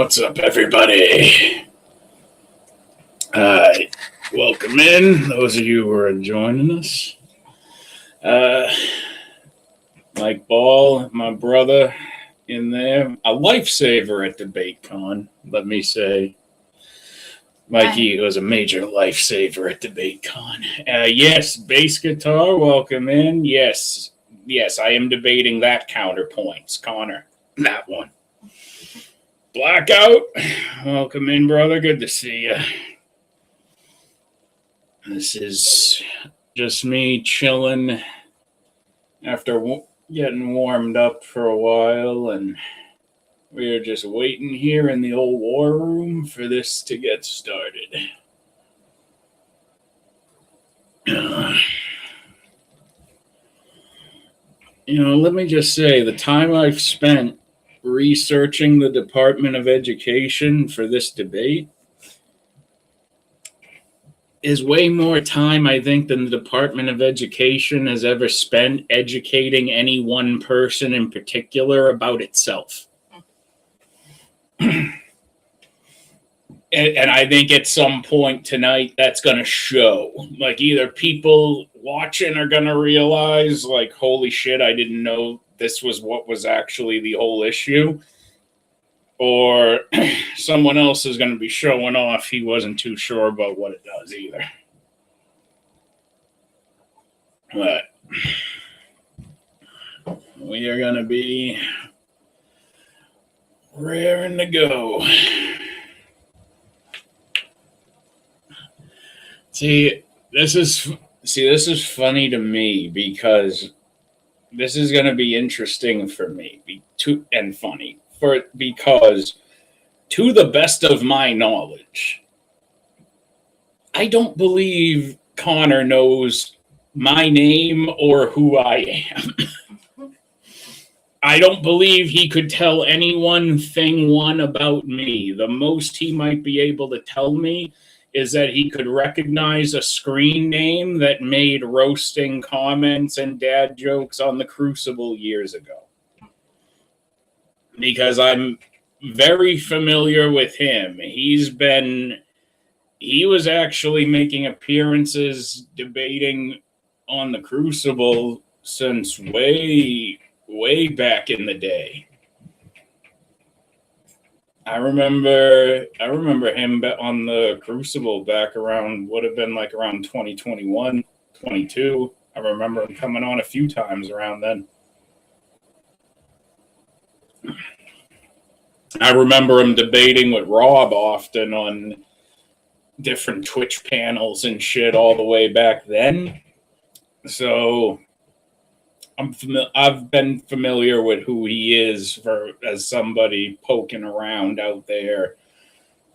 What's up, everybody? Welcome in, those of you who are joining us. Mike Ball, my brother in there, a lifesaver at DebateCon, let me say. Mikey was a major lifesaver at DebateCon. Yes, bass guitar, welcome in. Yes, I am debating that CounterPoints, Connor, that one. Blackout, welcome in, brother. Good to see you. This is just me chilling after getting warmed up for a while, and we're just waiting here in the old war room for this to get started. Let me just say, the time I've spent researching the Department of Education for this debate is way more time, I think, than the Department of Education has ever spent educating any one person in particular about itself. And I think at some point tonight that's going to show. Like, either people watching are going to realize, like, holy shit, I didn't know this was what was actually the whole issue. Or someone else is going to be showing off he wasn't too sure about what it does either. But we are going to be raring to go. See, this is funny to me because this is going to be interesting for me and funny. Because to the best of my knowledge, I don't believe Connor knows my name or who I am. I don't believe he could tell anyone thing one about me. The most he might be able to tell me is that he could recognize a screen name that made roasting comments and dad jokes on the Crucible years ago. Because I'm very familiar with him. He was actually making appearances debating on the Crucible since way back in the day. I remember him on the Crucible back around, would have been like around 2021, 22. I remember him coming on a few times around then. I remember him debating with Rob often on different Twitch panels and shit all the way back then. So I've been familiar with who he is as somebody poking around out there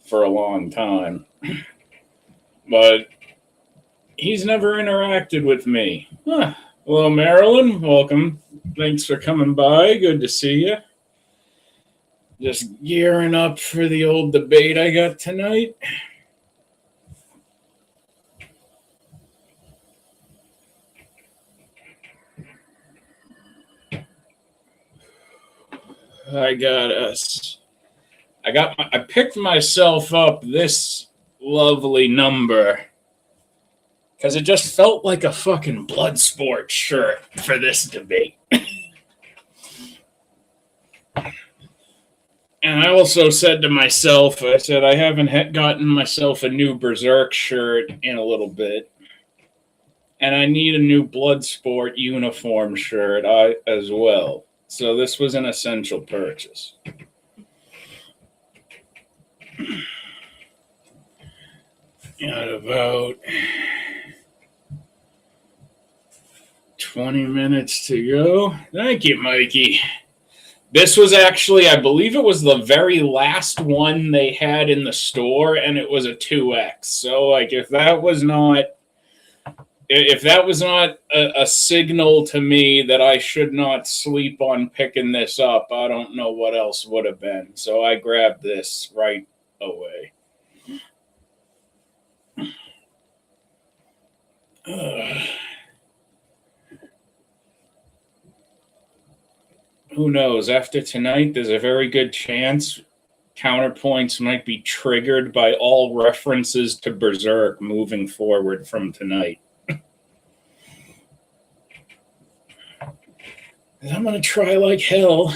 for a long time. But he's never interacted with me. Hello, Marilyn. Welcome. Thanks for coming by. Good to see you. Just gearing up for the old debate I got tonight. I picked myself up this lovely number because it just felt like a fucking Bloodsport shirt for this debate. And I also said to myself, I haven't gotten myself a new Berserk shirt in a little bit. And I need a new Bloodsport uniform shirt as well. So this was an essential purchase. Got about 20 minutes to go. Thank you, Mikey. This was actually, I believe it was the very last one they had in the store, and it was a 2X. So, like, if that was not a signal to me that I should not sleep on picking this up, I don't know what else would have been. So I grabbed this right away. Who knows? After tonight, there's a very good chance counterpoints might be triggered by all references to Berserk moving forward from tonight. I'm going to try like hell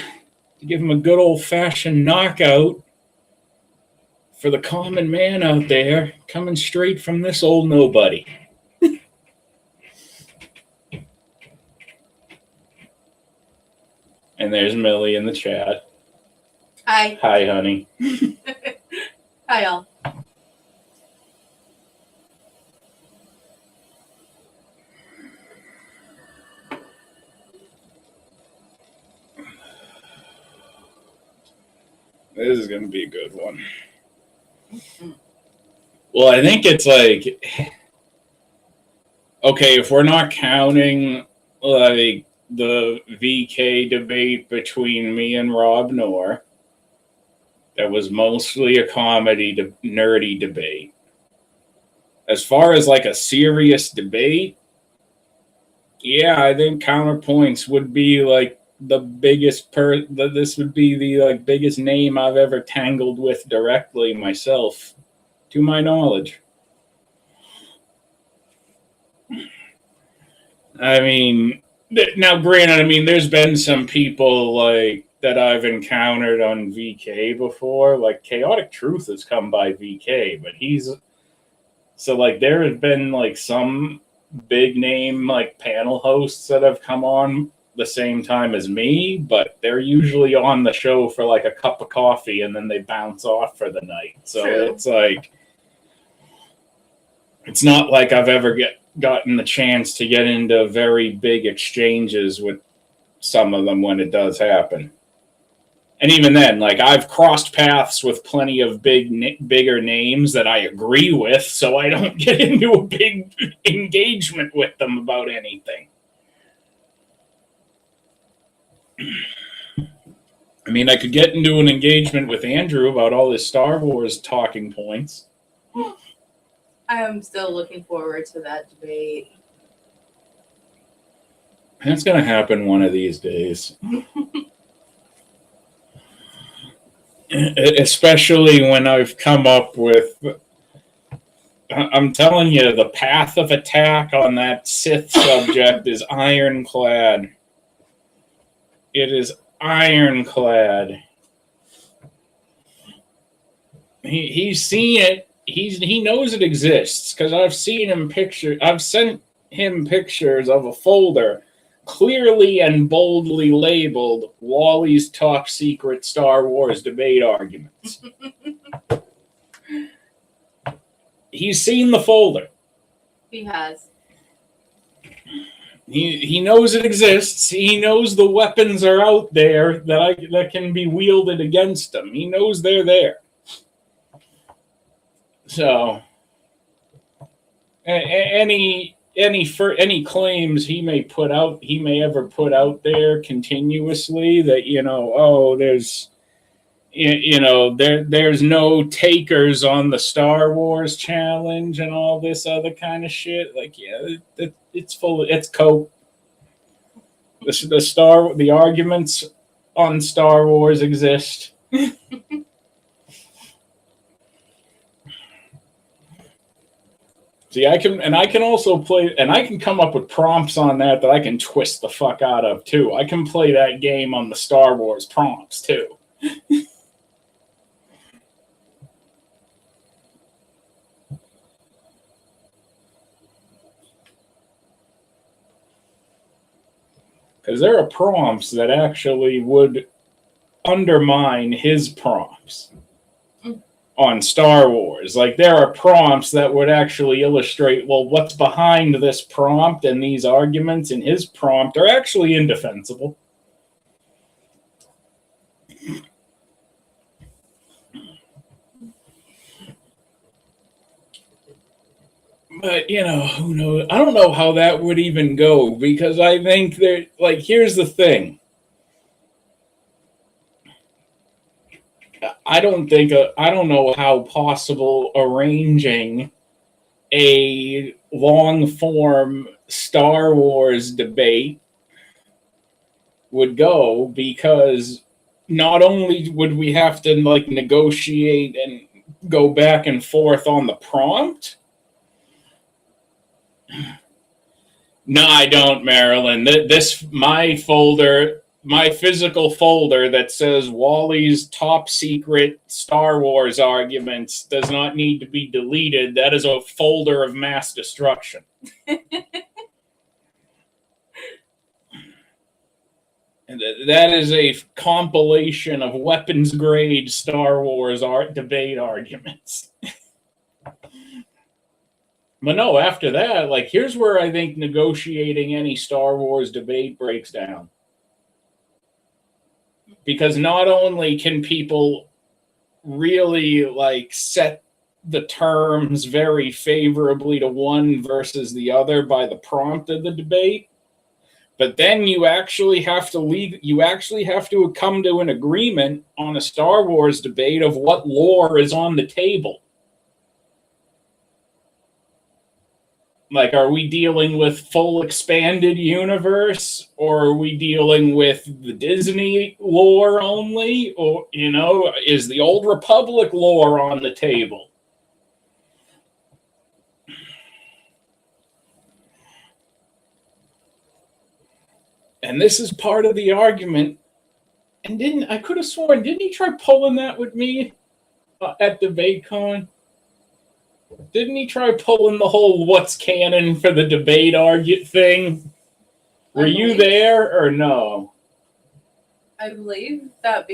to give him a good old-fashioned knockout for the common man out there, coming straight from this old nobody. And there's Millie in the chat. Hi. Hi, honey. Hi, y'all. This is going to be a good one. Well, I think it's like, okay, if we're not counting like the VK debate between me and Rob Noor, that was mostly a comedy, nerdy debate. As far as like a serious debate, yeah, I think CounterPoints would be like the biggest this would be the like biggest name I've ever tangled with directly myself, to my knowledge. I mean, now granted, I mean, there's been some people like that I've encountered on VK before, like Chaotic Truth has come by VK, but so like there have been like some big name like panel hosts that have come on the same time as me, but they're usually on the show for like a cup of coffee and then they bounce off for the night. So True. It's like, it's not like I've ever gotten the chance to get into very big exchanges with some of them when it does happen. And even then, like I've crossed paths with plenty of bigger names that I agree with, so I don't get into a big engagement with them about anything. I mean, I could get into an engagement with Andrew about all his Star Wars talking points. I am still looking forward to that debate. That's going to happen one of these days. Especially when I've come up with, I'm telling you, the path of attack on that Sith subject is ironclad. It is ironclad. He's seen it. He knows it exists because I've seen him I've sent him pictures of a folder clearly and boldly labeled Wally's Top Secret Star Wars Debate Arguments. He's seen the folder. He has. He knows it exists. He knows the weapons are out there that can be wielded against him. He knows they're there. So, any claims he may ever put out there continuously that there's no takers on the Star Wars challenge and all this other kind of shit. Like, yeah, it's cope. The arguments on Star Wars exist. See, I can also play, and I can come up with prompts on that I can twist the fuck out of too. I can play that game on the Star Wars prompts too. Because there are prompts that actually would undermine his prompts on Star Wars. Like, there are prompts that would actually illustrate, well, what's behind this prompt and these arguments in his prompt are actually indefensible. But, who knows? I don't know how that would even go, because I think here's the thing. I don't know how possible arranging a long-form Star Wars debate would go, because not only would we have to like negotiate and go back and forth on the prompt. No, I don't, Marilyn. This my folder, my physical folder that says Wally's top secret Star Wars arguments does not need to be deleted. That is a folder of mass destruction. And that is a compilation of weapons grade Star Wars debate arguments. But no, after that, like, here's where I think negotiating any Star Wars debate breaks down. Because not only can people really, like, set the terms very favorably to one versus the other by the prompt of the debate, but then you actually have to come to an agreement on a Star Wars debate of what lore is on the table. Like, are we dealing with full expanded universe, or are we dealing with the Disney lore only? Or, is the Old Republic lore on the table? And this is part of the argument. And I could have sworn, didn't he try pulling that with me at DebateCon? Didn't he try pulling the whole what's canon for the debate argument thing? Were you there or no? I believe that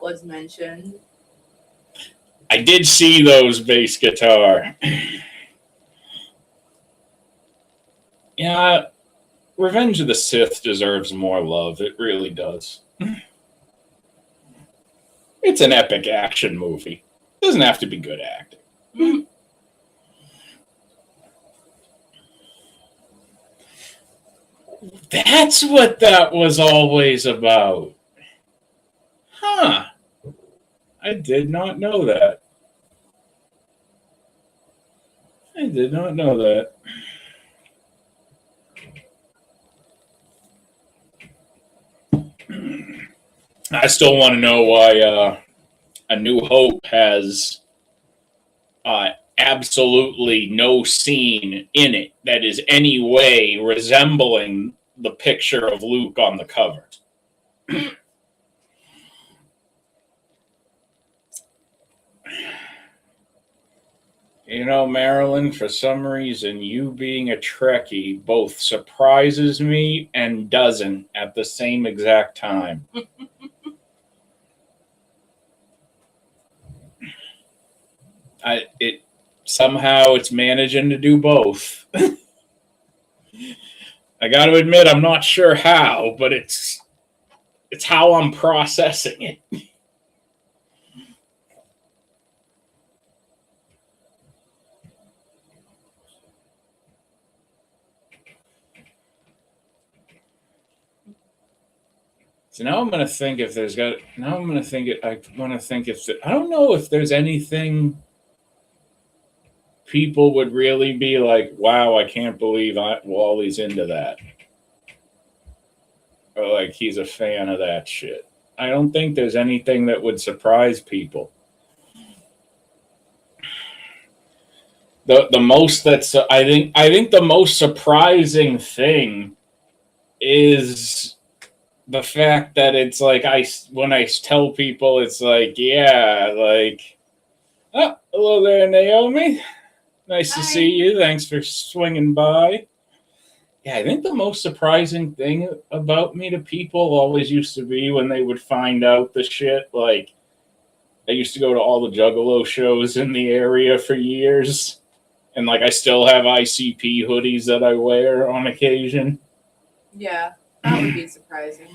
was mentioned. I did see those bass guitar. Yeah, Revenge of the Sith deserves more love. It really does. It's an epic action movie. It doesn't have to be good acting. That's what that was always about. Huh. I did not know that. I did not know that. I still want to know why A New Hope has absolutely no scene in it that is any way resembling the picture of Luke on the cover. Marilyn, for some reason, you being a Trekkie both surprises me and doesn't at the same exact time. Somehow it's managing to do both. I got to admit, I'm not sure how, but it's how I'm processing it. So now I'm going to think if there's got. Now I'm going to think it. I want to think if I don't know if there's anything people would really be like, wow, I can't believe Wally's into that. Or like he's a fan of that shit. I don't think there's anything that would surprise people. The most that's I think the most surprising thing is the fact that it's like when I tell people, it's like, yeah, like, oh, hello there, Naomi. Nice to see you. Thanks for swinging by. Yeah, I think the most surprising thing about me to people always used to be when they would find out the shit. Like, I used to go to all the Juggalo shows in the area for years. And, like, I still have ICP hoodies that I wear on occasion. Yeah, that would be surprising.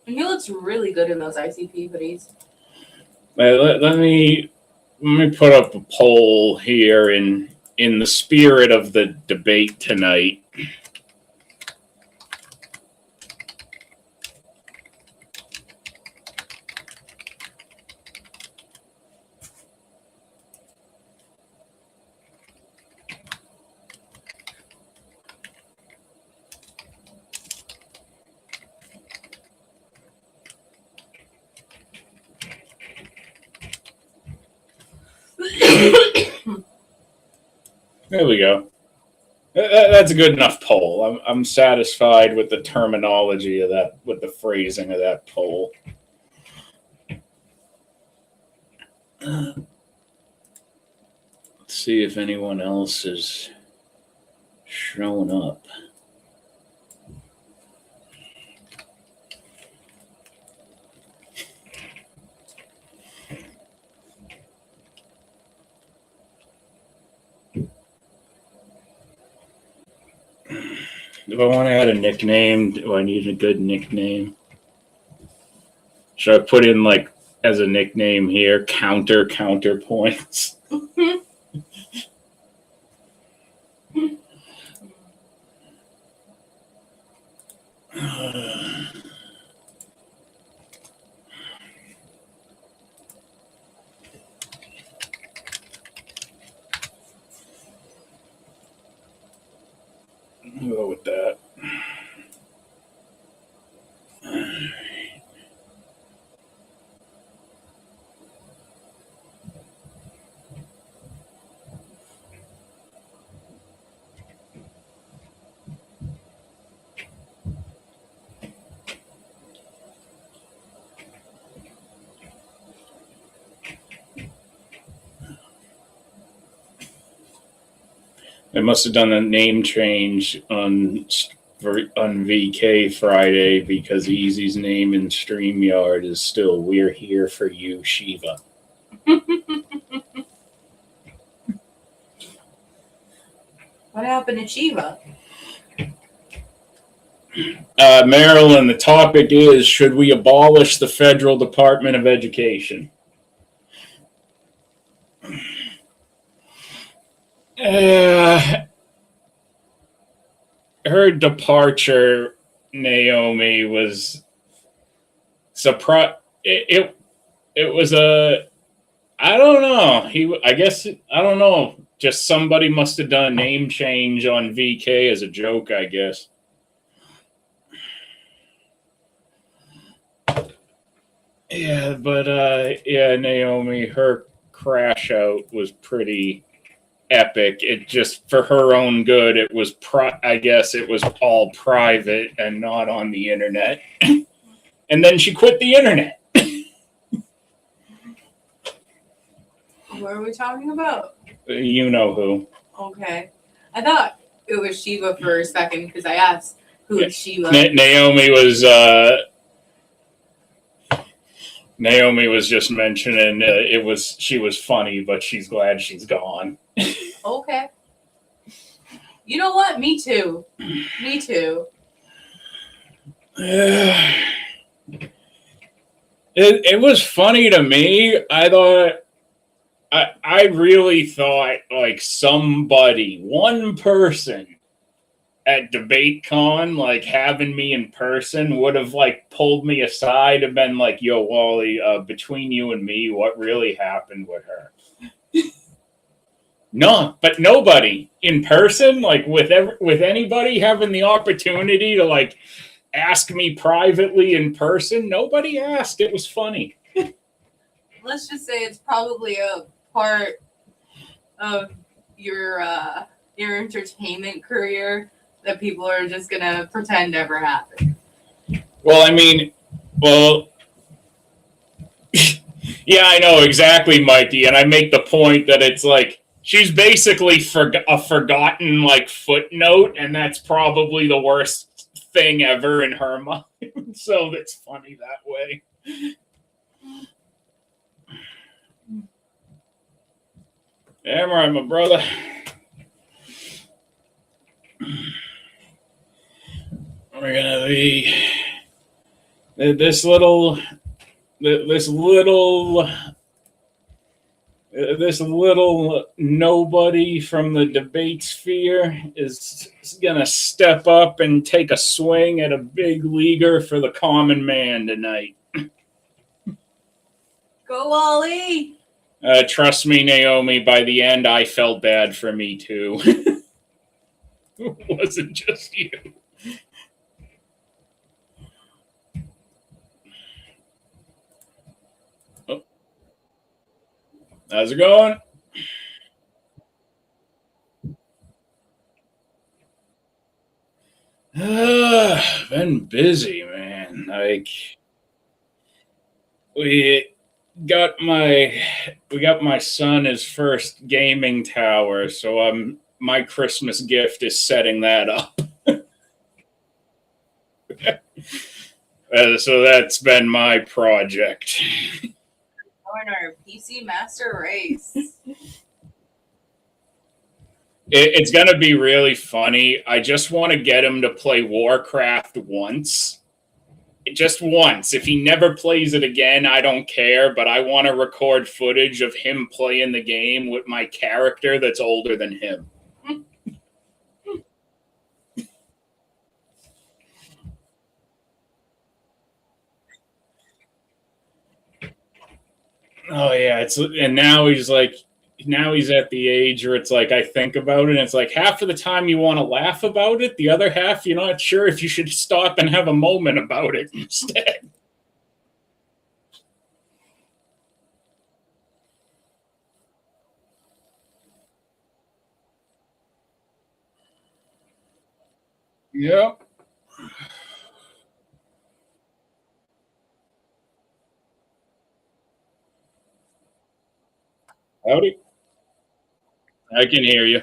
And he looks really good in those ICP hoodies. Let me put up a poll here in the spirit of the debate tonight. There we go. That's a good enough poll. I'm satisfied with the terminology of that, with the phrasing of that poll. Let's see if anyone else is showing up. Do I want to add a nickname? Do I need a good nickname? Should I put in, like, as a nickname here, CounterPoints? I'll go with that. They must have done a name change on VK Friday because Easy's name in StreamYard is still "We're Here for You, Shiva." What happened to Shiva? Marilyn, the topic is: should we abolish the federal Department of Education? Her departure, Naomi, was surprise. It was a. I don't know. I guess I don't know. Just somebody must have done a name change on VK as a joke, I guess. Yeah, but yeah, Naomi, her crash out was pretty epic. It just, for her own good, it was I guess it was all private and not on the internet. And then she quit the internet. What are we talking about? You know who. Okay. I thought it was Shiva for a second because I asked who is Shiva. Naomi was just mentioning she was funny, but she's glad she's gone. Okay. You know what? Me too. Me too. It was funny to me. I really thought, like, somebody, one person at DebateCon, like, having me in person would have, like, pulled me aside and been like, "Yo, Wally, between you and me, what really happened with her?" No, but nobody in person, like, with anybody having the opportunity to, like, ask me privately in person, nobody asked. It was funny. Let's just say it's probably a part of your entertainment career that people are just gonna pretend never happened. Well, I mean, yeah, I know exactly, Mikey, and I make the point that it's like she's basically a forgotten, like, footnote, and that's probably the worst thing ever in her mind. So that's funny that way. Yeah, right, my brother. We're gonna be this little nobody from the debate sphere is gonna step up and take a swing at a big leaguer for the common man tonight. Go, Wally! Trust me, Naomi, by the end, I felt bad for me, too. It wasn't just you. Oh. How's it going? been busy, man. Like we we got my son his first gaming tower, so my Christmas gift is setting that up. So that's been my project. Join our PC Master Race. It's going to be really funny. I just want to get him to play Warcraft once. Just once. If he never plays it again, I don't care, but I want to record footage of him playing the game with my character that's older than him. Oh yeah, and now he's at the age where it's like I think about it and it's like half of the time you want to laugh about it, the other half you're not sure if you should stop and have a moment about it instead. Yep. Howdy. I can hear you.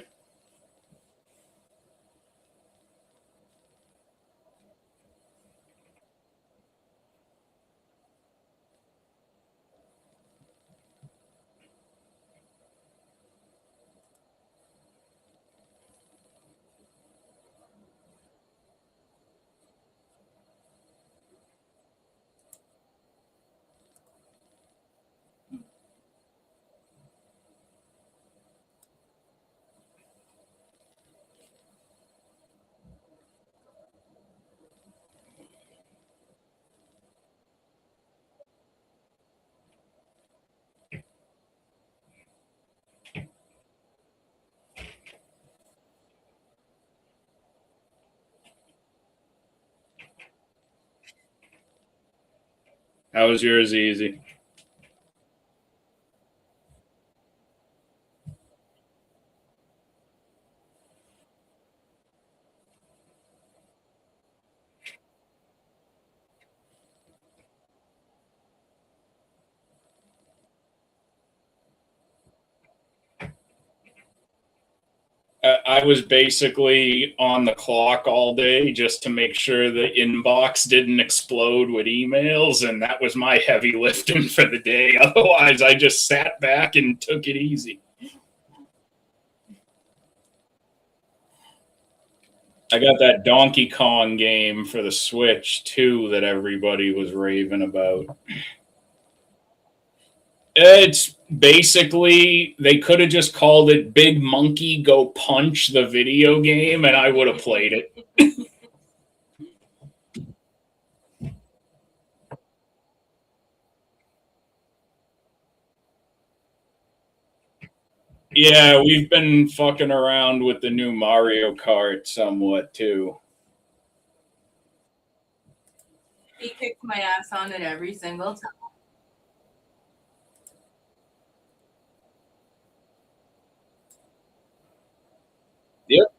How was yours, Easy? I was basically on the clock all day just to make sure the inbox didn't explode with emails, and that was my heavy lifting for the day. Otherwise, I just sat back and took it easy. I got that Donkey Kong game for the Switch too that everybody was raving about. It's basically they could have just called it Big Monkey Go Punch the video game, and I would have played it. Yeah, we've been fucking around with the new Mario Kart somewhat too. He kicks my ass on it every single time. Yep.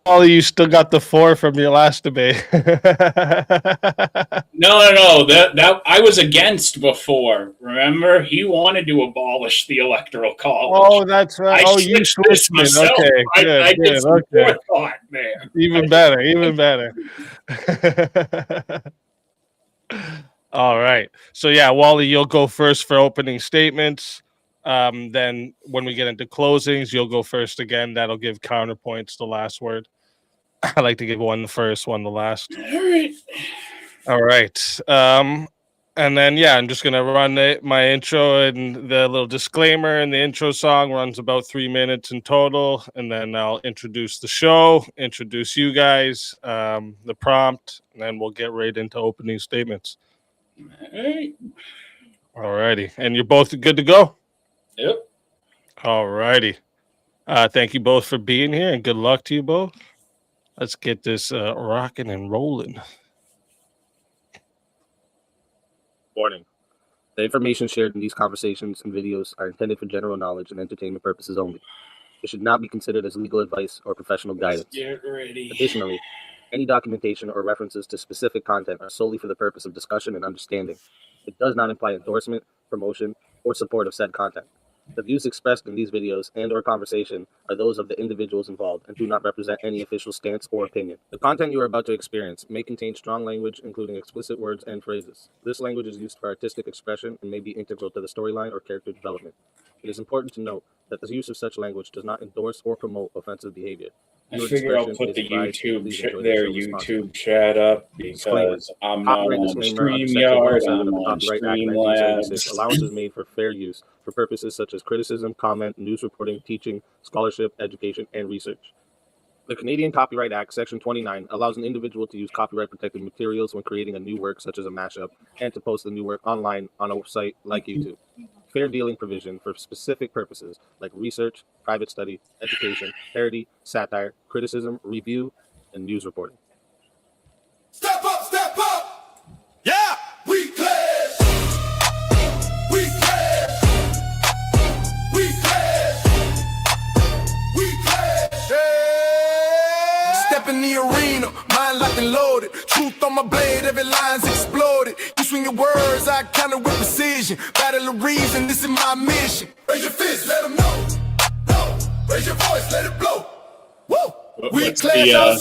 Ollie, you still got the 4 from your last debate. No. That I was against before. Remember, he wanted to abolish the electoral college. Oh, that's right. I You switched this switched it. myself. Okay, I did some okay. forethought there. Even better. All right. So yeah, Wally, you'll go first for opening statements. Then when we get into closings, you'll go first again. That'll give counterpoints the last word. I like to give one the first, one the last. All right. All right. And then yeah, I'm just gonna run my intro and the little disclaimer, and the intro song runs about 3 minutes in total, and then I'll introduce the show, introduce you guys, the prompt, and then we'll get right into opening statements. All right. All righty, and you're both good to go. Yep. All righty. Thank you both for being here, and good luck to you both. Let's get this rocking and rolling. Warning. The information shared in these conversations and videos are intended for general knowledge and entertainment purposes only. It should not be considered as legal advice or professional guidance. Get ready. Additionally, any documentation or references to specific content are solely for the purpose of discussion and understanding. It does not imply endorsement, promotion, or support of said content. The views expressed in these videos and/or conversation are those of the individuals involved and do not represent any official stance or opinion. The content you are about to experience may contain strong language, including explicit words and phrases. This language is used for artistic expression and may be integral to the storyline or character development. It is important to note that the use of such language does not endorse or promote offensive behavior. I Viewer figure I'll discretion put is the advised. YouTube Please ch- enjoy the their show responsibly. YouTube chat up Disclaimer. because I'm not Copyright on disclaimer under Section StreamYard, 107 of I'm the on Copyright Act 1976. Streamlabs. Allowances made for fair use for purposes such as criticism, comment, news reporting, teaching, scholarship, education, and research. The Canadian Copyright Act, Section 29, allows an individual to use copyright-protected materials when creating a new work, such as a mashup, and to post the new work online on a website like YouTube. Fair dealing provision for specific purposes like research, private study, education, parody, satire, criticism, review, and news reporting. Step up, step up. Yeah, we clash. We clash. We clash. We clash. Yeah. Step in the arena, mind locked and loaded. Truth on my blade, every line's exploded. You swing your words, I counter with precision. Battle of reason, this is my mission. Raise your fist, let them know. No. Raise your voice, let it blow. Woo. What's the old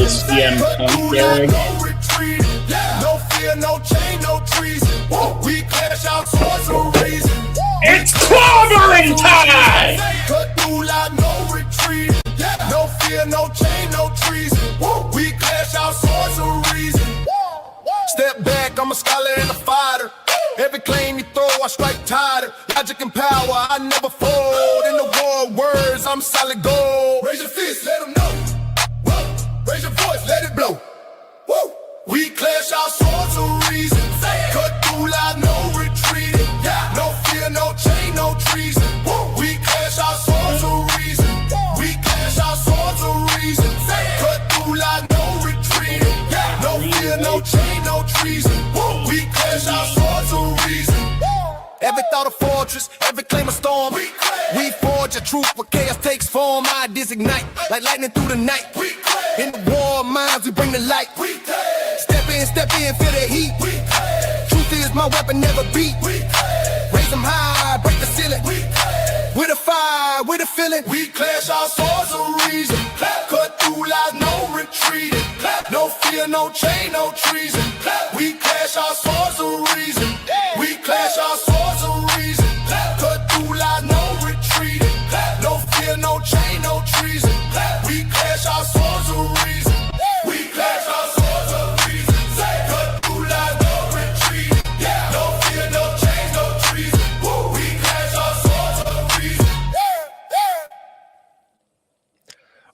CM Punk there? No fear, no chain, no treason. We clash our swords for a reason. It's clobbering time! Cut through like no retreat. No fear, no chain, no treason. We clash our swords for a reason. Step back, I'm a scholar and a fighter. Every claim you throw, I strike tighter. Logic and power, I never fold. In the war of words, I'm solid gold. Raise your fist, let them know. Whoa. Raise your voice, let it blow. Woo. We clash our swords for a reason. Cut through like no retreating. No fear, no chain, no treason. We clash our swords for a reason. We clash our swords for a reason. Cut through like no retreating. No fear, no chain, no treason. We clash our swords for a reason. Every thought a fortress, every claim a storm. We forge a truth where chaos takes form. Ideas ignite like lightning through the night. In the war of minds, we bring the light. Step in, feel the heat. Truth is my weapon, never beat. Raise them high, break the ceiling. With a fire, with a feeling. We clash our swords for a reason. Cut through like no retreating. No fear, no chain, no treason. We clash our swords for a reason. We clash our swords for a reason. Cut through like no retreating. No fear, no chain, no treason. We clash our swords for a reason. We clash our swords for a reason. Cut through like no retreating. No fear, no chain, no treason. We clash our swords for a reason.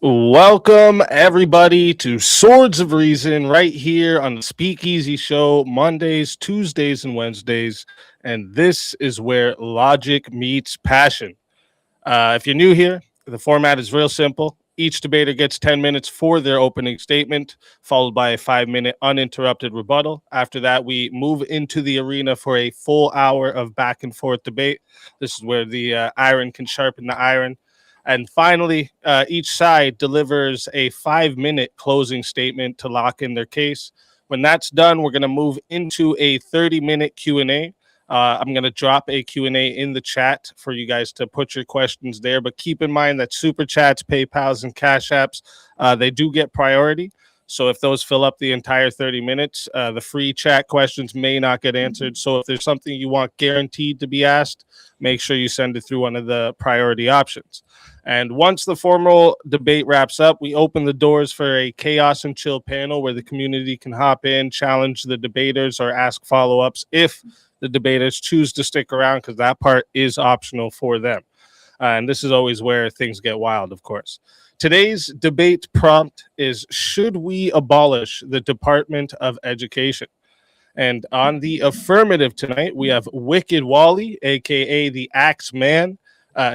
Welcome, everybody, to Swords of Reason right here on the SpeakEazy show, Mondays, Tuesdays, and Wednesdays. And this is where logic meets passion. If you're new here, the format is real simple. Each debater gets 10 minutes for their opening statement, followed by a 5-minute uninterrupted rebuttal. After that, we move into the arena for a full hour of back and forth debate. This is where the iron can sharpen the iron. And finally, each side delivers a 5-minute closing statement to lock in their case. When that's done, we're going to move into a 30-minute Q&A. I'm going to drop a Q&A in the chat for you guys to put your questions there. But keep in mind that Super Chats, PayPals, and Cash Apps, they do get priority. So if those fill up the entire 30 minutes, the free chat questions may not get answered. So if there's something you want guaranteed to be asked, make sure you send it through one of the priority options. And once the formal debate wraps up, we open the doors for a chaos and chill panel where the community can hop in, challenge the debaters, or ask follow-ups if the debaters choose to stick around, because that part is optional for them. And this is always where things get wild, of course. Today's debate prompt is, should we abolish the Department of Education? And on the affirmative tonight, we have Wicked Wally, a.k.a. the Axe Man,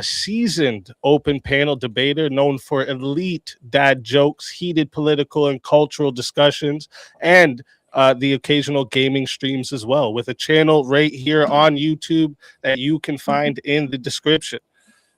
seasoned open panel debater known for elite dad jokes, heated political and cultural discussions, and the occasional gaming streams as well, with a channel right here on YouTube that you can find in the description.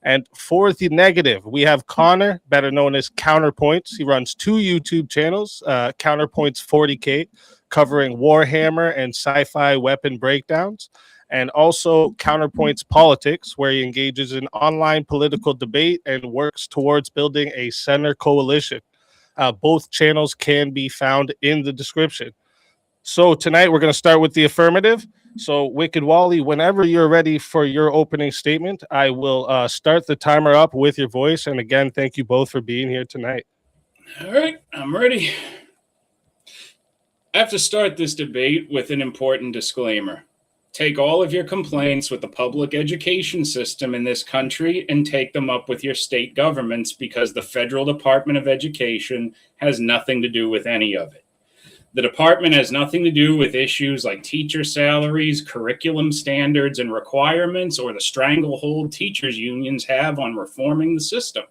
And for the negative, we have Connor, better known as CounterPoints. He runs 2 YouTube channels, CounterPoints 40K, covering Warhammer and sci-fi weapon breakdowns, and also CounterPoints Politics, where he engages in online political debate and works towards building a center coalition. Both channels can be found in the description. So tonight we're going to start with the affirmative. So Wicked Wally, whenever you're ready for your opening statement, I will start the timer up with your voice. And again, thank you both for being here tonight. All right, I'm ready. I have to start this debate with an important disclaimer. Take all of your complaints with the public education system in this country and take them up with your state governments, because the federal Department of Education has nothing to do with any of it. The department has nothing to do with issues like teacher salaries, curriculum standards and requirements, or the stranglehold teachers unions have on reforming the system.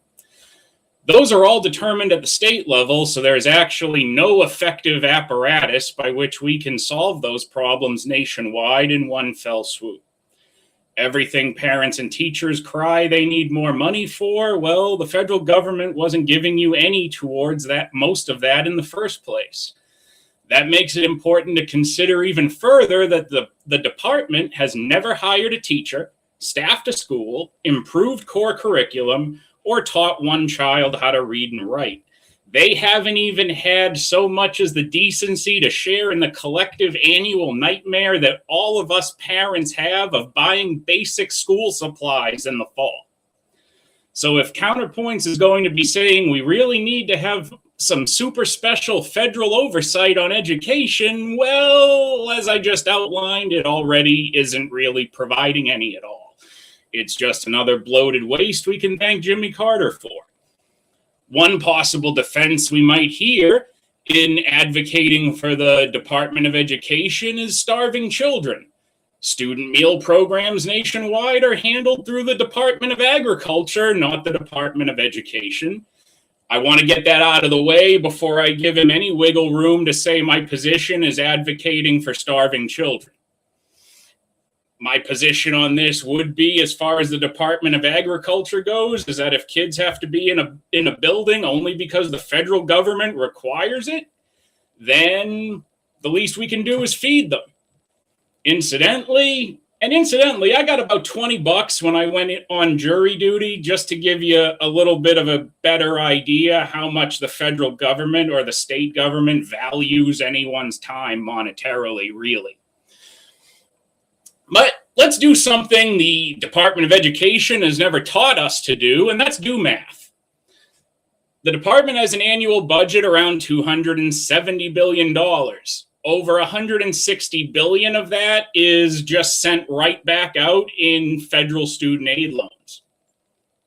Those are all determined at the state level, so there is actually no effective apparatus by which we can solve those problems nationwide in one fell swoop. Everything parents and teachers cry they need more money for, well, the federal government wasn't giving you any towards that, most of that in the first place. That makes it important to consider even further that the department has never hired a teacher, staffed a school, improved core curriculum, or taught one child how to read and write. They haven't even had so much as the decency to share in the collective annual nightmare that all of us parents have of buying basic school supplies in the fall. So if CounterPoints is going to be saying we really need to have some super special federal oversight on education, well, as I just outlined, it already isn't really providing any at all. It's just another bloated waste we can thank Jimmy Carter for. One possible defense we might hear in advocating for the Department of Education is starving children. Student meal programs nationwide are handled through the Department of Agriculture, not the Department of Education. I want to get that out of the way before I give him any wiggle room to say my position is advocating for starving children. My position on this would be, as far as the Department of Agriculture goes, is that if kids have to be in a building only because the federal government requires it, then the least we can do is feed them. Incidentally, I got about $20 when I went on jury duty, just to give you a little bit of a better idea how much the federal government or the state government values anyone's time monetarily, really. But let's do something the Department of Education has never taught us to do, and that's do math. The department has an annual budget around $270 billion. Over $160 billion of that is just sent right back out in federal student aid loans.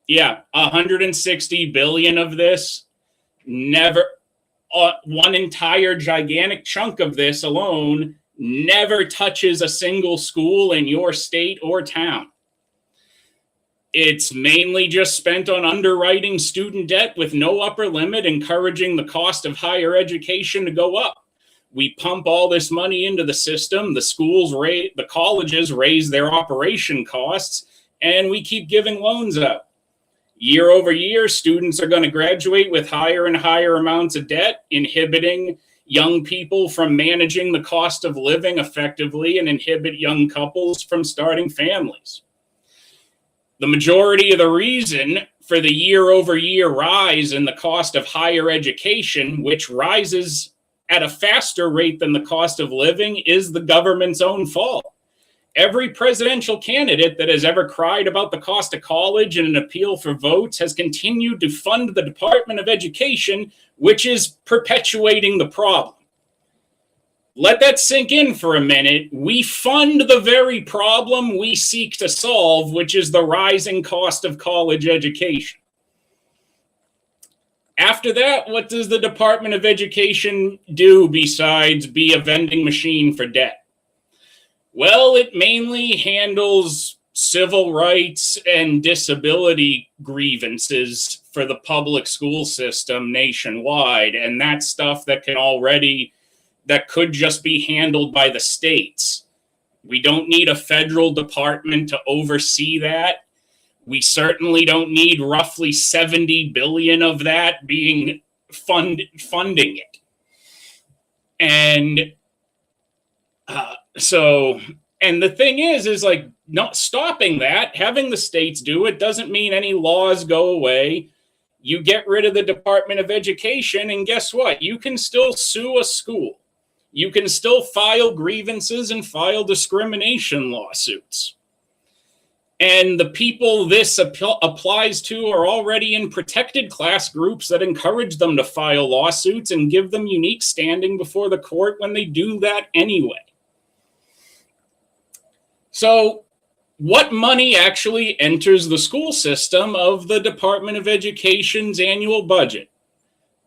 Yeah, $160 billion of this, never, one entire gigantic chunk of this alone never touches a single school in your state or town. It's mainly just spent on underwriting student debt with no upper limit, encouraging the cost of higher education to go up. We pump all this money into the system, the colleges raise their operation costs, and we keep giving loans out. Year over year, students are going to graduate with higher and higher amounts of debt, inhibiting young people from managing the cost of living effectively and inhibit young couples from starting families. The majority of the reason for the year-over-year rise in the cost of higher education, which rises at a faster rate than the cost of living, is the government's own fault. Every presidential candidate that has ever cried about the cost of college in an appeal for votes has continued to fund the Department of Education, which is perpetuating the problem. Let that sink in for a minute. We fund the very problem we seek to solve, which is the rising cost of college education. After that, what does the Department of Education do besides be a vending machine for debt? Well, it mainly handles civil rights and disability grievances for the public school system nationwide, and that's stuff that could just be handled by the states. We don't need a federal department to oversee that. We certainly don't need roughly 70 billion of that being funding it. And and the thing is like, not stopping that, having the states do it doesn't mean any laws go away. You get rid of the Department of Education, and guess what? You can still sue a school. You can still file grievances and file discrimination lawsuits. And the people this applies to are already in protected class groups that encourage them to file lawsuits and give them unique standing before the court when they do that anyway. So what money actually enters the school system of the Department of Education's annual budget?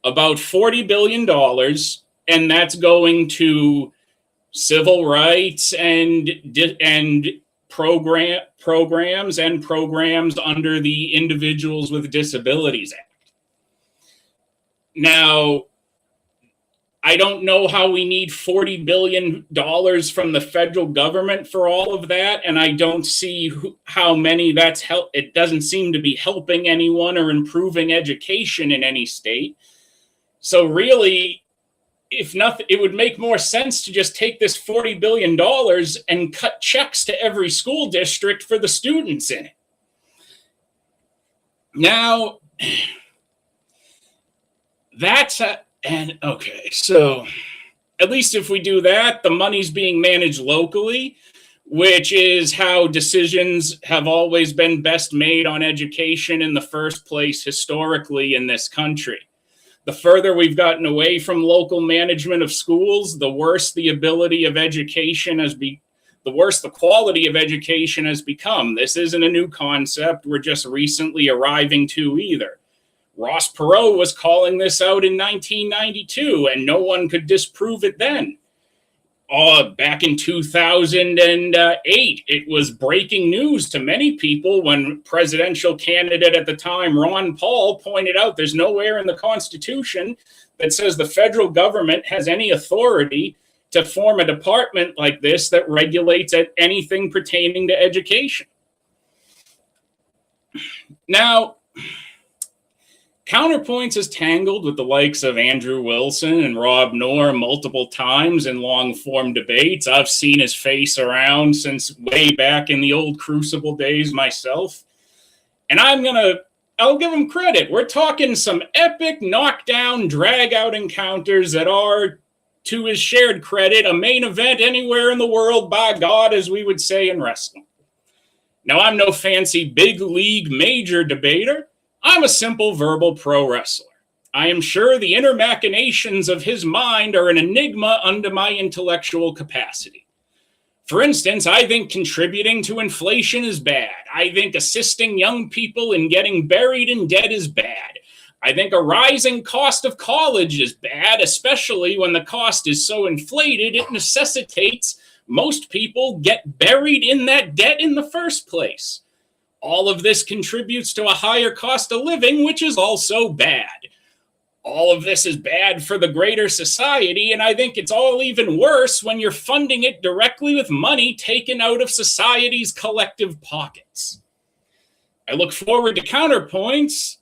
About $40 billion, and that's going to civil rights and programs under the Individuals with Disabilities Act. Now, I don't know how we need $40 billion from the federal government for all of that, and I don't see how many that's it doesn't seem to be helping anyone or improving education in any state. So really, if nothing, it would make more sense to just take this $40 billion and cut checks to every school district for the students in it. Now, okay, so at least if we do that, the money's being managed locally, which is how decisions have always been best made on education in the first place historically in this country. The further we've gotten away from local management of schools, the worse the ability of education the worse the quality of education has become. This isn't a new concept we're just recently arriving to either. Ross Perot was calling this out in 1992, and no one could disprove it then. Back in 2008, it was breaking news to many people when presidential candidate at the time, Ron Paul, pointed out there's nowhere in the Constitution that says the federal government has any authority to form a department like this that regulates anything pertaining to education. Now, CounterPoints is tangled with the likes of Andrew Wilson and Rob Knorr multiple times in long-form debates. I've seen his face around since way back in the old Crucible days myself. And I'll give him credit. We're talking some epic knockdown, drag-out encounters that are, to his shared credit, a main event anywhere in the world, by God, as we would say in wrestling. Now, I'm no fancy big league major debater. I'm a simple verbal pro wrestler. I am sure the inner machinations of his mind are an enigma under my intellectual capacity. For instance, I think contributing to inflation is bad. I think assisting young people in getting buried in debt is bad. I think a rising cost of college is bad, especially when the cost is so inflated it necessitates most people get buried in that debt in the first place. All of this contributes to a higher cost of living, which is also bad. All of this is bad for the greater society, and I think it's all even worse when you're funding it directly with money taken out of society's collective pockets. I look forward to CounterPoints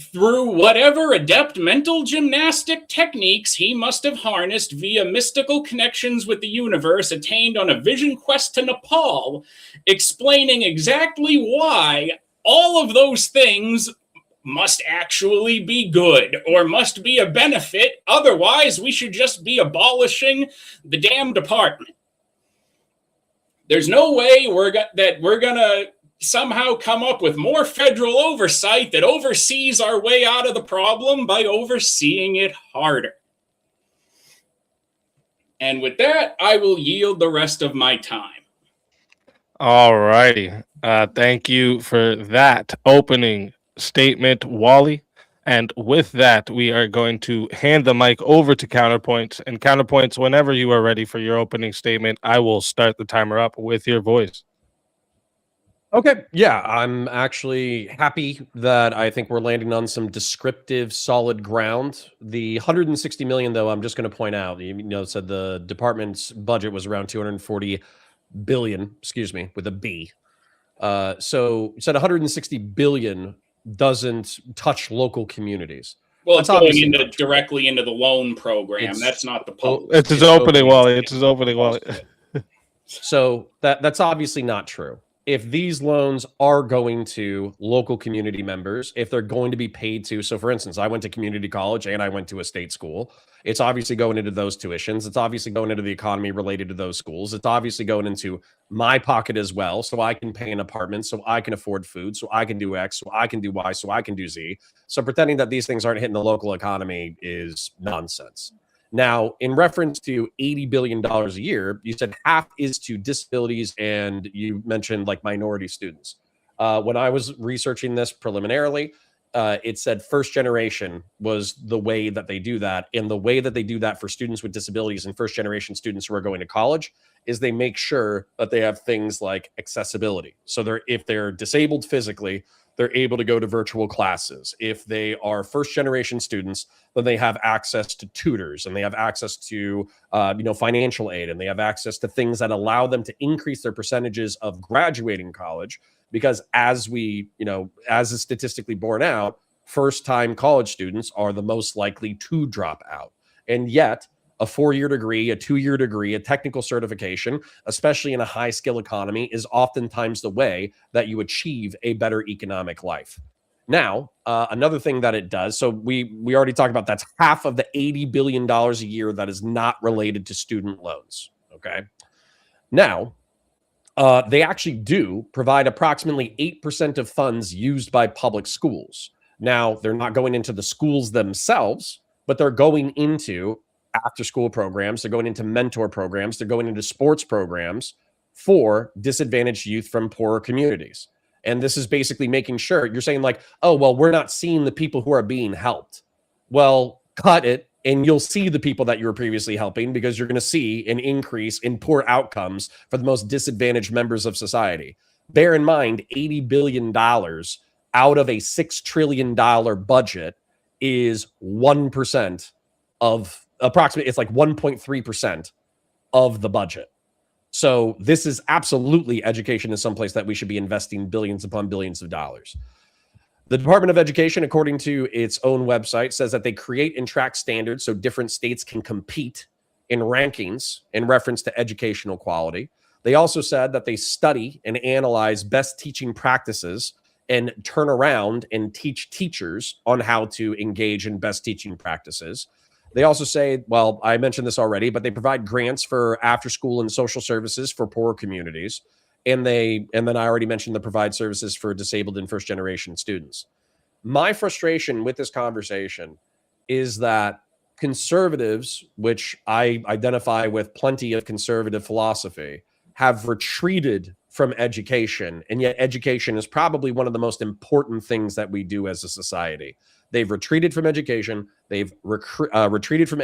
through whatever adept mental gymnastic techniques he must have harnessed via mystical connections with the universe attained on a vision quest to Nepal, explaining exactly why all of those things must actually be good or must be a benefit. Otherwise, we should just be abolishing the damn department. There's no way we're going to somehow come up with more federal oversight that oversees our way out of the problem by overseeing it harder. And with that, I will yield the rest of my time. All righty. Thank you for that opening statement, Wally. And with that, we are going to hand the mic over to CounterPoints. And CounterPoints, whenever you are ready for your opening statement, I will start the timer up with your voice. Okay. Yeah, I'm actually happy that I think we're landing on some descriptive, solid ground. The 160 million, though, I'm just going to point out, said the department's budget was around 240 billion, excuse me, with a B. So you said 160 billion doesn't touch local communities. Well, That's it's going obviously into not true. directly into the loan program. It's- That's not the oh, public. It's his It's opening opening. wallet. It's his opening wallet. So that's obviously not true. If these loans are going to local community members, if they're going to be paid to, so for instance, I went to community college and I went to a state school. It's obviously going into those tuitions. It's obviously going into the economy related to those schools. It's obviously going into my pocket as well. So I can pay an apartment, so I can afford food, so I can do X, so I can do Y, so I can do Z. So pretending that these things aren't hitting the local economy is nonsense. Now, in reference to $80 billion a year, you said half is to disabilities, and you mentioned like minority students. When I was researching this preliminarily, it said first generation was the way that they do that. And the way that they do that for students with disabilities and first generation students who are going to college is they make sure that they have things like accessibility. So if they're disabled physically, they're able to go to virtual classes. If they are first generation students, then they have access to tutors and they have access to financial aid, and they have access to things that allow them to increase their percentages of graduating college. Because as is statistically borne out, first time college students are the most likely to drop out. And yet a 4-year degree, a 2-year degree, a technical certification, especially in a high skill economy, is oftentimes the way that you achieve a better economic life. Now, another thing that it does, so we already talked about that's half of the $80 billion a year that is not related to student loans. Okay. Now, they actually do provide approximately 8% of funds used by public schools. Now, they're not going into the schools themselves, but they're going into after school programs. They're going into mentor programs. They're going into sports programs for disadvantaged youth from poorer communities. And this is basically making sure you're saying like, oh, well, we're not seeing the people who are being helped. Well, cut it. And you'll see the people that you were previously helping, because you're going to see an increase in poor outcomes for the most disadvantaged members of society. Bear in mind, $80 billion out of a $6 trillion budget is 1% of approximately, it's like 1.3% of the budget. So this is absolutely education is someplace that we should be investing billions upon billions of dollars. The Department of Education, according to its own website, says that they create and track standards so different states can compete in rankings in reference to educational quality. They also said that they study and analyze best teaching practices and turn around and teach teachers on how to engage in best teaching practices. They also say, well, I mentioned this already, but they provide grants for after school and social services for poor communities. And then I already mentioned the provide services for disabled and first generation students. My frustration with this conversation is that conservatives, which I identify with plenty of conservative philosophy, have retreated from education. And yet education is probably one of the most important things that we do as a society. They've retreated from education. They've retreated from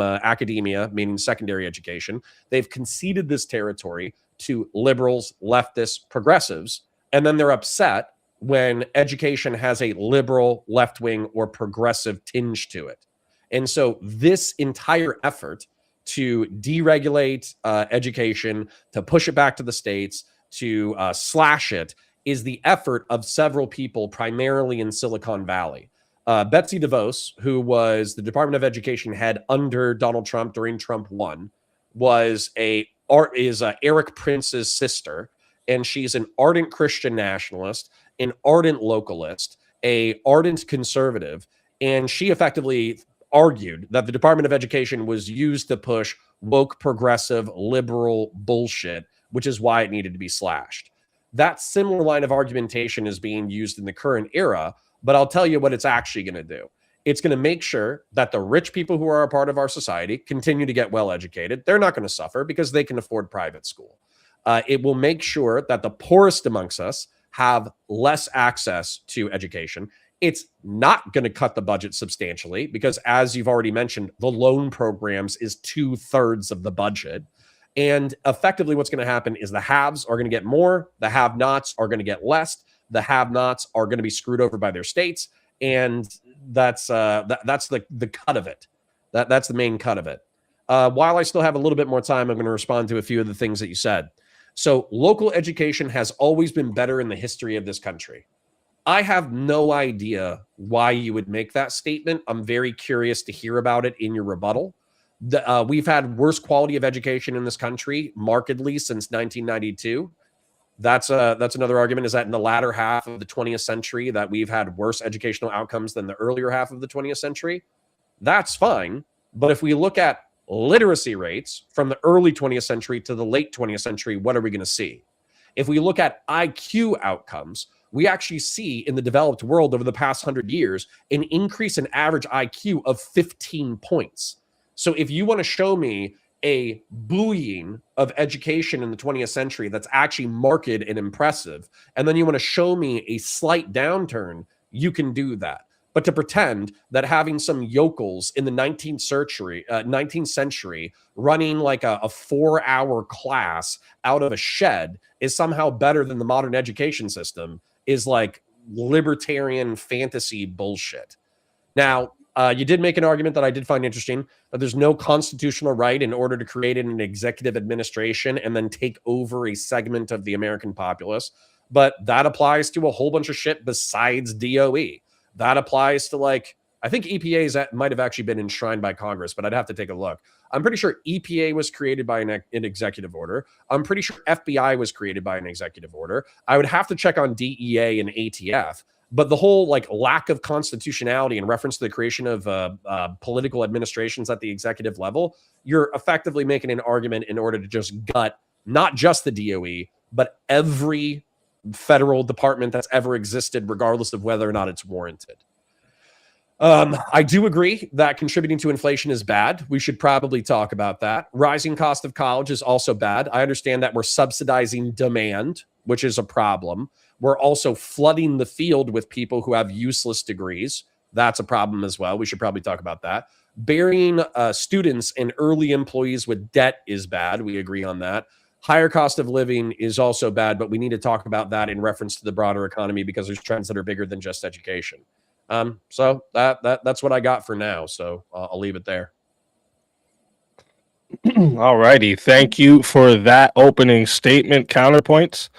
academia, meaning secondary education. They've conceded this territory to liberals, leftists, progressives, and then they're upset when education has a liberal, left-wing, or progressive tinge to it. And so this entire effort to deregulate education, to push it back to the states, to slash it, is the effort of several people, primarily in Silicon Valley. Betsy DeVos, who was the Department of Education head under Donald Trump during Trump 1, is Eric Prince's sister, and she's an ardent Christian nationalist, an ardent localist, an ardent conservative, and she effectively argued that the Department of Education was used to push woke, progressive, liberal bullshit, which is why it needed to be slashed. That similar line of argumentation is being used in the current era, but I'll tell you what it's actually going to do. It's going to make sure that the rich people who are a part of our society continue to get well educated. They're not going to suffer because they can afford private school. It will make sure that the poorest amongst us have less access to education. It's not going to cut the budget substantially because, as you've already mentioned, the loan programs is 2/3 of the budget. And effectively what's going to happen is the haves are going to get more, the have-nots are going to get less, the have-nots are going to be screwed over by their states, and that's the cut of it. That's the main cut of it. While I still have a little bit more time, I'm going to respond to a few of the things that you said. So local education has always been better in the history of this country. I have no idea why you would make that statement. I'm very curious to hear about it in your rebuttal. We've had worse quality of education in this country markedly since 1992. That's another argument, is that in the latter half of the 20th century that we've had worse educational outcomes than the earlier half of the 20th century. That's fine. But if we look at literacy rates from the early 20th century to the late 20th century, what are we going to see? If we look at IQ outcomes, we actually see in the developed world over the past 100 years an increase in average IQ of 15 points. So if you want to show me a buoying of education in the 20th century that's actually marked and impressive, and then you want to show me a slight downturn, you can do that. But to pretend that having some yokels in the 19th century running like a 4-hour class out of a shed is somehow better than the modern education system is like libertarian fantasy bullshit. Now, you did make an argument that I did find interesting, that there's no constitutional right in order to create an executive administration and then take over a segment of the American populace. But that applies to a whole bunch of shit besides DOE. That applies to, like, I think EPA might have actually been enshrined by Congress, but I'd have to take a look. I'm pretty sure EPA was created by an executive order. I'm pretty sure FBI was created by an executive order. I would have to check on DEA and ATF. But the whole like lack of constitutionality in reference to the creation of political administrations at the executive level, you're effectively making an argument in order to just gut not just the DOE, but every federal department that's ever existed, regardless of whether or not it's warranted. I do agree that contributing to inflation is bad. We should probably talk about that. Rising cost of college is also bad. I understand that we're subsidizing demand, which is a problem. We're also flooding the field with people who have useless degrees. That's a problem as well. We should probably talk about that. Burying students and early employees with debt is bad. We agree on that. Higher cost of living is also bad, but we need to talk about that in reference to the broader economy because there's trends that are bigger than just education. So that's what I got for now. So I'll leave it there. All righty. Thank you for that opening statement, CounterPoints.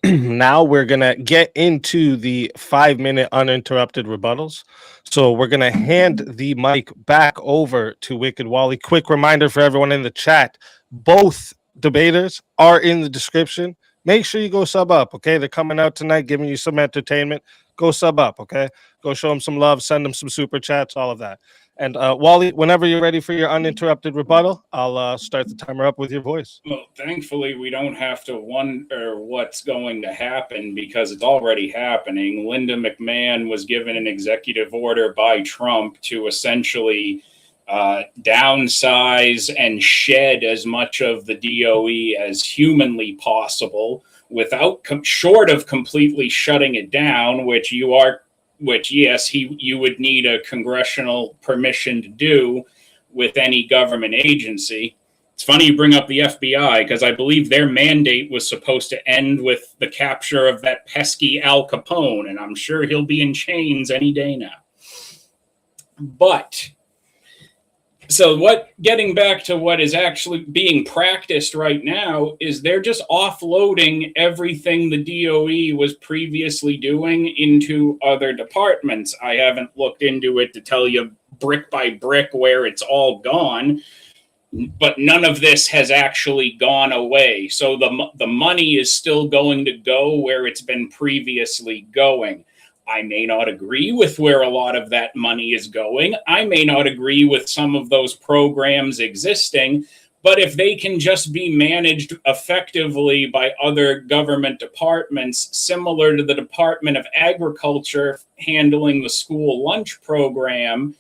Now we're going to get into the 5-minute uninterrupted rebuttals. So we're going to hand the mic back over to Wicked Wally. Quick reminder for everyone in the chat, both debaters are in the description. Make sure you go sub up, okay? They're coming out tonight, giving you some entertainment. Go sub up, okay? Go show them some love, send them some super chats, all of that. And Wally, whenever you're ready for your uninterrupted rebuttal, I'll start the timer up with your voice. Well, thankfully, we don't have to wonder what's going to happen because it's already happening. Linda McMahon was given an executive order by Trump to essentially downsize and shed as much of the DOE as humanly possible without short of completely shutting it down, which yes, you would need a congressional permission to do with any government agency. It's funny you bring up the FBI because I believe their mandate was supposed to end with the capture of that pesky Al Capone, and I'm sure he'll be in chains any day now. But getting back to what is actually being practiced right now is they're just offloading everything the DOE was previously doing into other departments. I haven't looked into it to tell you brick by brick where it's all gone, but none of this has actually gone away. So the money is still going to go where it's been previously going. I may not agree with where a lot of that money is going. I may not agree with some of those programs existing, but if they can just be managed effectively by other government departments, similar to the Department of Agriculture handling the school lunch program,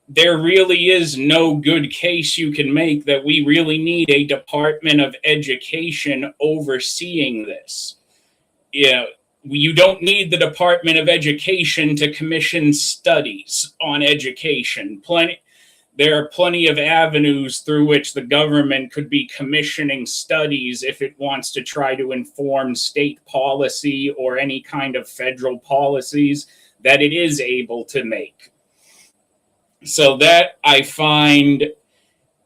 there really is no good case you can make that we really need a Department of Education overseeing this. Yeah. You don't need the Department of Education to commission studies on education. there are plenty of avenues through which the government could be commissioning studies if it wants to try to inform state policy or any kind of federal policies that it is able to make. So that I find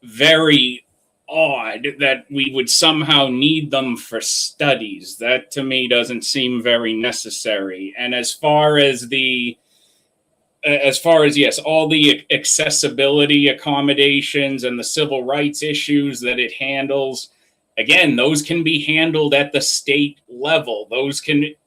very odd that we would somehow need them for studies. That to me doesn't seem very necessary. And as far as yes, all the accessibility accommodations and the civil rights issues that it handles, again, those can be handled at the state level.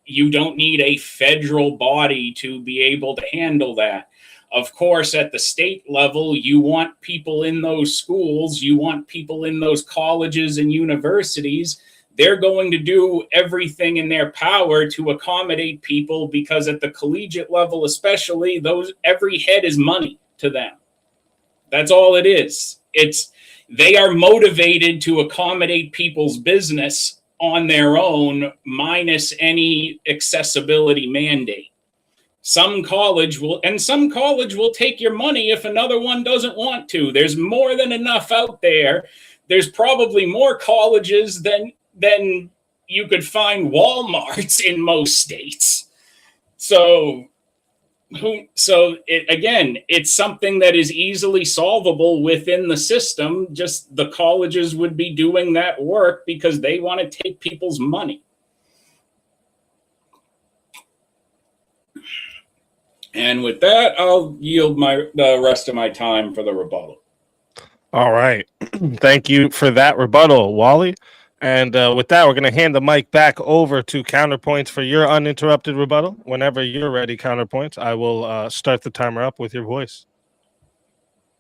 You don't need a federal body to be able to handle that. Of course, at the state level, you want people in those schools, you want people in those colleges and universities. They're going to do everything in their power to accommodate people, because at the collegiate level especially, every head is money to them. That's all it is. They are motivated to accommodate people's business on their own, minus any accessibility mandate. Some college will take your money if another one doesn't want to. There's more than enough out there. There's probably more colleges than you could find Walmarts in most states. It's something that is easily solvable within the system. Just the colleges would be doing that work because they want to take people's money. And with that, I'll yield the rest of my time for the rebuttal. All right. Thank you for that rebuttal, Wally. And with that, we're going to hand the mic back over to CounterPoints for your uninterrupted rebuttal. Whenever you're ready, CounterPoints, I will start the timer up with your voice.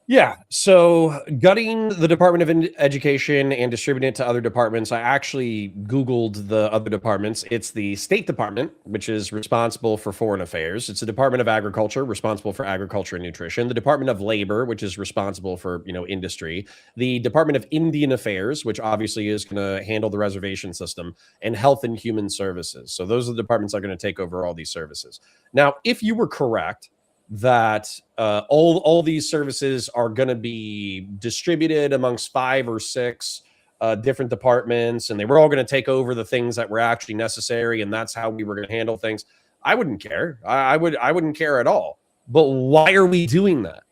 Yeah, so gutting the Department of Education and distributing it to other departments, I actually Googled the other departments. It's the State Department, which is responsible for foreign affairs. It's the Department of Agriculture, responsible for agriculture and nutrition. The Department of Labor, which is responsible for, industry. The Department of Indian Affairs, which obviously is going to handle the reservation system. And Health and Human Services. So those are the departments that are going to take over all these services. Now, if you were correct that all these services are going to be distributed amongst 5 or 6 different departments, and they were all going to take over the things that were actually necessary, and that's how we were going to handle things, I wouldn't care. I wouldn't care at all. But why are we doing that?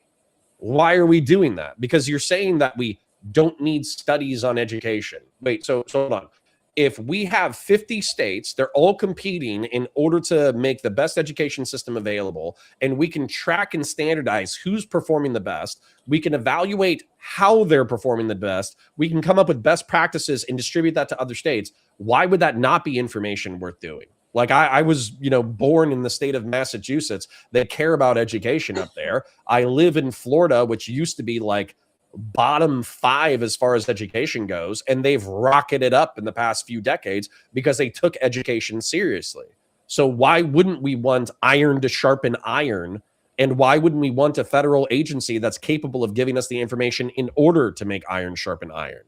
Why are we doing that? Because you're saying that we don't need studies on education. Wait, so hold on. If we have 50 states, they're all competing in order to make the best education system available, and we can track and standardize who's performing the best. We can evaluate how they're performing the best. We can come up with best practices and distribute that to other states. Why would that not be information worth doing? Like I was, born in the state of Massachusetts. They care about education up there. I live in Florida, which used to be like bottom 5 as far as education goes, and they've rocketed up in the past few decades because they took education seriously. So why wouldn't we want iron to sharpen iron, and why wouldn't we want a federal agency that's capable of giving us the information in order to make iron sharpen iron?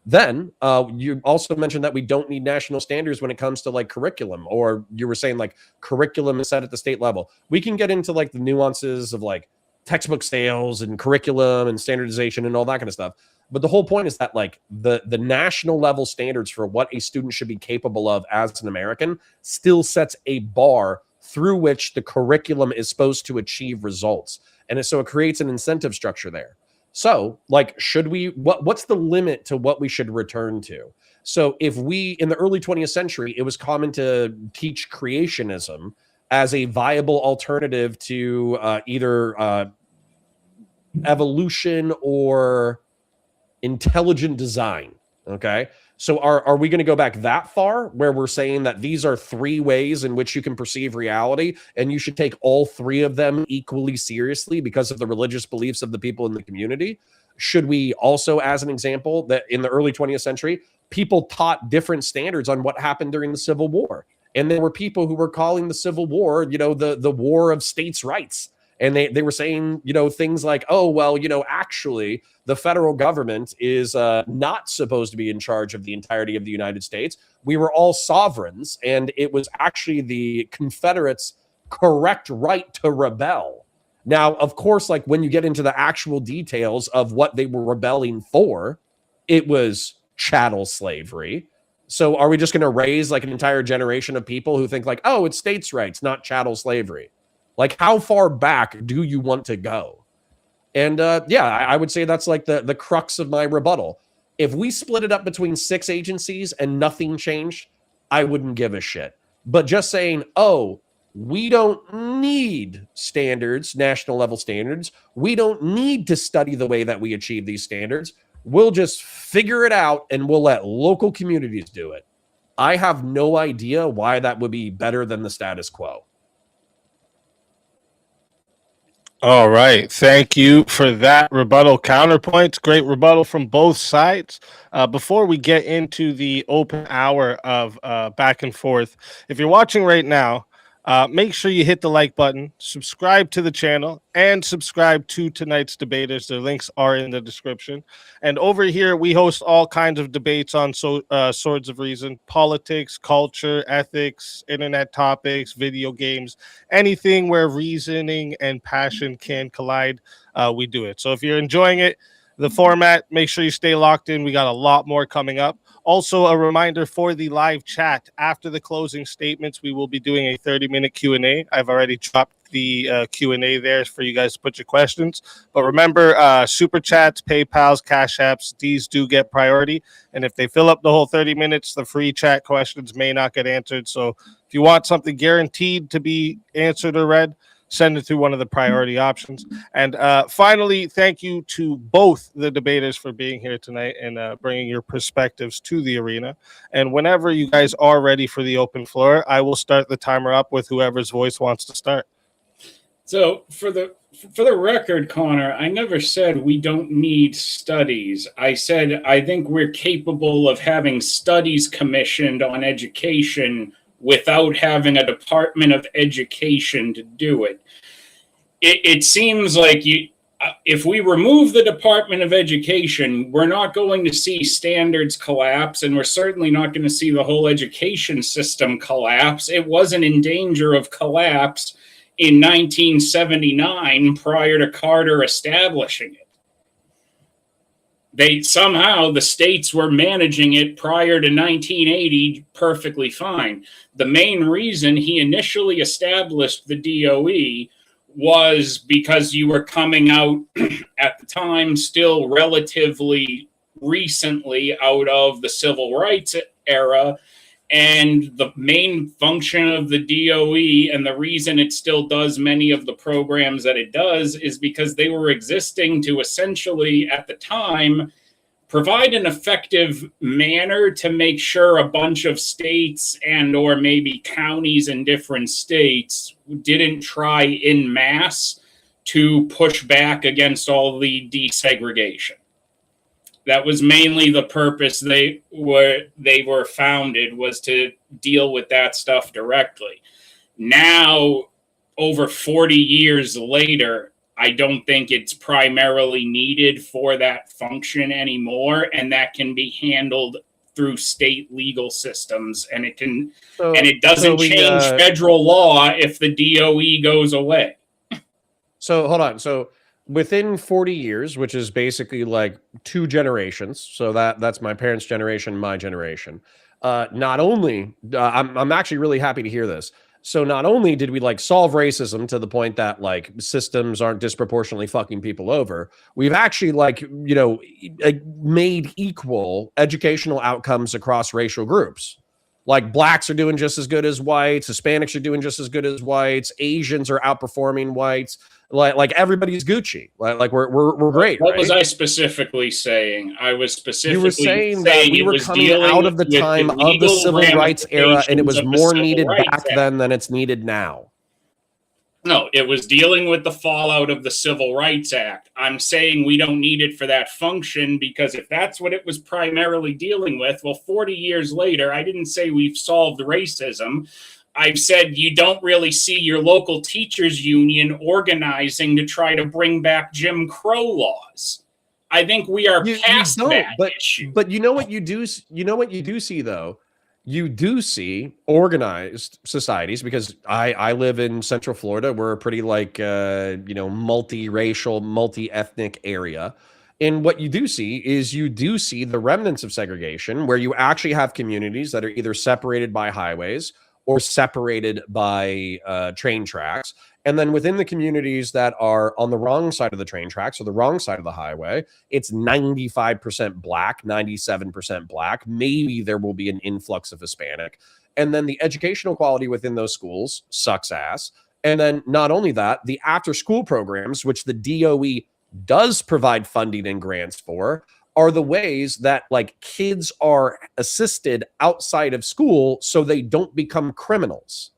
Then you also mentioned that we don't need national standards when it comes to like curriculum, or you were saying like curriculum is set at the state level. We can get into like the nuances of like textbook sales and curriculum and standardization and all that kind of stuff. But the whole point is that like the national level standards for what a student should be capable of as an American still sets a bar through which the curriculum is supposed to achieve results. And so it creates an incentive structure there. So like, what's the limit to what we should return to? So if in the early 20th century, it was common to teach creationism as a viable alternative to either evolution or intelligent design. Okay. So are we going to go back that far where we're saying that these are 3 ways in which you can perceive reality, and you should take all 3 of them equally seriously because of the religious beliefs of the people in the community? Should we also, as an example, that in the early 20th century, people taught different standards on what happened during the Civil War. And there were people who were calling the Civil War, the war of states' rights. And they were saying, things like, oh, well, actually, the federal government is not supposed to be in charge of the entirety of the United States. We were all sovereigns, and it was actually the Confederates' correct right to rebel. Now, of course, like when you get into the actual details of what they were rebelling for, it was chattel slavery. So are we just going to raise like an entire generation of people who think like, oh, it's states' rights, not chattel slavery? Like, how far back do you want to go? And yeah, I would say that's like the crux of my rebuttal. If we split it up between 6 agencies and nothing changed, I wouldn't give a shit. But just saying, oh, we don't need standards, national level standards. We don't need to study the way that we achieve these standards. We'll just figure it out and we'll let local communities do it. I have no idea why that would be better than the status quo. All right. Thank you for that rebuttal. Counterpoints. Great rebuttal from both sides. Before we get into the open hour of back and forth, if you're watching right now, make sure you hit the like button, subscribe to the channel, and subscribe to tonight's debaters. Their links are in the description. And over here, we host all kinds of debates on Swords of Reason, politics, culture, ethics, internet topics, video games, anything where reasoning and passion can collide. We do it. So if you're enjoying it, the format, make sure you stay locked in. We got a lot more coming up. Also, a reminder for the live chat. After the closing statements, we will be doing a 30-minute Q&A. I've already dropped the Q&A there for you guys to put your questions. But remember, Super Chats, PayPals, Cash Apps, these do get priority. And if they fill up the whole 30 minutes, the free chat questions may not get answered. So if you want something guaranteed to be answered or read, send it through one of the priority options. And finally, thank you to both the debaters for being here tonight and bringing your perspectives to the arena. And whenever you guys are ready for the open floor, I will start the timer up with whoever's voice wants to start. So for the record, Connor, I never said we don't need studies. I said I think we're capable of having studies commissioned on education without having a Department of Education to do it. It seems like if we remove the Department of Education, we're not going to see standards collapse, and we're certainly not going to see the whole education system collapse. It wasn't in danger of collapse in 1979 prior to Carter establishing it. The states were managing it prior to 1980 perfectly fine. The main reason he initially established the DOE was because you were coming out at the time still relatively recently out of the civil rights era, and the main function of the DOE and the reason it still does many of the programs that it does is because they were existing to essentially, at the time, provide an effective manner to make sure a bunch of states and or maybe counties in different states didn't try en masse to push back against all the desegregation. That was mainly the purpose they were founded, was to deal with that stuff directly. Now, over 40 years later, I don't think it's primarily needed for that function anymore, and that can be handled through state legal systems, and it doesn't change federal law if the DOE goes away. So hold on. So within 40 years, which is basically like 2 generations, so that's my parents' generation, my generation. Not only I'm actually really happy to hear this. So not only did we like solve racism to the point that like systems aren't disproportionately fucking people over, we've actually like, you know, made equal educational outcomes across racial groups. Like blacks are doing just as good as whites, Hispanics are doing just as good as whites, Asians are outperforming whites. Like everybody's Gucci. Like we're great. What right? was I specifically saying? I was specifically you were saying that we were coming out of the time of the civil rights era, and it was more needed back then than it's needed now. No, it was dealing with the fallout of the Civil Rights Act. I'm saying we don't need it for that function because if that's what it was primarily dealing with, well, 40 years later, I didn't say we've solved racism. I've said you don't really see your local teachers union organizing to try to bring back Jim Crow laws. I think we are past that issue. But you know what you do? You know what you do see though. you do see organized societies, because I live in Central Florida. We're a pretty like multiracial, multi-ethnic area. And what you do see is you do see the remnants of segregation, where you actually have communities that are either separated by highways or separated by train tracks. And then within the communities that are on the wrong side of the train tracks or the wrong side of the highway, it's 95% black, 97% black. Maybe there will be an influx of Hispanic. And then the educational quality within those schools sucks ass. And then not only that, the after school programs, which the DOE does provide funding and grants for, are the ways that like kids are assisted outside of school so they don't become criminals.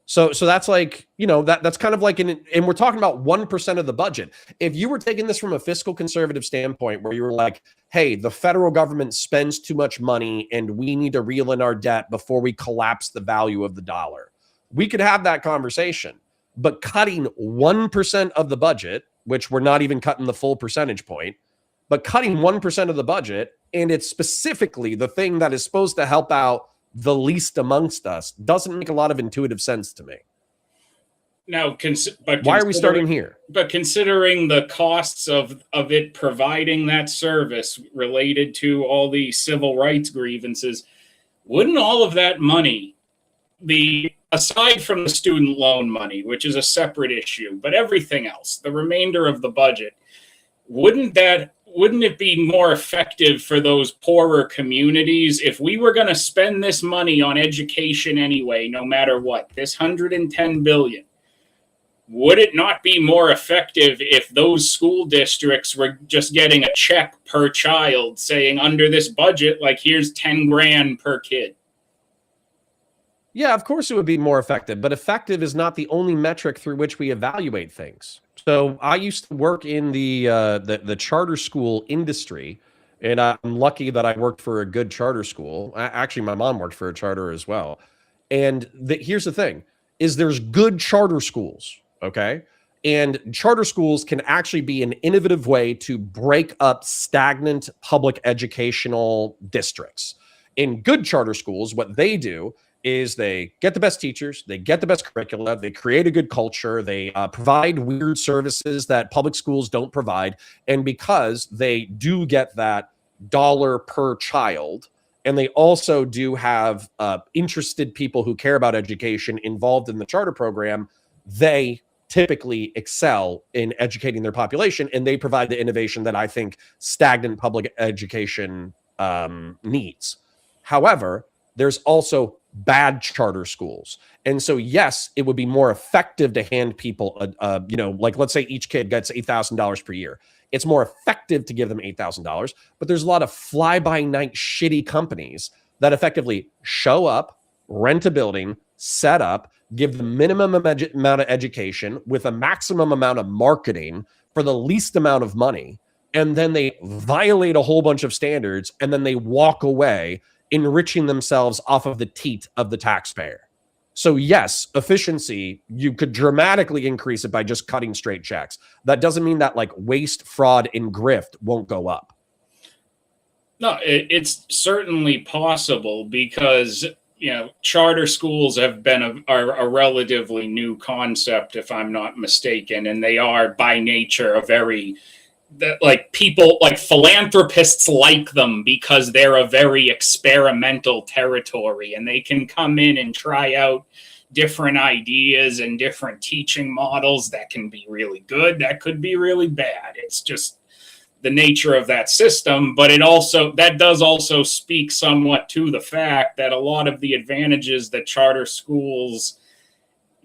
So that's like, that's kind of like, and we're talking about 1% of the budget. If you were taking this from a fiscal conservative standpoint, where you were like, hey, the federal government spends too much money and we need to reel in our debt before we collapse the value of the dollar, we could have that conversation. But cutting 1% of the budget, which we're not even cutting the full percentage point, but cutting 1% of the budget, and it's specifically the thing that is supposed to help out the least amongst us, doesn't make a lot of intuitive sense to me. Now, why are we starting here? But considering the costs of it providing that service related to all the civil rights grievances, wouldn't all of that money, aside from the student loan money, which is a separate issue, but everything else, the remainder of the budget, wouldn't it be more effective for those poorer communities if we were going to spend this money on education anyway, no matter what, this $110 billion? Would it not be more effective if those school districts were just getting a check per child saying, under this budget, like, here's 10 grand per kid? Yeah, of course it would be more effective, but effective is not the only metric through which we evaluate things. So I used to work in the charter school industry, and I'm lucky that I worked for a good charter school. Actually, my mom worked for a charter as well. And here's the thing, is there's good charter schools, okay? And charter schools can actually be an innovative way to break up stagnant public educational districts. In good charter schools, what they do is they get the best teachers, they get the best curricula, they create a good culture, they provide weird services that public schools don't provide. And because they do get that dollar per child, and they also do have interested people who care about education involved in the charter program, they typically excel in educating their population, and they provide the innovation that I think stagnant public education needs. However, there's also bad charter schools. And so, yes, it would be more effective to hand people, like let's say each kid gets $8,000 per year. It's more effective to give them $8,000, but there's a lot of fly-by-night shitty companies that effectively show up, rent a building, set up, give the minimum amount of education with a maximum amount of marketing for the least amount of money, and then they violate a whole bunch of standards, and then they walk away enriching themselves off of the teat of the taxpayer. So yes, efficiency, you could dramatically increase it by just cutting straight checks. That doesn't mean that like waste, fraud, and grift won't go up. No, it's certainly possible because, charter schools have been are a relatively new concept, if I'm not mistaken, and they are by nature a very people like philanthropists like them because they're a very experimental territory and they can come in and try out different ideas and different teaching models that can be really good, that could be really bad. It's just the nature of that system. But that does also speak somewhat to the fact that a lot of the advantages that charter schools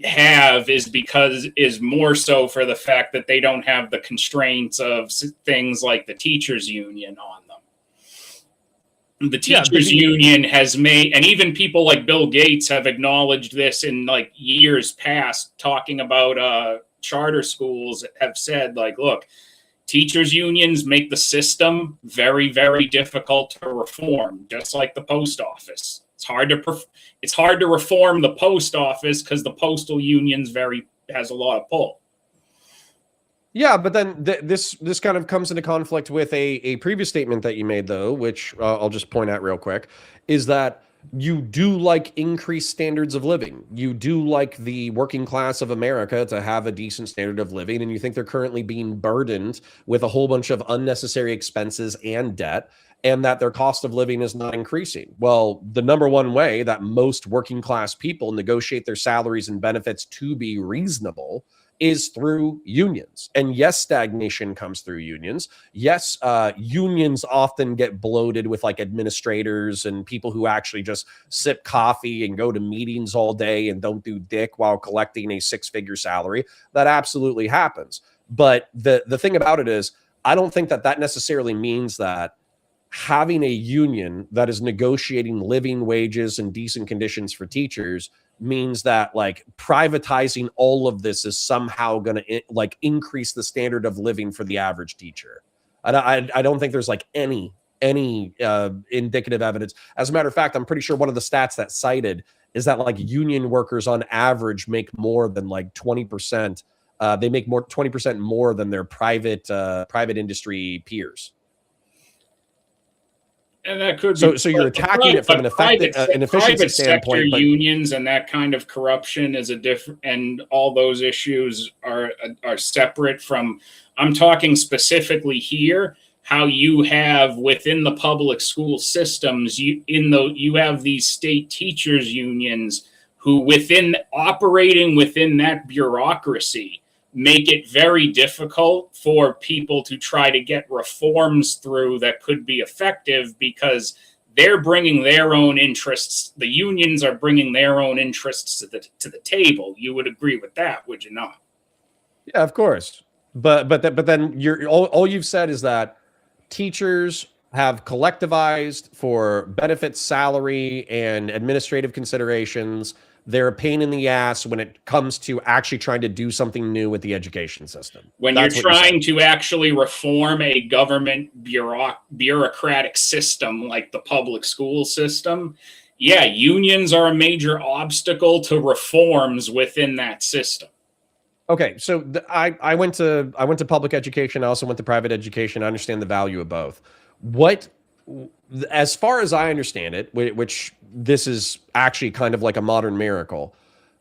have is more so for the fact that they don't have the constraints of things like the teachers union on them. The teachers union has made, and even people like Bill Gates have acknowledged this in like years past, talking about charter schools, have said like, look, teachers unions make the system very, very difficult to reform, just like the post office. It's hard to reform the post office because the postal union's has a lot of pull. Yeah, but then this kind of comes into conflict with a previous statement that you made, though, which I'll just point out real quick, is that You do like increased standards of living. You do like the working class of America to have a decent standard of living, and you think they're currently being burdened with a whole bunch of unnecessary expenses and debt, and that their cost of living is not increasing. Well, the number one way that most working class people negotiate their salaries and benefits to be reasonable is through unions. And yes, stagnation comes through unions. Yes, unions often get bloated with like administrators and people who actually just sip coffee and go to meetings all day and don't do dick while collecting a six-figure salary. That absolutely happens. But the thing about it is, I don't think that that necessarily means that having a union that is negotiating living wages and decent conditions for teachers means that like privatizing all of this is somehow going to like increase the standard of living for the average teacher. I don't think there's like any indicative evidence. As a matter of fact, I'm pretty sure one of the stats that's cited is that like union workers on average make more than like 20%. They make 20% more than their private industry peers. And that could so be, so you're attacking it from an efficiency standpoint. But unions and that kind of corruption is a different, and all those issues are separate from. I'm talking specifically here how you have within the public school systems. You have these state teachers unions who operating within that bureaucracy make it very difficult for people to try to get reforms through that could be effective because they're bringing their own interests. The unions are bringing their own interests to the table. You would agree with that, would you not? Yeah, of course. But then all you've said is that teachers have collectivized for benefits, salary, and administrative considerations. They're a pain in the ass when it comes to actually trying to do something new with the education system. When you're trying to actually reform a government bureaucratic system like the public school system, yeah, unions are a major obstacle to reforms within that system. Okay, so I went to public education. I also went to private education. I understand the value of both. As far as I understand it, which this is actually kind of like a modern miracle,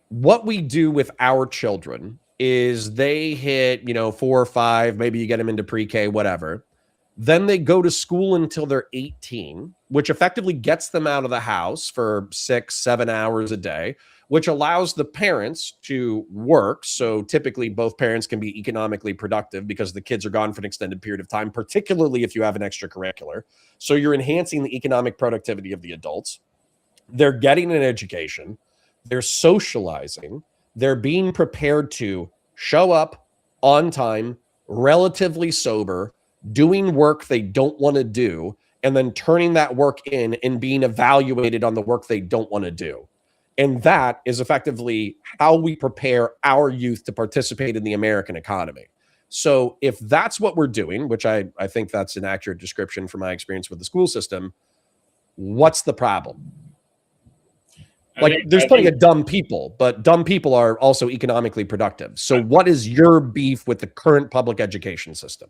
what we do with our children is they hit, 4 or 5, maybe you get them into pre-K, whatever. Then they go to school until they're 18, which effectively gets them out of the house for 6-7 hours a day, which allows the parents to work. So typically both parents can be economically productive because the kids are gone for an extended period of time, particularly if you have an extracurricular. So you're enhancing the economic productivity of the adults. They're getting an education. They're socializing. They're being prepared to show up on time, relatively sober, doing work they don't want to do, and then turning that work in and being evaluated on the work they don't want to do. And that is effectively how we prepare our youth to participate in the American economy. So if that's what we're doing, which I think that's an accurate description from my experience with the school system, what's the problem? There's plenty of dumb people, but dumb people are also economically productive. So what is your beef with the current public education system?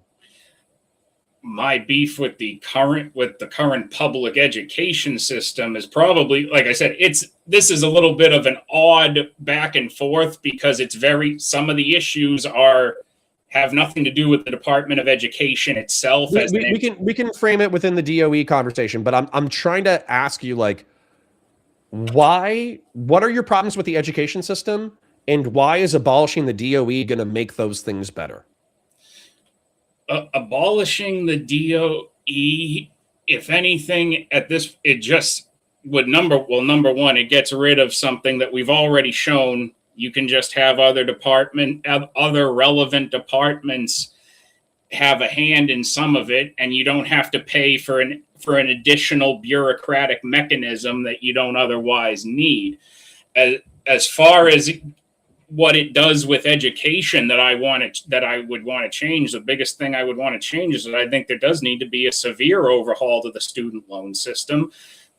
My beef with the current public education system is probably, like I said, this is a little bit of an odd back and forth because some of the issues have nothing to do with the Department of Education itself. We can frame it within the DOE conversation, but I'm trying to ask you, like, what are your problems with the education system, and why is abolishing the DOE going to make those things better? Abolishing the DOE, if anything, it just would number one, it gets rid of something that we've already shown. You can just have other relevant departments have a hand in some of it, and you don't have to pay for an additional bureaucratic mechanism that you don't otherwise need. As far as what it does with education that I would want to change, the biggest thing I would want to change is that I think there does need to be a severe overhaul to the student loan system,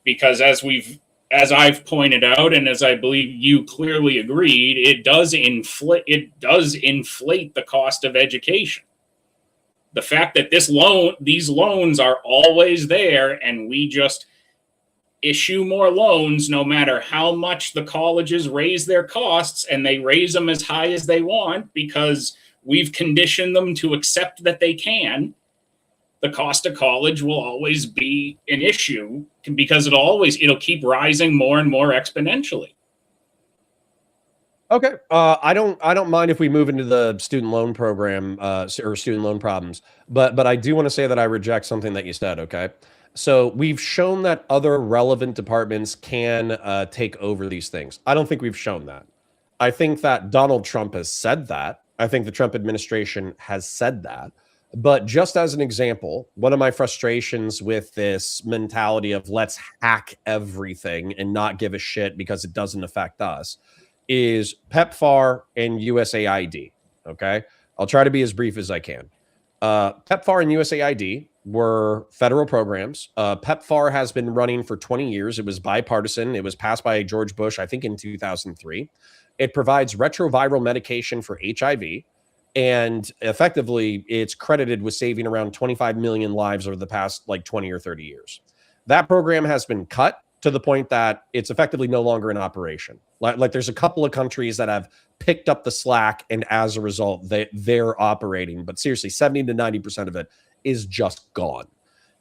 because as I've pointed out, and as I believe you clearly agreed, it does inflate the cost of education. The fact that these loans are always there, and issue more loans no matter how much the colleges raise their costs, and they raise them as high as they want because we've conditioned them to accept that they can. The cost of college will always be an issue because it'll keep rising more and more exponentially. Okay. I don't mind if we move into the student loan program or student loan problems, but I do want to say that I reject something that you said. Okay. So we've shown that other relevant departments can take over these things. I don't think we've shown that. I think that Donald Trump has said that. I think the Trump administration has said that. But just as an example, one of my frustrations with this mentality of let's hack everything and not give a shit because it doesn't affect us is PEPFAR and USAID. Okay. I'll try to be as brief as I can. PEPFAR and USAID were federal programs. PEPFAR has been running for 20 years. It was bipartisan. It was passed by George Bush, I think, in 2003. It provides retroviral medication for HIV. And effectively, it's credited with saving around 25 million lives over the past 20 or 30 years. That program has been cut to the point that it's effectively no longer in operation. Like there's a couple of countries that have picked up the slack, and as a result, they're operating. But seriously, 70 to 90% of it is just gone.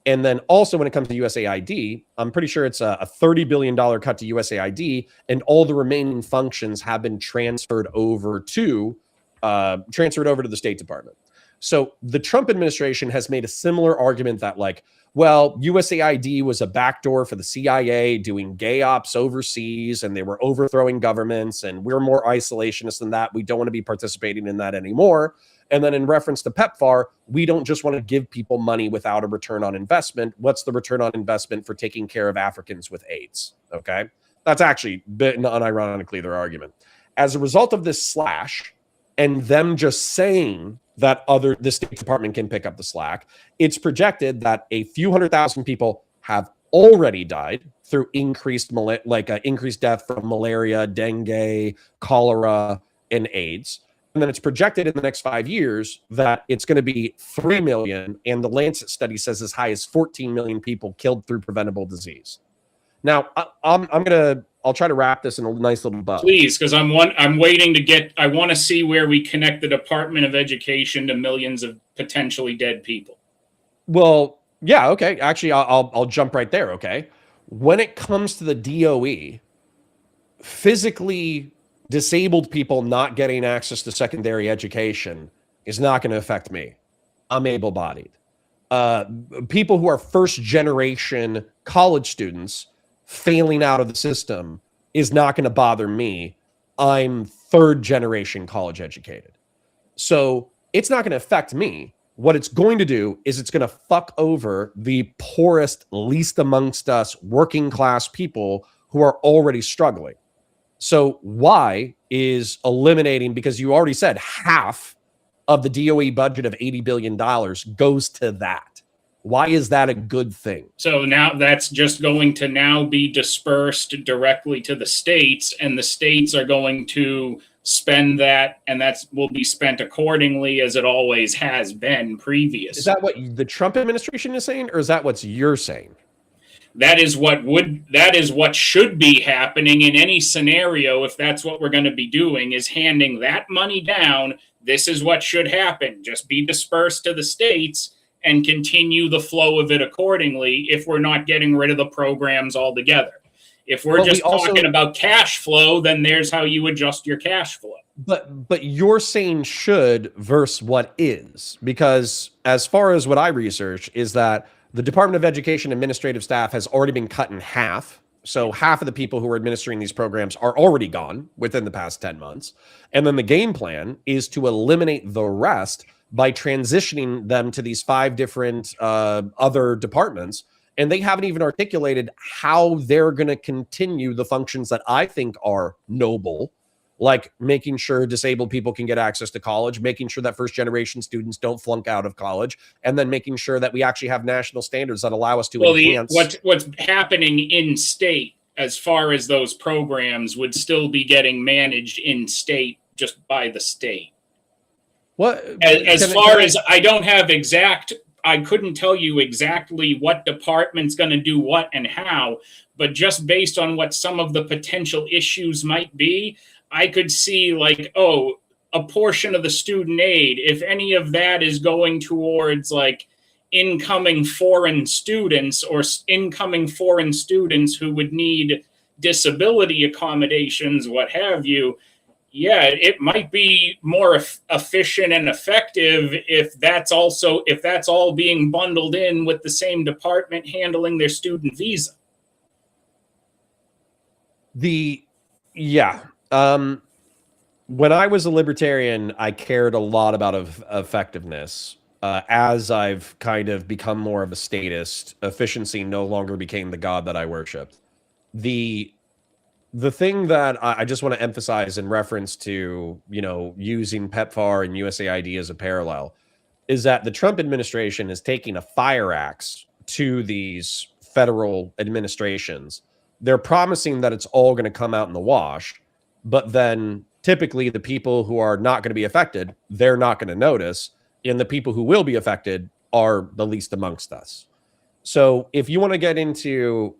And then also when it comes to USAID, I'm pretty sure it's a $30 billion cut to USAID, and all the remaining functions have been transferred over to the State Department. So the Trump administration has made a similar argument that USAID was a backdoor for the CIA doing gay ops overseas, and they were overthrowing governments, and we're more isolationist than that. We don't want to be participating in that anymore. And then in reference to PEPFAR, we don't just want to give people money without a return on investment. What's the return on investment for taking care of Africans with AIDS? Okay. That's actually unironically their argument. As a result of this slash and them just saying that the State Department can pick up the slack, it's projected that a few 100,000 people have already died through increased death from malaria, dengue, cholera, and AIDS. And then it's projected in the next 5 years that it's going to be 3 million. And the Lancet study says as high as 14 million people killed through preventable disease. Now, I'll try to wrap this in a nice little bow. Please, because I'm waiting to get. I want to see where we connect the Department of Education to millions of potentially dead people. Well, yeah, okay. Actually, I'll jump right there. Okay, when it comes to the DOE, physically disabled people not getting access to secondary education is not going to affect me. I'm able-bodied. People who are first-generation college students failing out of the system is not going to bother me. I'm third generation college educated. So it's not going to affect me. What it's going to do is it's going to fuck over the poorest, least amongst us working class people who are already struggling. So why is eliminating, because you already said half of the DOE budget of $80 billion goes to that. Why is that a good thing? So now that's just going to now be dispersed directly to the states, and the states are going to spend that, and that will be spent accordingly as it always has been previously. Is that what the Trump administration is saying, or is that what you're saying? That is what should be happening in any scenario. If that's what we're going to be doing, is handing that money down. This is what should happen. Just be dispersed to the states and continue the flow of it accordingly if we're not getting rid of the programs altogether. If we're talking about cash flow, then there's how you adjust your cash flow. But you're saying should versus what is, because as far as what I researched is that the Department of Education administrative staff has already been cut in half. So half of the people who are administering these programs are already gone within the past 10 months. And then the game plan is to eliminate the rest by transitioning them to these 5 different other departments. And they haven't even articulated how they're going to continue the functions that I think are noble, like making sure disabled people can get access to college, making sure that first-generation students don't flunk out of college, and then making sure that we actually have national standards that allow us to enhance. What's happening in state as far as those programs would still be getting managed in state just by the state. What? As far as I don't have exact I couldn't tell you exactly what department's going to do what and how, but just based on what some of the potential issues might be, I could see like, oh, a portion of the student aid, if any of that is going towards like incoming foreign students or incoming foreign students who would need disability accommodations, what have you, yeah, it might be more efficient and effective if that's all being bundled in with the same department handling their student visa. When I was a libertarian, I cared a lot about effectiveness. As I've kind of become more of a statist, efficiency no longer became the god that I worshipped. The thing that I just want to emphasize in reference to, using PEPFAR and USAID as a parallel is that the Trump administration is taking a fire axe to these federal administrations. They're promising that it's all going to come out in the wash, but then typically the people who are not going to be affected, they're not going to notice. And the people who will be affected are the least amongst us. So if you want to get into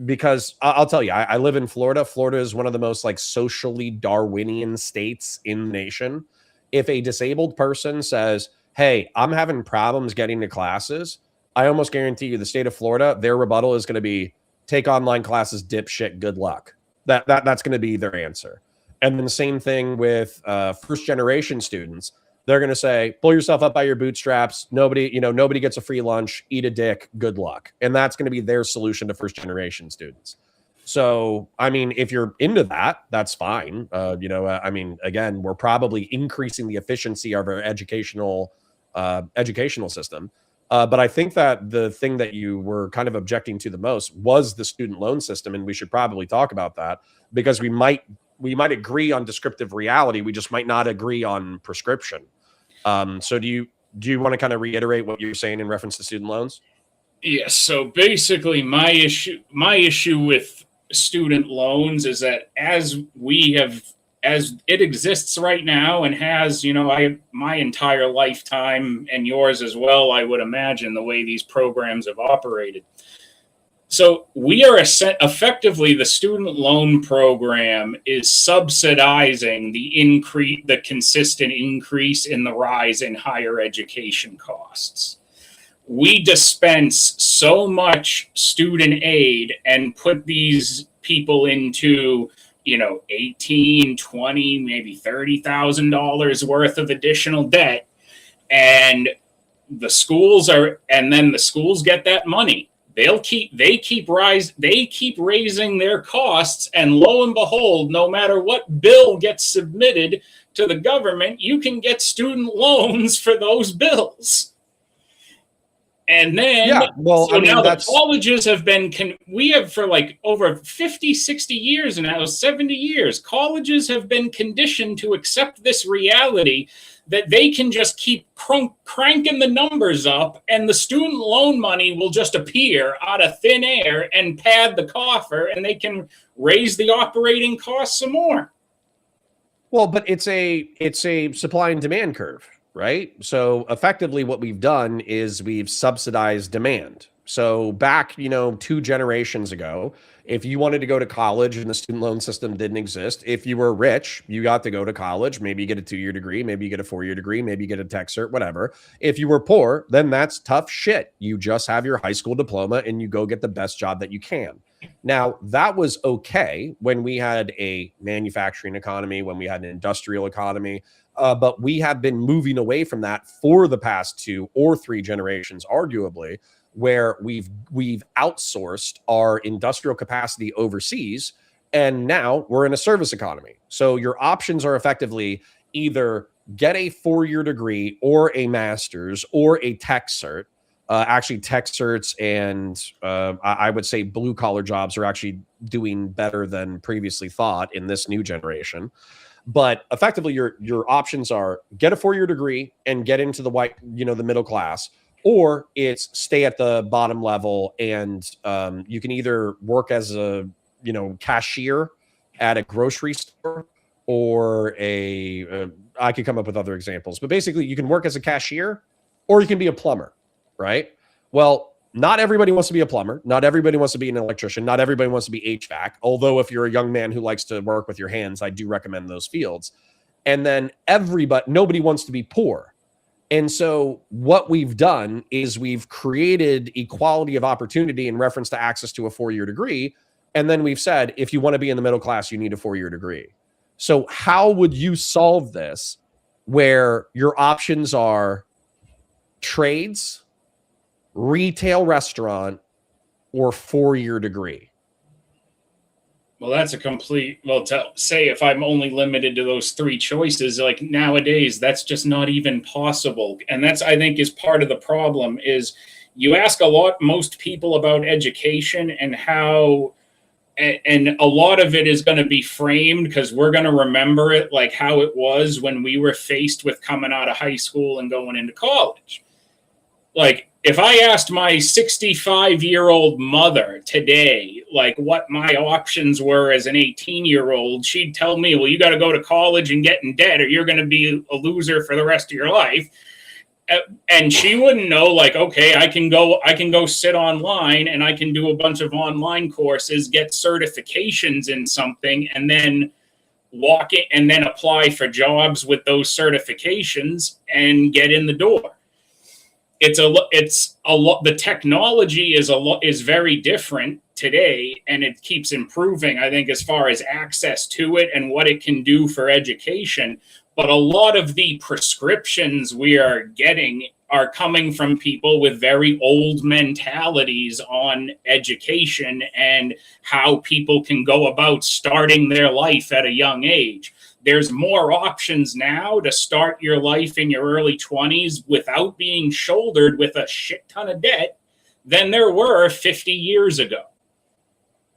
because I'll tell you, I live in Florida. Florida is one of the most like socially Darwinian states in the nation. If a disabled person says, hey, I'm having problems getting to classes, I almost guarantee you the state of Florida, their rebuttal is going to be take online classes, dipshit, good luck. That's going to be their answer. And then the same thing with first generation students. They're going to say, pull yourself up by your bootstraps. Nobody gets a free lunch, eat a dick, good luck. And that's going to be their solution to first generation students. So, I mean, if you're into that, that's fine. Again, we're probably increasing the efficiency of our educational system. But I think that the thing that you were kind of objecting to the most was the student loan system. And we should probably talk about that because we might agree on descriptive reality. We just might not agree on prescription. So do you want to kind of reiterate what you're saying in reference to student loans? Yes. So basically my issue with student loans is that as it exists right now and has, my entire lifetime and yours as well, I would imagine the way these programs have operated. So we are effectively the student loan program is subsidizing the consistent increase in the rise in higher education costs. We dispense so much student aid and put these people into, $18, $20, maybe $30,000 worth of additional debt, and the schools get that money. They keep raising their costs, and lo and behold, no matter what bill gets submitted to the government, you can get student loans for those bills. And then, the colleges have been, we have for like over 50, 60 years now, 70 years, colleges have been conditioned to accept this reality that they can just keep cranking the numbers up and the student loan money will just appear out of thin air and pad the coffer and they can raise the operating costs some more. Well, but it's a supply and demand curve, right? So effectively what we've done is we've subsidized demand. So back, 2 generations ago, if you wanted to go to college and the student loan system didn't exist, if you were rich, you got to go to college. Maybe you get a 2-year degree, maybe you get a 4-year degree, maybe you get a tech cert, whatever. If you were poor, then that's tough shit. You just have your high school diploma and you go get the best job that you can. Now, that was okay when we had a manufacturing economy, when we had an industrial economy, but we have been moving away from that for the past 2 or 3 generations, arguably, where we've outsourced our industrial capacity overseas, and now we're in a service economy. So your options are effectively either get a 4-year degree or a master's or a tech cert. Actually, tech certs and I would say blue collar jobs are actually doing better than previously thought in this new generation. But effectively, your options are get a 4-year degree and get into the the middle class, or it's stay at the bottom level and you can either work as a cashier at a grocery store or I could come up with other examples, but basically you can work as a cashier or you can be a plumber, right? Well, not everybody wants to be a plumber. Not everybody wants to be an electrician. Not everybody wants to be HVAC. Although if you're a young man who likes to work with your hands, I do recommend those fields. And then nobody wants to be poor. And so what we've done is we've created equality of opportunity in reference to access to a 4-year degree. And then we've said, if you want to be in the middle class, you need a 4-year degree. So how would you solve this where your options are trades, retail restaurant, or 4-year degree? Well, that's a complete, say if I'm only limited to those 3 choices, like nowadays, that's just not even possible. And that's, I think, is part of the problem is you ask most people about education and how, and a lot of it is going to be framed because we're going to remember it like how it was when we were faced with coming out of high school and going into college. Like, if I asked my 65-year-old mother today, like what my options were as an 18-year-old, she'd tell me, well, you got to go to college and get in debt or you're going to be a loser for the rest of your life. And she wouldn't know, like, okay, I can go sit online and I can do a bunch of online courses, get certifications in something, and then walk in and then apply for jobs with those certifications and get in the door. The technology is very different today, and it keeps improving, I think, as far as access to it and what it can do for education. But a lot of the prescriptions we are getting are coming from people with very old mentalities on education and how people can go about starting their life at a young age. There's more options now to start your life in your early 20s without being shouldered with a shit ton of debt than there were 50 years ago.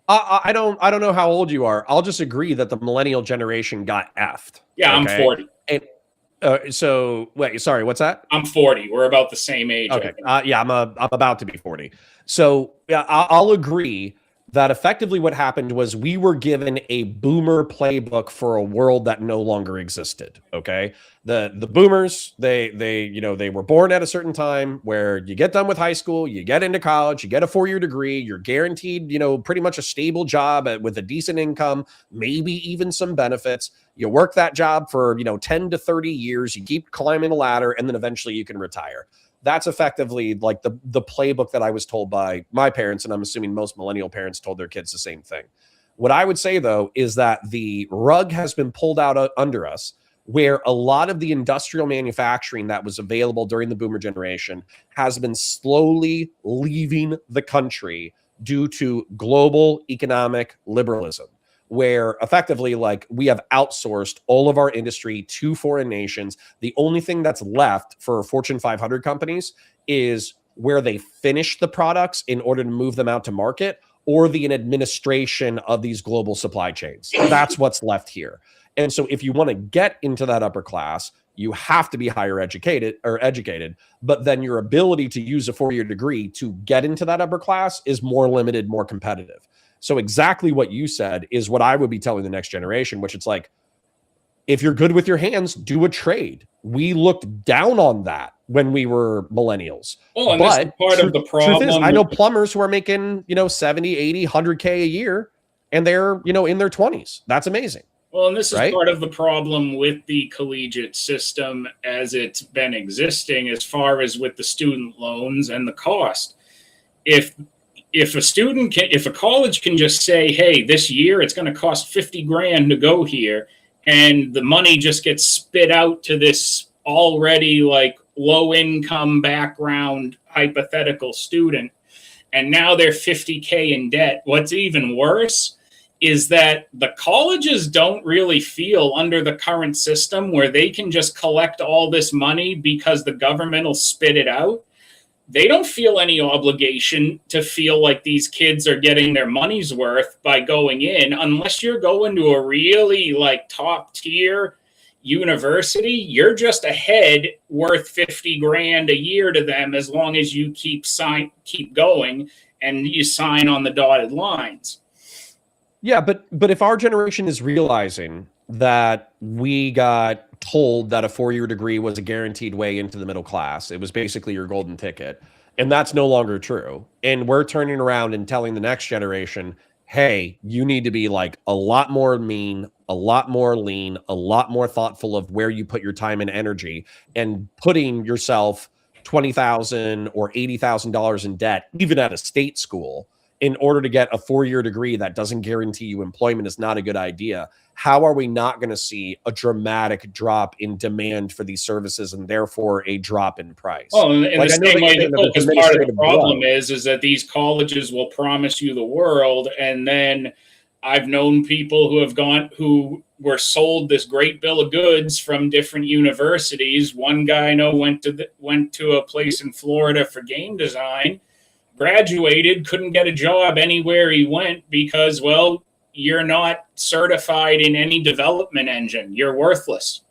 I don't know how old you are. I'll just agree that the millennial generation got effed. Yeah, okay? I'm 40. And so wait, sorry, what's that? I'm 40. We're about the same age. Okay. Yeah, I'm about to be 40. So yeah, I'll agree that effectively what happened was we were given a boomer playbook for a world that no longer existed. Okay. The boomers, they were born at a certain time where you get done with high school, you get into college, you get a 4-year degree, you're guaranteed, pretty much a stable job with a decent income, maybe even some benefits. You work that job for, 10 to 30 years, you keep climbing the ladder, and then eventually you can retire. That's effectively like the playbook that I was told by my parents, and I'm assuming most millennial parents told their kids the same thing. What I would say, though, is that the rug has been pulled out under us, where a lot of the industrial manufacturing that was available during the boomer generation has been slowly leaving the country due to global economic liberalism, where effectively, like, we have outsourced all of our industry to foreign nations. The only thing that's left for Fortune 500 companies is where they finish the products in order to move them out to market, or the administration of these global supply chains. That's what's left here. And so if you want to get into that upper class, you have to be higher educated, but then your ability to use a 4-year degree to get into that upper class is more limited, more competitive. So exactly what you said is what I would be telling the next generation, which it's like, if you're good with your hands, do a trade. We looked down on that when we were millennials. Well, and but this is part of the problem. Truth is, I know plumbers who are making, 70, 80, 100K a year, and they're, in their 20s. That's amazing. Well, and this is part of the problem with the collegiate system as it's been existing, as far as with the student loans and the cost. If a college can just say, hey, this year it's going to cost 50 grand to go here, and the money just gets spit out to this already like low income background hypothetical student, and now they're 50K in debt. What's even worse is that the colleges don't really feel under the current system where they can just collect all this money because the government will spit it out. They don't feel any obligation to feel like these kids are getting their money's worth by going in, unless you're going to a really like top tier university. You're just a head worth 50 grand a year to them, as long as you keep going and you sign on the dotted lines. Yeah, but if our generation is realizing that we got told that a 4-year degree was a guaranteed way into the middle class. It was basically your golden ticket. And that's no longer true. And we're turning around and telling the next generation, hey, you need to be like a lot more mean, a lot more lean, a lot more thoughtful of where you put your time and energy, and putting yourself $20,000 or $80,000 in debt, even at a state school, in order to get a 4-year degree that doesn't guarantee you employment is not a good idea. How are we not going to see a dramatic drop in demand for these services and therefore a drop in price? Well, in Like, the I know same that way, you're saying the that it's focus part of the administrative problem blow. is that these colleges will promise you the world, and then I've known people who were sold this great bill of goods from different universities. One guy I know went to a place in Florida for game design, graduated, couldn't get a job anywhere he went because, well, you're not certified in any development engine. You're worthless.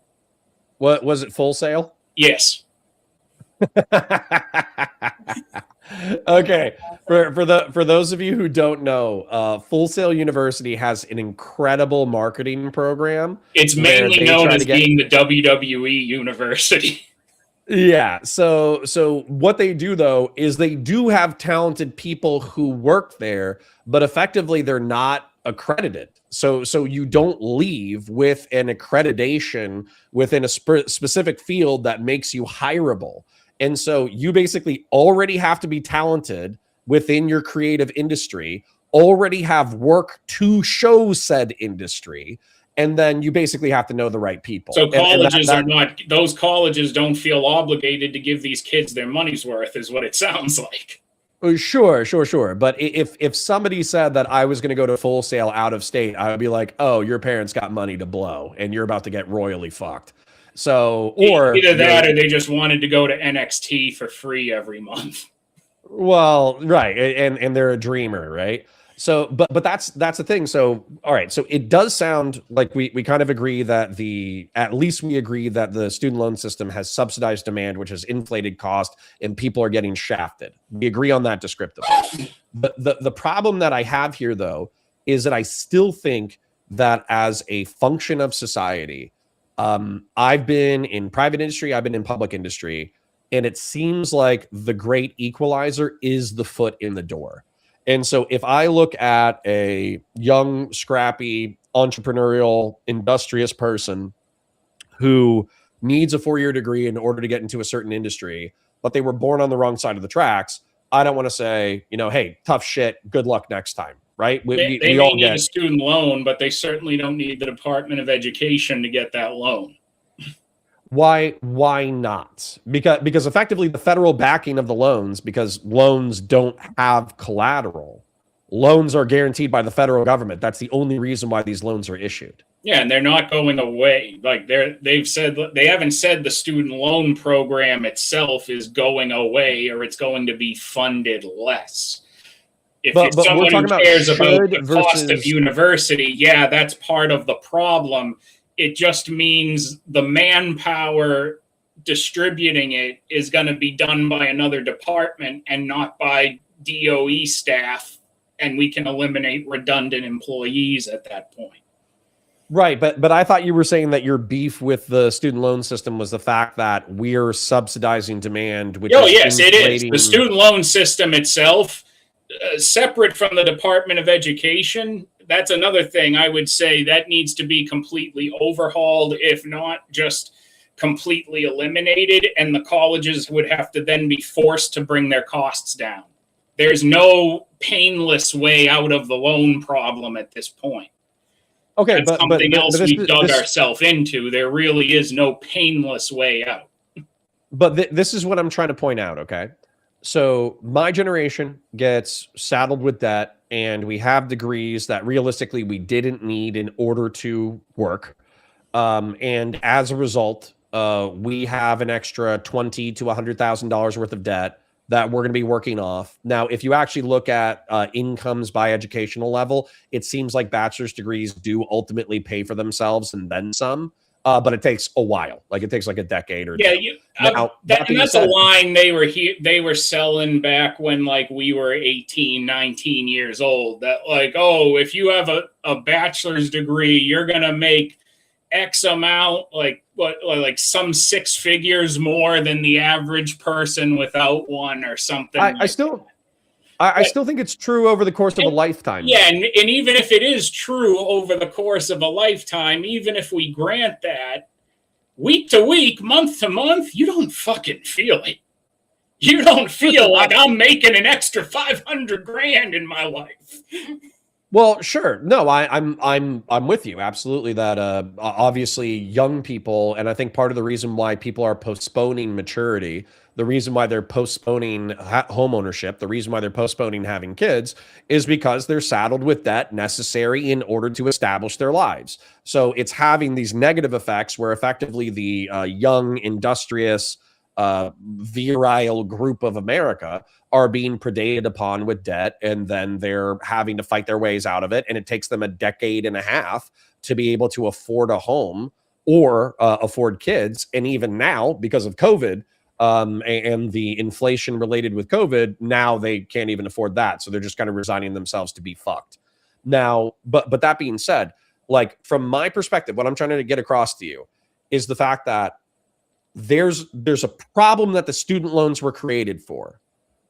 What was it? Full Sail? Yes. Okay. For those of you who don't know, Full Sail University has an incredible marketing program. It's where mainly they known try as to get- being the WWE University. Yeah. So what they do though is they do have talented people who work there, but effectively they're not accredited. So you don't leave with an accreditation within a specific field that makes you hireable. And so you basically already have to be talented within your creative industry, already have work to show said industry, and then you basically have to know the right people. So colleges and those colleges don't feel obligated to give these kids their money's worth, is what it sounds like. Sure. But if somebody said that I was going to go to Full Sail out of state, I would be like, oh, your parents got money to blow and you're about to get royally fucked. So, or either that or they just wanted to go to NXT for free every month. Well, right. And they're a dreamer, right? So, but that's the thing. So, all right. So it does sound like we kind of agree that at least we agree that the student loan system has subsidized demand, which has inflated cost, and people are getting shafted. We agree on that descriptively. But the problem that I have here, though, is that I still think that as a function of society, I've been in private industry, I've been in public industry, and it seems like the great equalizer is the foot in the door. And so if I look at a young, scrappy, entrepreneurial, industrious person who needs a 4-year degree in order to get into a certain industry, but they were born on the wrong side of the tracks, I don't want to say, hey, tough shit, good luck next time, right? They we may all need get a student loan, but they certainly don't need the Department of Education to get that loan. Why not? Because effectively the federal backing of the loans, because loans don't have collateral. Loans are guaranteed by the federal government. That's the only reason why these loans are issued. Yeah, and they're not going away. Like they haven't said the student loan program itself is going away or it's going to be funded less. If But you're someone who cares about the cost of versus university, yeah, that's part of the problem. It just means the manpower distributing it is going to be done by another department and not by DOE staff, and we can eliminate redundant employees at that point. Right, but I thought you were saying that your beef with the student loan system was the fact that we're subsidizing demand, which yes, it is. The student loan system itself, separate from the Department of Education, that's another thing I would say that needs to be completely overhauled, if not just completely eliminated, and the colleges would have to then be forced to bring their costs down. There's no painless way out of the loan problem at this point. Okay, That's something else we dug ourselves into. There really is no painless way out. But this is what I'm trying to point out, okay? So my generation gets saddled with debt, and we have degrees that realistically we didn't need in order to work. And as a result, we have an extra $20,000 to $100,000 worth of debt that we're going to be working off. Now, if you actually look at incomes by educational level, it seems like bachelor's degrees do ultimately pay for themselves and then some. But it takes a while. Like it takes like a decade or two. That's a line they were selling back when like we were 18, 19 years old. That like, oh, if you have a bachelor's degree, you're gonna make X amount. Like, like some 6 figures more than the average person without one or something. I still think it's true over the course of a lifetime. Yeah, and even if it is true over the course of a lifetime, even if we grant that, week to week, month to month, you don't fucking feel it. You don't feel like I'm making an extra 500 grand in my life. Well, sure. No, I'm with you. Absolutely. That obviously young people, and I think part of the reason why people are postponing maturity, the reason why they're postponing home ownership, the reason why they're postponing having kids is because they're saddled with debt necessary in order to establish their lives. So it's having these negative effects where effectively the young, industrious, virile group of America are being predated upon with debt, and then they're having to fight their ways out of it. And it takes them a decade and a half to be able to afford a home or afford kids. And even now, because of COVID and the inflation related with COVID, now they can't even afford that. So they're just kind of resigning themselves to be fucked. Now, but that being said, like from my perspective, what I'm trying to get across to you is the fact that there's a problem that the student loans were created for.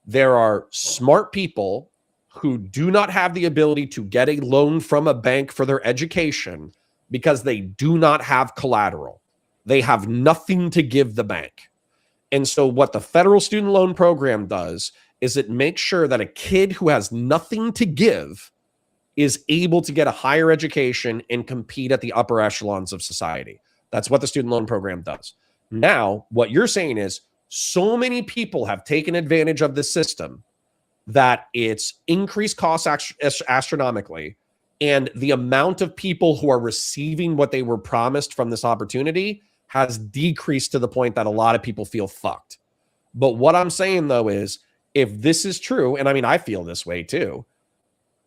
There are smart people who do not have the ability to get a loan from a bank for their education because they do not have collateral. They have nothing to give the bank. And so what the federal student loan program does is it makes sure that a kid who has nothing to give is able to get a higher education and compete at the upper echelons of society. That's what the student loan program does. Now, what you're saying is so many people have taken advantage of this system that it's increased costs astronomically, and the amount of people who are receiving what they were promised from this opportunity has decreased to the point that a lot of people feel fucked. But what I'm saying, though, is if this is true, and I mean, I feel this way too,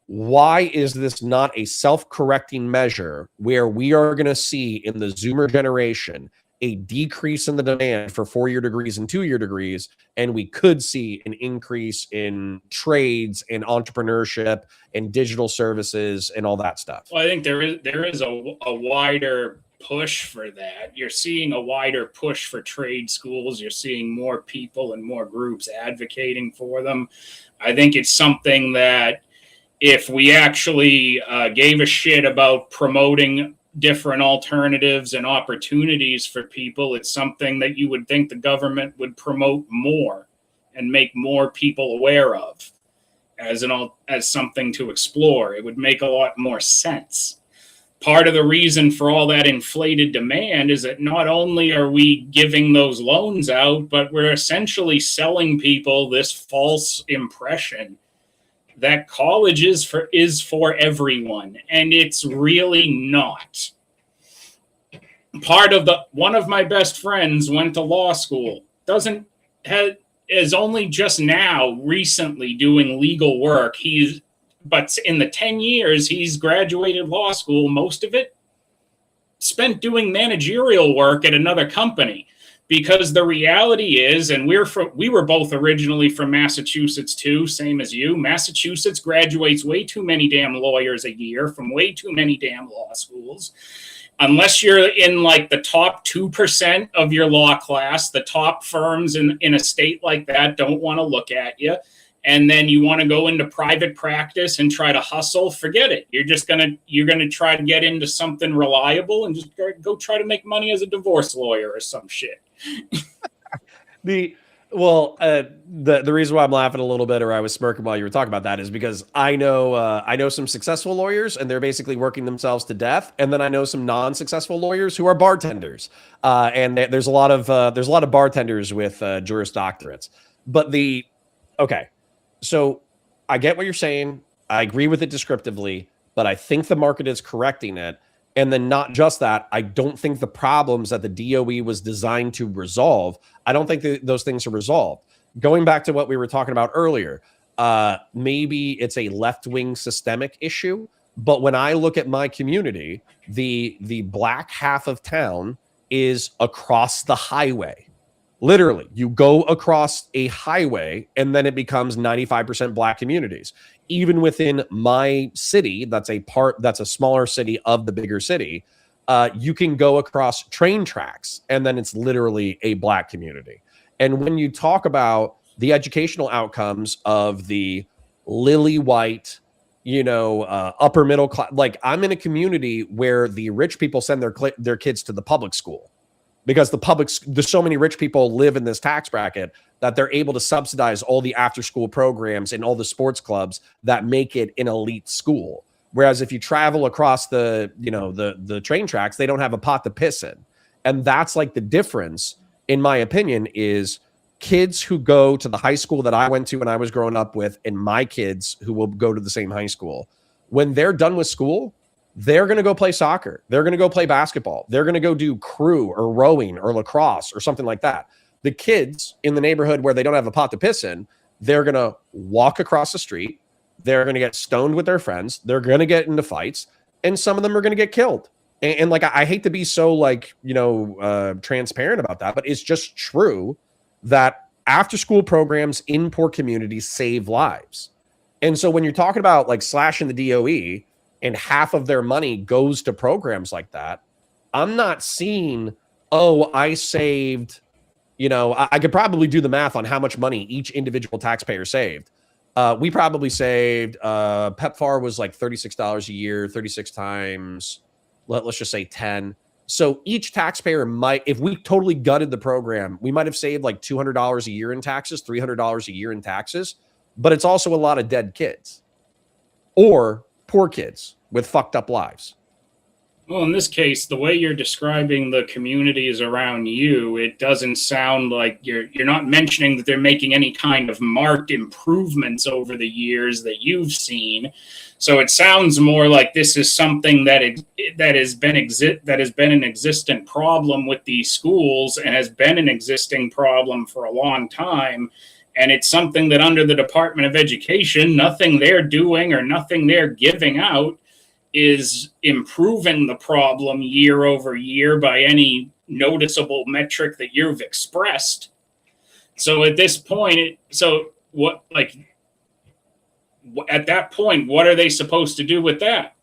why is this not a self-correcting measure where we are going to see in the Zoomer generation a decrease in the demand for 4-year degrees and 2-year degrees, and we could see an increase in trades and entrepreneurship and digital services and all that stuff? Well, I think there is a wider push for that. You're seeing a wider push for trade schools. You're seeing more people and more groups advocating for them. I think it's something that if we actually gave a shit about promoting different alternatives and opportunities for people, it's something that you would think the government would promote more and make more people aware of as something to explore. It would make a lot more sense. Part of the reason for all that inflated demand is that not only are we giving those loans out, but we're essentially selling people this false impression that college is for everyone, and it's really not. One of my best friends went to law school, is only just now recently doing legal work. But in the 10 years he's graduated law school, most of it spent doing managerial work at another company. Because the reality is, and we were both originally from Massachusetts too, same as you. Massachusetts graduates way too many damn lawyers a year from way too many damn law schools. Unless you're in like the top 2% of your law class, the top firms in a state like that don't want to look at you. And then you want to go into private practice and try to hustle, forget it. You're going to try to get into something reliable and just go try to make money as a divorce lawyer or some shit. The reason why I'm laughing a little bit, or I was smirking while you were talking about that, is because I know some successful lawyers and they're basically working themselves to death, and then I know some non-successful lawyers who are bartenders, and there's a lot of bartenders with Juris Doctorates. But okay, so I get what you're saying. I agree with it descriptively, but I think the market is correcting it. And then not just that, I don't think the problems that the DOE was designed to resolve, I don't think those things are resolved. Going back to what we were talking about earlier, maybe it's a left-wing systemic issue, but when I look at my community, the black half of town is across the highway. Literally, you go across a highway and then it becomes 95% black communities. Even within my city, that's a smaller city of the bigger city, you can go across train tracks and then it's literally a black community. And when you talk about the educational outcomes of the lily white, upper middle class, like I'm in a community where the rich people send their kids to the public school because there's so many rich people live in this tax bracket that they're able to subsidize all the after school programs and all the sports clubs that make it an elite school. Whereas if you travel across the train tracks, they don't have a pot to piss in. And that's like the difference, in my opinion, is kids who go to the high school that I went to when I was growing up with, and my kids who will go to the same high school, when they're done with school, they're going to go play soccer. They're going to go play basketball. They're going to go do crew or rowing or lacrosse or something like that. The kids in the neighborhood where they don't have a pot to piss in, they're going to walk across the street. They're going to get stoned with their friends. They're going to get into fights, and some of them are going to get killed. And like, I hate to be so transparent about that, but it's just true that after school programs in poor communities save lives. And so when you're talking about like slashing the DOE and half of their money goes to programs like that, I'm not seeing, I saved, I could probably do the math on how much money each individual taxpayer saved. We probably saved, PEPFAR was like $36 a year, 36 times, let's just say 10. So each taxpayer might, if we totally gutted the program, we might have saved like $200 a year in taxes, $300 a year in taxes, but it's also a lot of dead kids or poor kids with fucked up lives. Well, in this case, the way you're describing the communities around you, it doesn't sound like you're not mentioning that they're making any kind of marked improvements over the years that you've seen. So it sounds more like this is something that has been an existent problem with these schools and has been an existing problem for a long time. And it's something that under the Department of Education, nothing they're doing or nothing they're giving out is improving the problem year over year by any noticeable metric that you've expressed. So at this point, at that point, what are they supposed to do with that?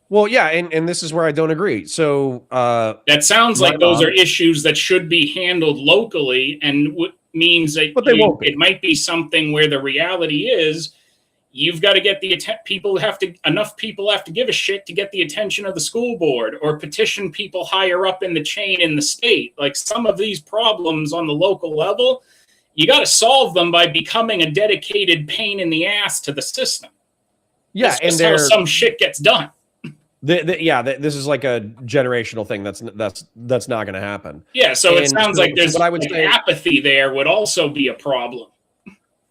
Well, yeah, and this is where I don't agree. So that sounds like those are issues that should be handled locally, and means that it might be something where the reality is you've got to get enough people have to give a shit to get the attention of the school board or petition people higher up in the chain in the state. Like some of these problems on the local level, you got to solve them by becoming a dedicated pain in the ass to the system. Yeah, that's how some shit gets done. This is like a generational thing. That's not going to happen. Yeah, so it sounds like there's apathy there would also be a problem.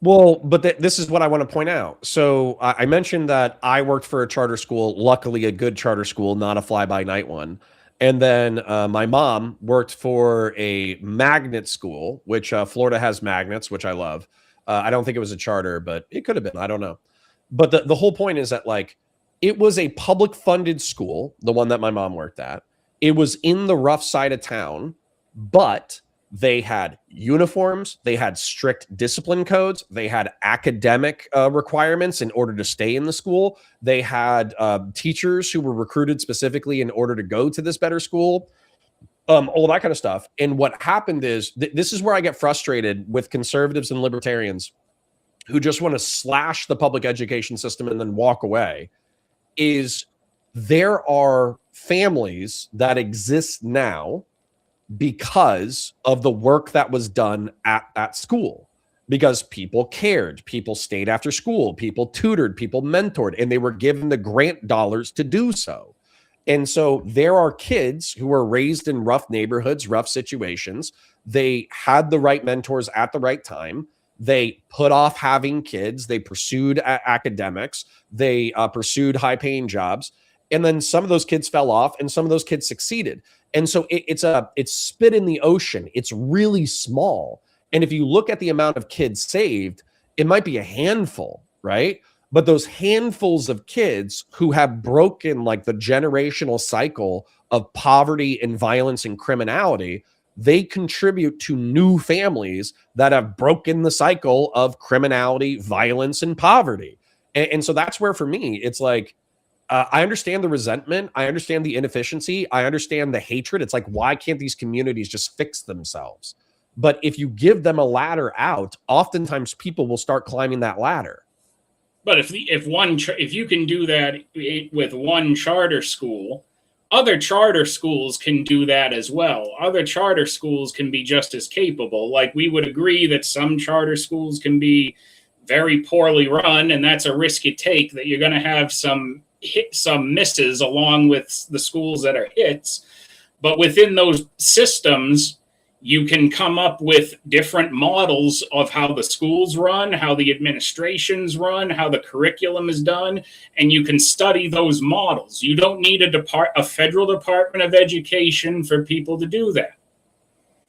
Well, but this is what I want to point out. So I mentioned that I worked for a charter school, luckily a good charter school, not a fly-by-night one. And then my mom worked for a magnet school, which Florida has magnets, which I love. I don't think it was a charter, but it could have been. I don't know. But the whole point is that like it was a public funded school, the one that my mom worked at. It was in the rough side of town, but they had uniforms, they had strict discipline codes, they had academic requirements in order to stay in the school. They had teachers who were recruited specifically in order to go to this better school, all that kind of stuff. And what happened is, this is where I get frustrated with conservatives and libertarians who just want to slash the public education system and then walk away, is there are families that exist now because of the work that was done at that school, because people cared, people stayed after school, people tutored, people mentored, and they were given the grant dollars to do so. And so there are kids who were raised in rough neighborhoods, rough situations. They had the right mentors at the right time. They put off having kids. They pursued academics. They pursued high-paying jobs. And then some of those kids fell off and some of those kids succeeded. And so it's spit in the ocean. It's really small. And if you look at the amount of kids saved, it might be a handful, right? But those handfuls of kids who have broken like the generational cycle of poverty and violence and criminality, they contribute to new families that have broken the cycle of criminality, violence, and poverty. And so that's where, for me, it's like, I understand the resentment. I understand the inefficiency. I understand the hatred. It's like, why can't these communities just fix themselves? But if you give them a ladder out, oftentimes people will start climbing that ladder. But if you can do that with one charter school, other charter schools can do that as well. Other charter schools can be just as capable. Like, we would agree that some charter schools can be very poorly run, and that's a risk you take, that you're going to have some misses along with the schools that are hits. But within those systems, you can come up with different models of how the schools run, how the administrations run, how the curriculum is done, and you can study those models. You don't need a federal Department of Education for people to do that.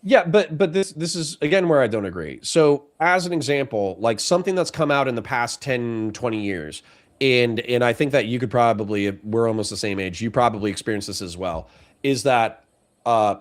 Yeah, but this is again where I don't agree. So as an example, like something that's come out in the past 10, 20 years, and I think that you could probably, we're almost the same age, you probably experienced this as well, is that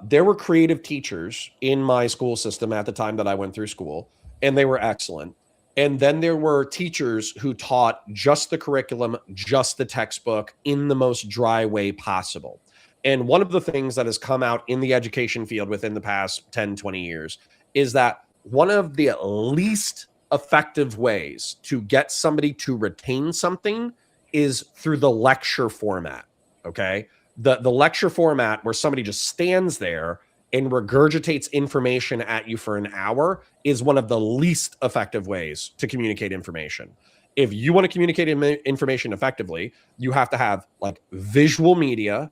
there were creative teachers in my school system at the time that I went through school, and they were excellent. And then there were teachers who taught just the curriculum, just the textbook in the most dry way possible. And one of the things that has come out in the education field within the past 10, 20 years is that one of the least effective ways to get somebody to retain something is through the lecture format. Okay. The lecture format where somebody just stands there and regurgitates information at you for an hour is one of the least effective ways to communicate information. If you want to communicate information effectively, you have to have like visual media,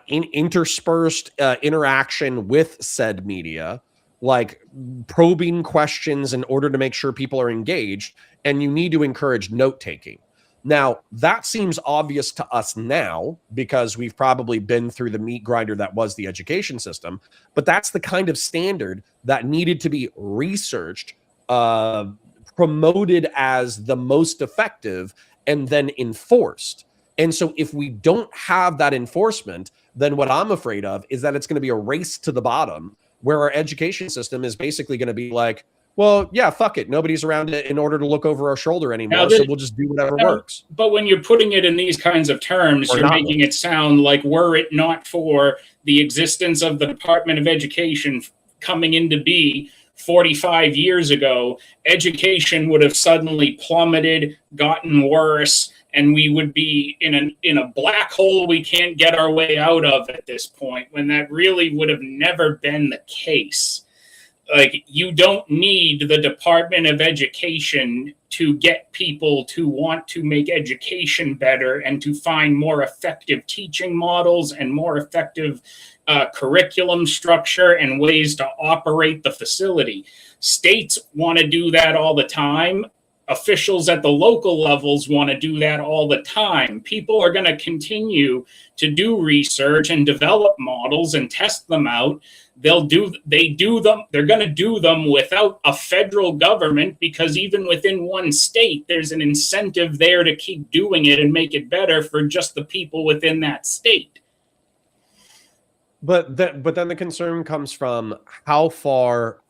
interspersed interaction with said media, like probing questions in order to make sure people are engaged, and you need to encourage note-taking. Now, that seems obvious to us now because we've probably been through the meat grinder that was the education system, but that's the kind of standard that needed to be researched, promoted as the most effective, and then enforced. And so if we don't have that enforcement, then what I'm afraid of is that it's going to be a race to the bottom where our education system is basically going to be like, well, yeah, fuck it. Nobody's around it in order to look over our shoulder anymore, so we'll just do whatever works. But when you're putting it in these kinds of terms, you're making it sound like, were it not for the existence of the Department of Education coming into be 45 years ago, education would have suddenly plummeted, gotten worse, and we would be in a black hole we can't get our way out of at this point, when that really would have never been the case. Like, you don't need the Department of Education to get people to want to make education better and to find more effective teaching models and more effective curriculum structure and ways to operate the facility. States want to do that all the time. Officials at the local levels want to do that all the time. People are going to continue to do research and develop models and test them out. They're going to do them without a federal government, because even within one state, there's an incentive there to keep doing it and make it better for just the people within that state. But then the concern comes from how far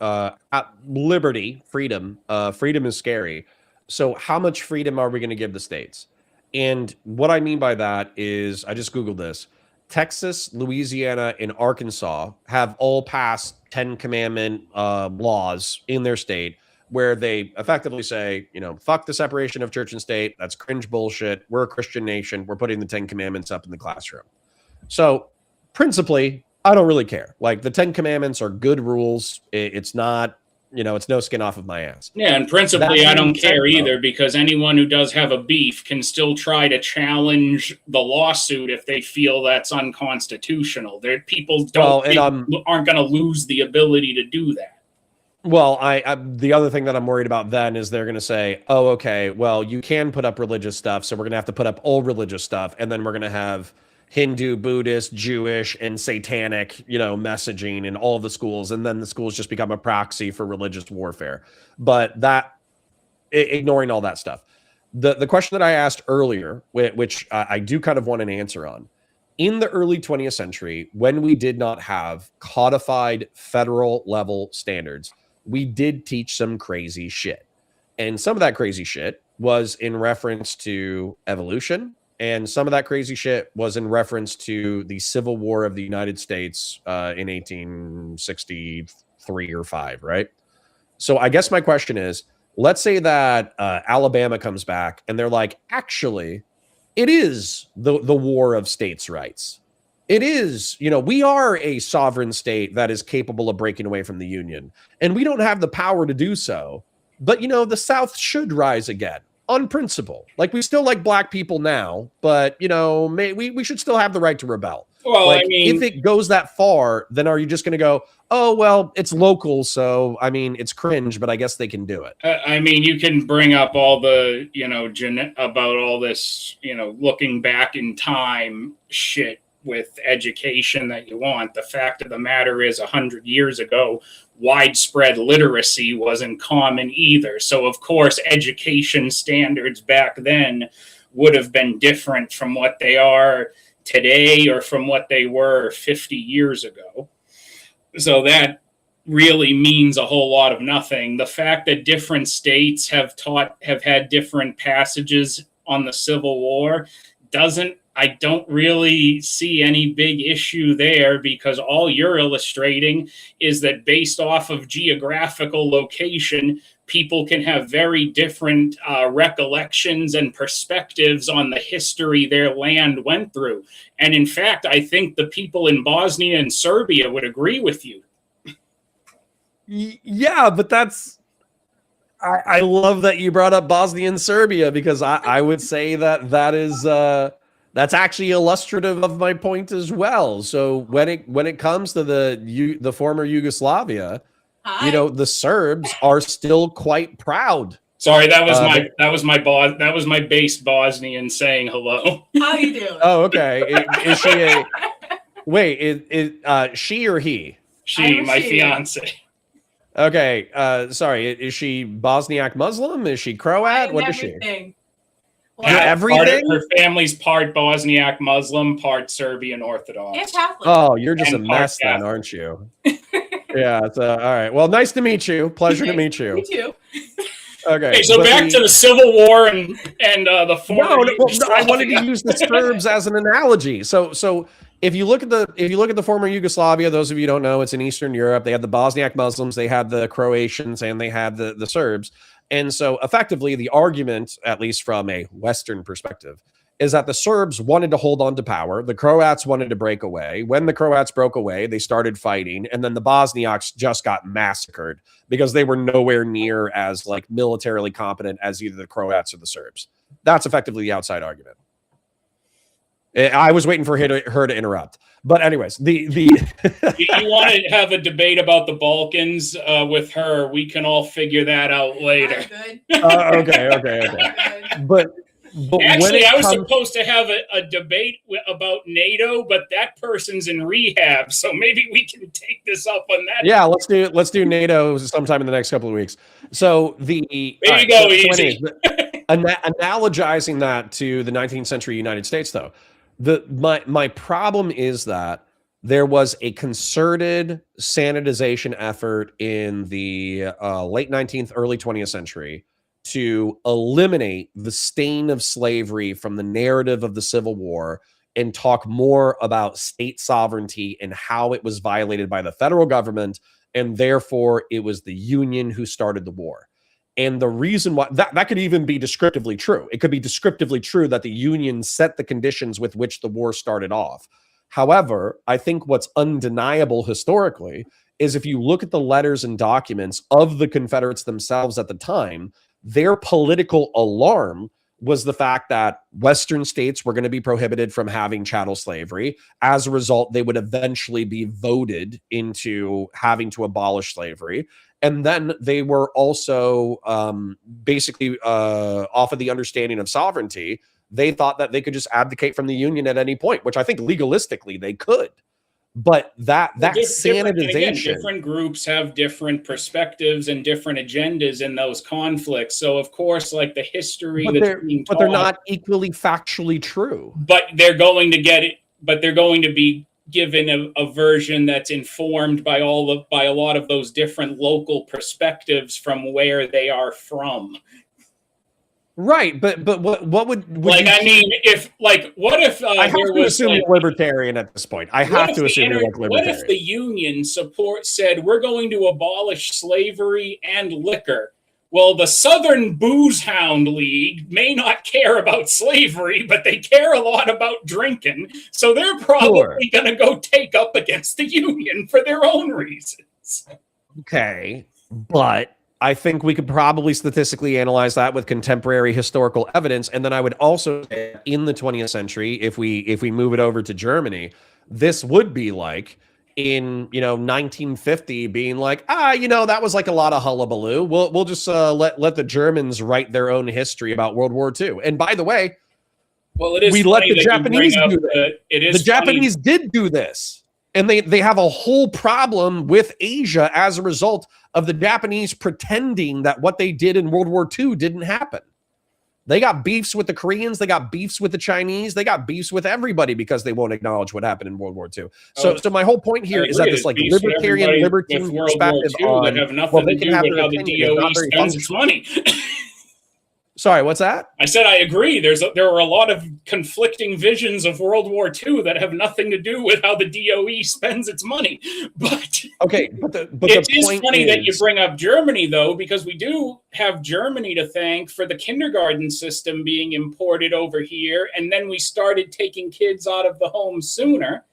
liberty, freedom is scary. So how much freedom are we going to give the states? And what I mean by that is, I just Googled this. Texas, Louisiana, and Arkansas have all passed 10 Commandment laws in their state where they effectively say, fuck the separation of church and state. That's cringe bullshit. We're a Christian nation. We're putting the 10 Commandments up in the classroom. So principally, I don't really care. Like, the 10 Commandments are good rules. It's not, it's no skin off of my ass. Yeah, and principally, I don't care either, because anyone who does have a beef can still try to challenge the lawsuit if they feel that's unconstitutional. People aren't going to lose the ability to do that. Well, the other thing that I'm worried about then is they're going to say, oh, okay, well, you can put up religious stuff, so we're going to have to put up all religious stuff, and then we're going to have Hindu, Buddhist, Jewish, and satanic, messaging in all of the schools, and then the schools just become a proxy for religious warfare. But ignoring all that stuff, the question that I asked earlier, which I do kind of want an answer on, in the early 20th century, when we did not have codified federal level standards, we did teach some crazy shit. And some of that crazy shit was in reference to evolution, And some of that crazy shit was in reference to the Civil War of the United States in 1863 or 5, right? So I guess my question is, let's say that Alabama comes back and they're like, actually, it is the war of states' rights. It is, we are a sovereign state that is capable of breaking away from the Union, and we don't have the power to do so. But, the South should rise again on principle. Like, we still like black people now, but, we should still have the right to rebel. Well, like, I mean, if it goes that far, then are you just going to go, oh, well, it's local, so, I mean, it's cringe, but I guess they can do it. I mean, you can bring up all the, about all this, looking back in time shit with education that you want. The fact of the matter is 100 years ago, widespread literacy wasn't common either. So, of course, education standards back then would have been different from what they are today or from what they were 50 years ago. So that really means a whole lot of nothing. The fact that different states have had different passages on the Civil War I don't really see any big issue there, because all you're illustrating is that based off of geographical location, people can have very different recollections and perspectives on the history their land went through. And in fact, I think the people in Bosnia and Serbia would agree with you. Yeah, but I love that you brought up Bosnia and Serbia, because I would say that is that's actually illustrative of my point as well. So when it comes to the former Yugoslavia, the Serbs are still quite proud. Sorry, that was my base Bosnian saying hello. How you doing? Oh, okay. Is she a wait? Is she or he? She, my fiance. Okay. Sorry. Is she Bosniak Muslim? Is she Croat? What is she? Well, everything? Her family's part Bosniak Muslim, part Serbian Orthodox. And Catholic. Oh, you're just And a mess part then, aren't you? Yeah. All right. Well, nice to meet you. Pleasure to meet you. Me too. Okay. So back to the Civil War and the former. No, I wanted to use the Serbs as an analogy. So if you look at the former Yugoslavia, those of you who don't know, it's in Eastern Europe. They had the Bosniak Muslims, they had the Croatians, and they had the Serbs. And so effectively the argument, at least from a Western perspective, is that the Serbs wanted to hold on to power. The Croats wanted to break away. When the Croats broke away, they started fighting. And then the Bosniaks just got massacred because they were nowhere near as like militarily competent as either the Croats or the Serbs. That's effectively the outside argument. I was waiting for her to interrupt. But anyways, you want to have a debate about the Balkans with her? We can all figure that out later. Okay. But actually, I was supposed to have a debate about NATO, but that person's in rehab, so maybe we can take this up on that. Yeah, let's do NATO sometime in the next couple of weeks. So easy. Analogizing that to the 19th century United States, though. My problem is that there was a concerted sanitization effort in the late 19th, early 20th century to eliminate the stain of slavery from the narrative of the Civil War and talk more about state sovereignty and how it was violated by the federal government, and therefore it was the Union who started the war. And the reason why that could even be descriptively true. It could be descriptively true that the Union set the conditions with which the war started off. However, I think what's undeniable historically is if you look at the letters and documents of the Confederates themselves at the time, their political alarm was the fact that Western states were going to be prohibited from having chattel slavery. As a result, they would eventually be voted into having to abolish slavery. And then they were also basically off of the understanding of sovereignty. They thought that they could just abdicate from the Union at any point, which I think legalistically they could. But that sanitization. Different groups have different perspectives and different agendas in those conflicts. So of course, like the history but they're not equally factually true. But they're going to get it. But they're going to be given a version that's informed by a lot of those different local perspectives from where they are from. Right, but what would Like, you I mean, if like, what if I have there to was assume like, you're libertarian at this point. I have to assume you're like what if libertarian. the union support said we're going to abolish slavery and liquor? Well, the Southern Booze Hound League may not care about slavery, but they care a lot about drinking. So they're probably going to go take up against the union for their own reasons. Okay, but I think we could probably statistically analyze that with contemporary historical evidence. And then I would also say in the 20th century, if we move it over to Germany, this would be like in 1950 being like, that was like a lot of hullabaloo. We'll just let the Germans write their own history about World War II. And by the way, well, it is we let the Japanese do this. The Japanese did do this. And they have a whole problem with Asia as a result of the Japanese pretending that what they did in World War II didn't happen. They got beefs with the Koreans. They got beefs with the Chinese. They got beefs with everybody because they won't acknowledge what happened in World War II. So my whole point here is that this like libertarian perspective on have nothing to do with how the DOE spends its money. Sorry, what's that? I said I agree. There are a lot of conflicting visions of World War II that have nothing to do with how the DOE spends its money. But okay, but it is funny that you bring up Germany, though, because we do have Germany to thank for the kindergarten system being imported over here, and then we started taking kids out of the home sooner,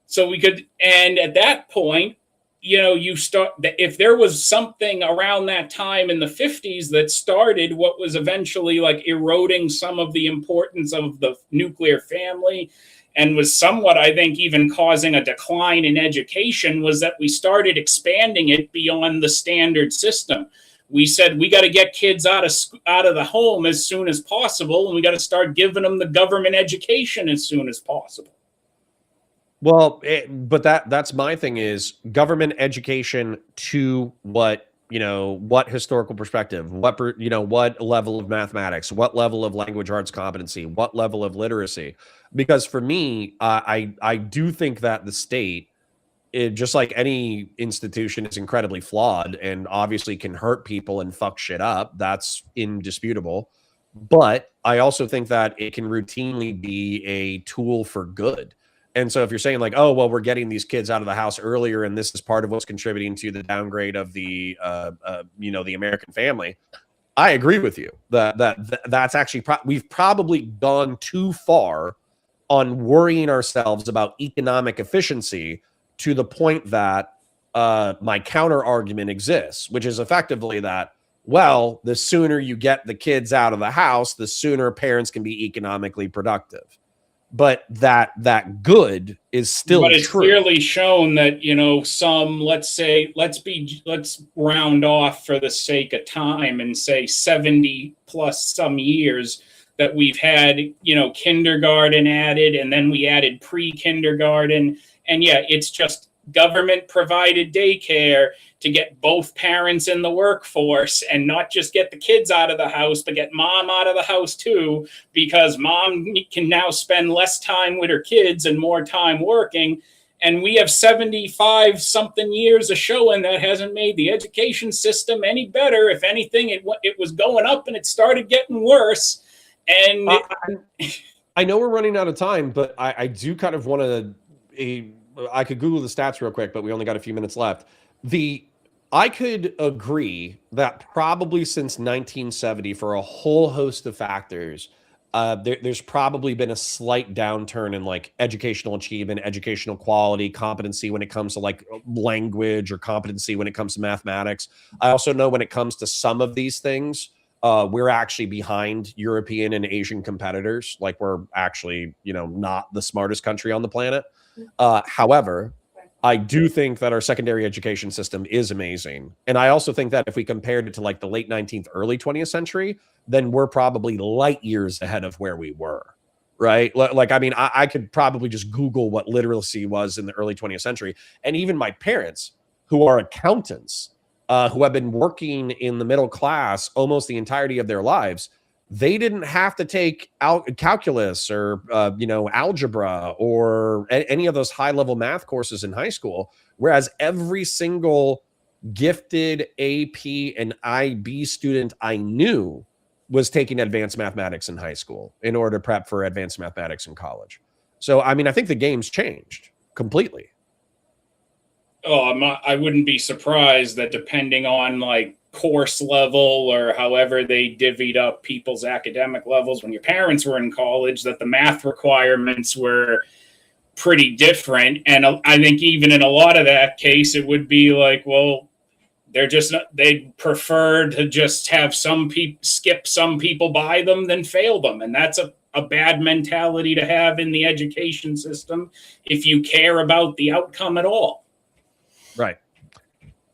so we could. And at that point, if there was something around that time in the 50s that started what was eventually like eroding some of the importance of the nuclear family and was somewhat, I think, even causing a decline in education, was that we started expanding it beyond the standard system. We said we got to get kids out of the home as soon as possible, and we got to start giving them the government education as soon as possible. Well, but that's my thing is government education to what historical perspective, what level of mathematics, what level of language arts competency, what level of literacy. Because for me, I do think that the state, just like any institution, is incredibly flawed and obviously can hurt people and fuck shit up. That's indisputable. But I also think that it can routinely be a tool for good. And so if you're saying like, oh, well, we're getting these kids out of the house earlier, and this is part of what's contributing to the downgrade of the American family, I agree with you. That's actually we've probably gone too far on worrying ourselves about economic efficiency to the point that my counter argument exists, which is effectively that, well, the sooner you get the kids out of the house, the sooner parents can be economically productive. But that good is still but it's true. Clearly shown that some, let's round off for the sake of time and say 70 plus some years that we've had kindergarten added, and then we added pre-kindergarten, and it's just government provided daycare to get both parents in the workforce and not just get the kids out of the house, but get mom out of the house too, because mom can now spend less time with her kids and more time working. And we have 75 something years of showing that hasn't made the education system any better. If anything, it was going up and it started getting worse. And I know we're running out of time, but I do kind of want to, I could Google the stats real quick, but we only got a few minutes left. I could agree that probably since 1970, for a whole host of factors, there's probably been a slight downturn in like educational achievement, educational quality, competency when it comes to like language, or competency when it comes to mathematics. I also know when it comes to some of these things, we're actually behind European and Asian competitors. Like we're actually, not the smartest country on the planet. However, I do think that our secondary education system is amazing. And I also think that if we compared it to like the late 19th, early 20th century, then we're probably light years ahead of where we were, right? Like, I mean, I could probably just Google what literacy was in the early 20th century. And even my parents, who are accountants, who have been working in the middle class almost the entirety of their lives, they didn't have to take calculus or algebra or any of those high-level math courses in high school, whereas every single gifted AP and IB student I knew was taking advanced mathematics in high school in order to prep for advanced mathematics in college. So, I mean, I think the game's changed completely. Oh, I wouldn't be surprised that depending on like course level or however they divvied up people's academic levels when your parents were in college, that the math requirements were pretty different. And I think even in a lot of that case, it would be like, well, they're just not, they'd prefer to just have some people skip some people by them than fail them. And that's a bad mentality to have in the education system if you care about the outcome at all. Right.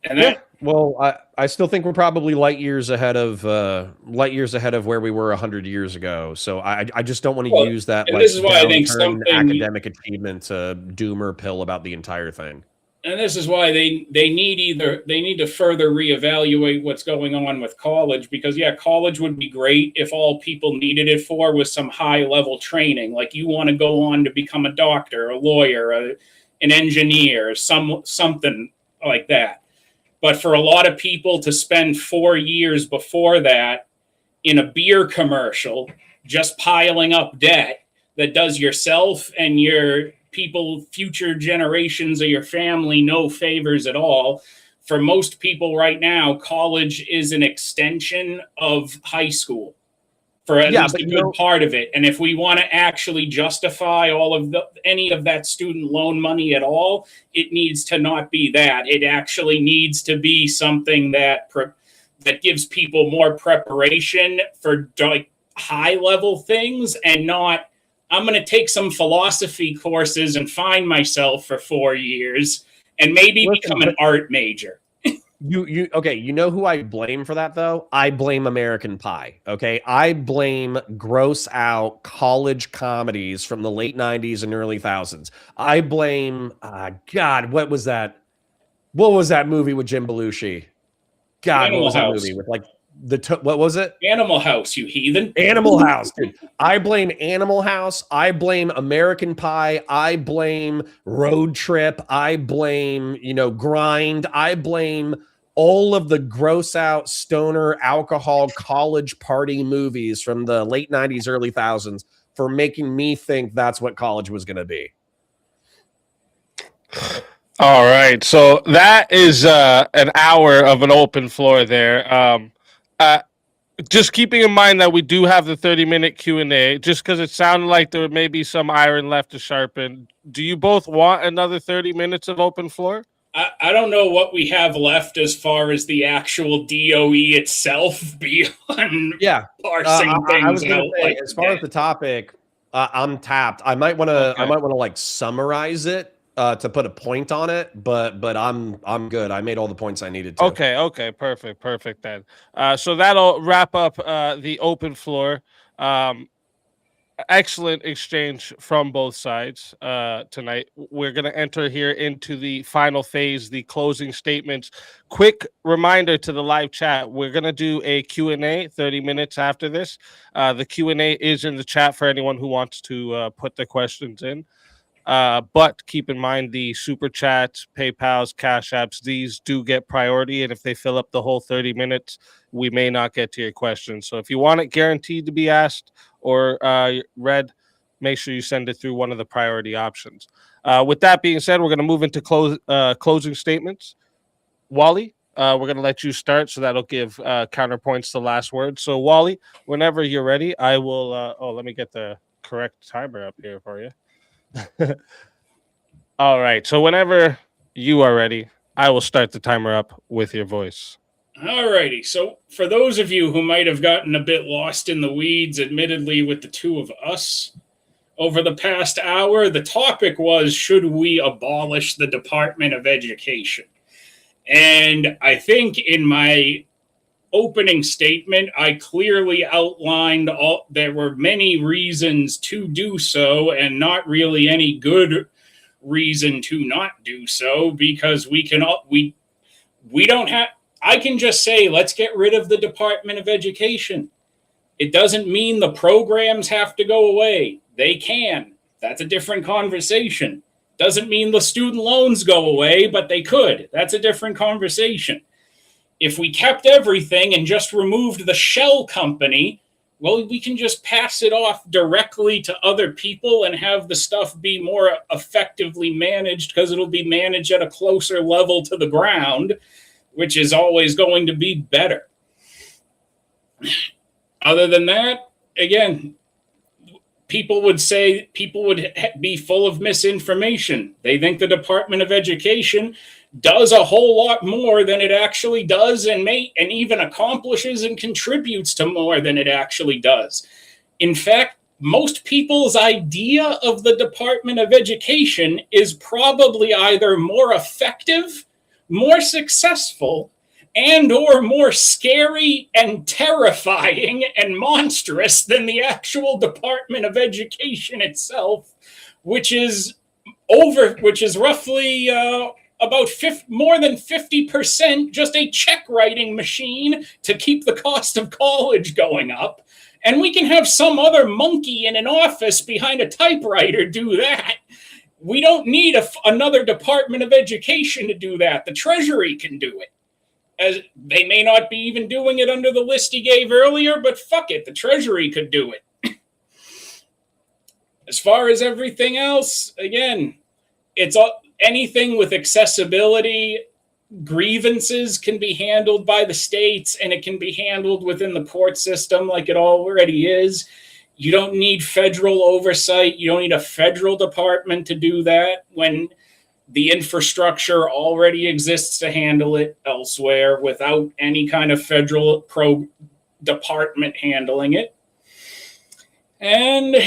And that, well, I still think we're probably light years ahead of where we were 100 years ago. So I just don't want to use that like this is why I think academic achievement to doom or pill about the entire thing. And this is why they need to further reevaluate what's going on with college, because college would be great if all people needed it for was some high level training. Like you want to go on to become a doctor, a lawyer, an engineer, something like that. But for a lot of people to spend 4 years before that in a beer commercial, just piling up debt that does yourself and your people, future generations of your family, no favors at all. For most people right now, college is an extension of high school for at least a good part of it. And if we want to actually justify any of that student loan money at all, it needs to not be that. It actually needs to be something that gives people more preparation for like high level things, and not, I'm going to take some philosophy courses and find myself for 4 years and maybe become an art major. Okay, you know who I blame for that though? I blame American Pie. Okay, I blame gross out college comedies from the late 90s and early thousands. I blame God, what was that? What was that movie with Jim Belushi? God, Animal what was that House. movie with like what was it? Animal House, you heathen. Animal House, dude. I blame Animal House. I blame American Pie. I blame Road Trip. I blame, Grind. I blame all of the gross out stoner alcohol college party movies from the late 90s, early thousands for making me think that's what college was going to be. All right. So that is an hour of an open floor there. Just keeping in mind that we do have the 30-minute Q&A, just because it sounded like there may be some iron left to sharpen. Do you both want another 30 minutes of open floor? I don't know what we have left as far as the actual DOE itself beyond parsing things. I was going to say, as far as the topic, I'm tapped. I might want to like summarize it to put a point on it, but I'm good. I made all the points I needed to. Okay, perfect then. So that'll wrap up the open floor. Excellent exchange from both sides tonight. We're going to enter here into the final phase, the closing statements. Quick reminder to the live chat, we're going to do a Q&A 30 minutes after this. The Q&A is in the chat for anyone who wants to put their questions in. But keep in mind the super chats, PayPals, Cash Apps, these do get priority. And if they fill up the whole 30 minutes, we may not get to your questions. So if you want it guaranteed to be asked or read, make sure you send it through one of the priority options. With that being said, we're going to move into closing statements. Wally, we're going to let you start, so that'll give CounterPoints the last word. So Wally, whenever you're ready, I will. Let me get the correct timer up here for you. All right. So whenever you are ready, I will start the timer up with your voice. All righty. So for those of you who might have gotten a bit lost in the weeds, admittedly, with the two of us over the past hour, the topic was, should we abolish the Department of Education? And I think in my opening statement, I clearly outlined there were many reasons to do so, and not really any good reason to not do so, because we don't have. I can just say, let's get rid of the Department of Education. It doesn't mean the programs have to go away. They can. That's a different conversation. Doesn't mean the student loans go away, but they could. That's a different conversation. If we kept everything and just removed the shell company Well, we can just pass it off directly to other people and have the stuff be more effectively managed because it'll be managed at a closer level to the ground, which is always going to be better. Other than that, again, people would be full of misinformation. They think the Department of Education does a whole lot more than it actually does, and even accomplishes and contributes to more than it actually does. In fact, most people's idea of the Department of Education is probably either more effective, more successful, and or more scary and terrifying and monstrous than the actual Department of Education itself, which is roughly about more than 50% just a check writing machine to keep the cost of college going up. And we can have some other monkey in an office behind a typewriter do that. We don't need another Department of Education to do that. The Treasury can do it. As they may not be even doing it under the list he gave earlier, but fuck it, the Treasury could do it. As far as everything else, again, it's anything with accessibility. Grievances can be handled by the states, and it can be handled within the court system like it already is. You don't need federal oversight. You don't need a federal department to do that when the infrastructure already exists to handle it elsewhere without any kind of federal department handling it. And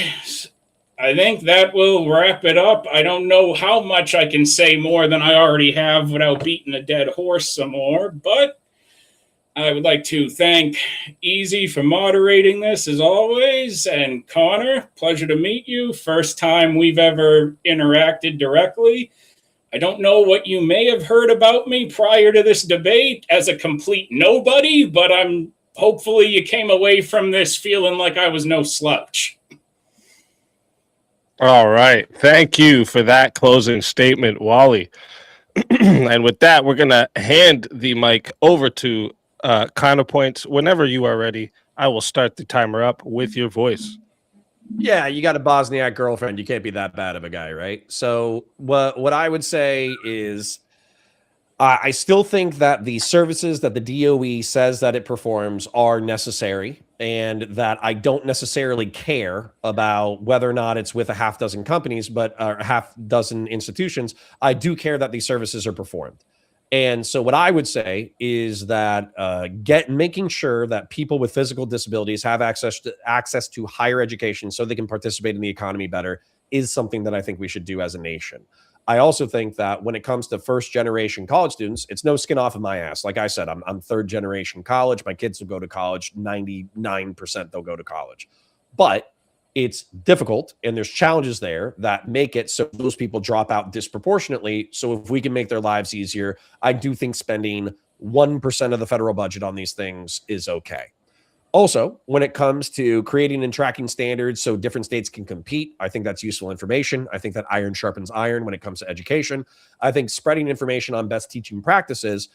I think that will wrap it up. I don't know how much I can say more than I already have without beating a dead horse some more, but I would like to thank Easy for moderating this as always, and Connor, pleasure to meet you. First time we've ever interacted directly. I don't know what you may have heard about me prior to this debate as a complete nobody, but hopefully you came away from this feeling like I was no slouch. All right. Thank you for that closing statement, Wally. And with that, we're going to hand the mic over to CounterPoints. Whenever you are ready, I will start the timer up with your voice. Yeah, you got a Bosniak girlfriend. You can't be that bad of a guy, right? So what I would say is I still think that the services that the DOE says that it performs are necessary, and that I don't necessarily care about whether or not it's with a half dozen companies, but a half dozen institutions. I do care that these services are performed. And so what I would say is that making sure that people with physical disabilities have access to higher education so they can participate in the economy better is something that I think we should do as a nation. I also think that when it comes to first generation college students, it's no skin off of my ass. Like I said, I'm third generation college. My kids will go to college. 99% they'll go to college. But it's difficult, and there's challenges there that make it so those people drop out disproportionately. So if we can make their lives easier, I do think spending 1% of the federal budget on these things is okay. Also, when it comes to creating and tracking standards so different states can compete, I think that's useful information. I think that iron sharpens iron when it comes to education. I think spreading information on best teaching practices,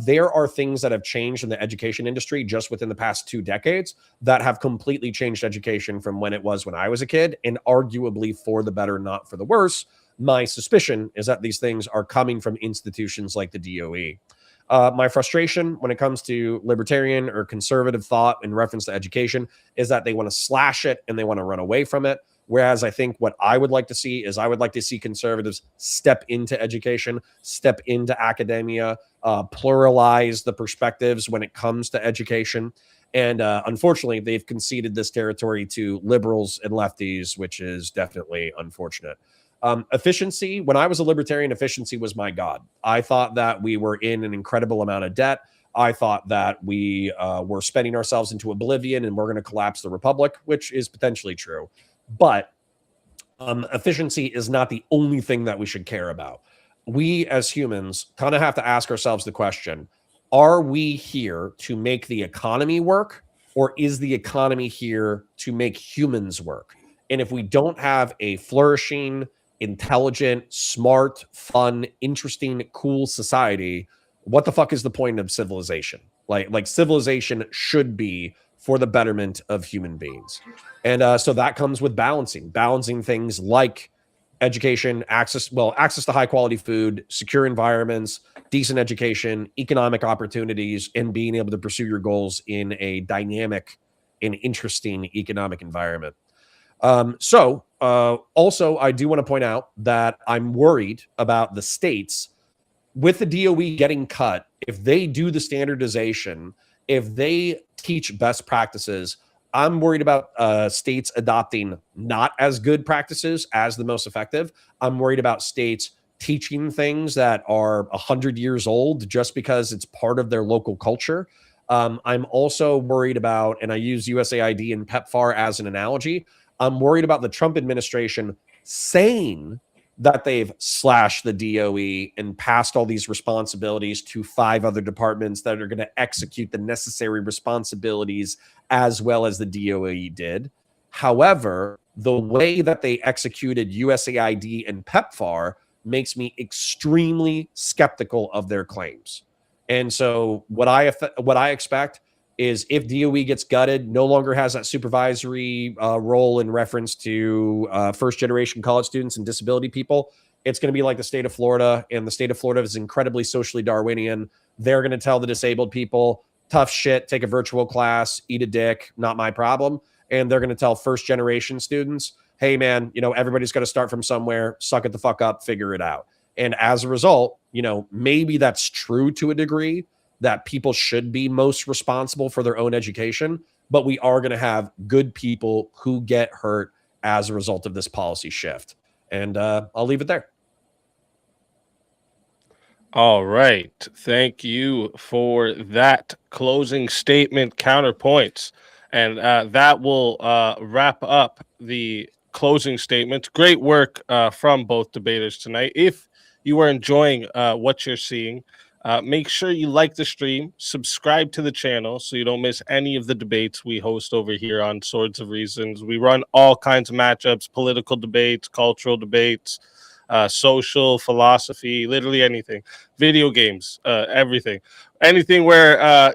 there are things that have changed in the education industry just within the past 2 decades that have completely changed education from when it was when I was a kid, and arguably for the better, not for the worse. My suspicion is that these things are coming from institutions like the DOE. My frustration when it comes to libertarian or conservative thought in reference to education is that they want to slash it and they want to run away from it. Whereas I think what I would like to see is I would like to see conservatives step into education, step into academia, pluralize the perspectives when it comes to education. And unfortunately, they've conceded this territory to liberals and lefties, which is definitely unfortunate. Efficiency. When I was a libertarian, efficiency was my God. I thought that we were in an incredible amount of debt. I thought that we were spending ourselves into oblivion and we're going to collapse the republic, which is potentially true. But efficiency is not the only thing that we should care about. We as humans kind of have to ask ourselves the question, are we here to make the economy work, or is the economy here to make humans work? And if we don't have a flourishing, intelligent, smart, fun, interesting, cool society, what the fuck is the point of civilization? Like civilization should be for the betterment of human beings. And so that comes with balancing things like education, access to high quality food, secure environments, decent education, economic opportunities, and being able to pursue your goals in a dynamic and interesting economic environment. Also, I do want to point out that I'm worried about the states with the DOE getting cut. If they do the standardization, if they teach best practices, I'm worried about states adopting not as good practices as the most effective. I'm worried about states teaching things that are 100 years old just because it's part of their local culture. I'm also worried about, and I use USAID and PEPFAR as an analogy, I'm worried about the Trump administration saying that they've slashed the DOE and passed all these responsibilities to 5 other departments that are going to execute the necessary responsibilities as well as the DOE did. However, the way that they executed USAID and PEPFAR makes me extremely skeptical of their claims. And so what I expect is if DOE gets gutted, no longer has that supervisory role in reference to first-generation college students and disability people, it's going to be like the state of Florida, and the state of Florida is incredibly socially Darwinian. They're going to tell the disabled people, tough shit, take a virtual class, eat a dick, not my problem. And they're going to tell first-generation students, hey, man, everybody's got to start from somewhere, suck it the fuck up, figure it out. And as a result, maybe that's true to a degree, that people should be most responsible for their own education, but we are going to have good people who get hurt as a result of this policy shift. And I'll leave it there. All right. Thank you for that closing statement, CounterPoints. And that will wrap up the closing statements. Great work from both debaters tonight. If you are enjoying what you're seeing, make sure you like the stream, subscribe to the channel so you don't miss any of the debates we host over here on Swords of Reasons. We run all kinds of matchups, political debates, cultural debates, social, philosophy, literally anything, video games, everything, anything where,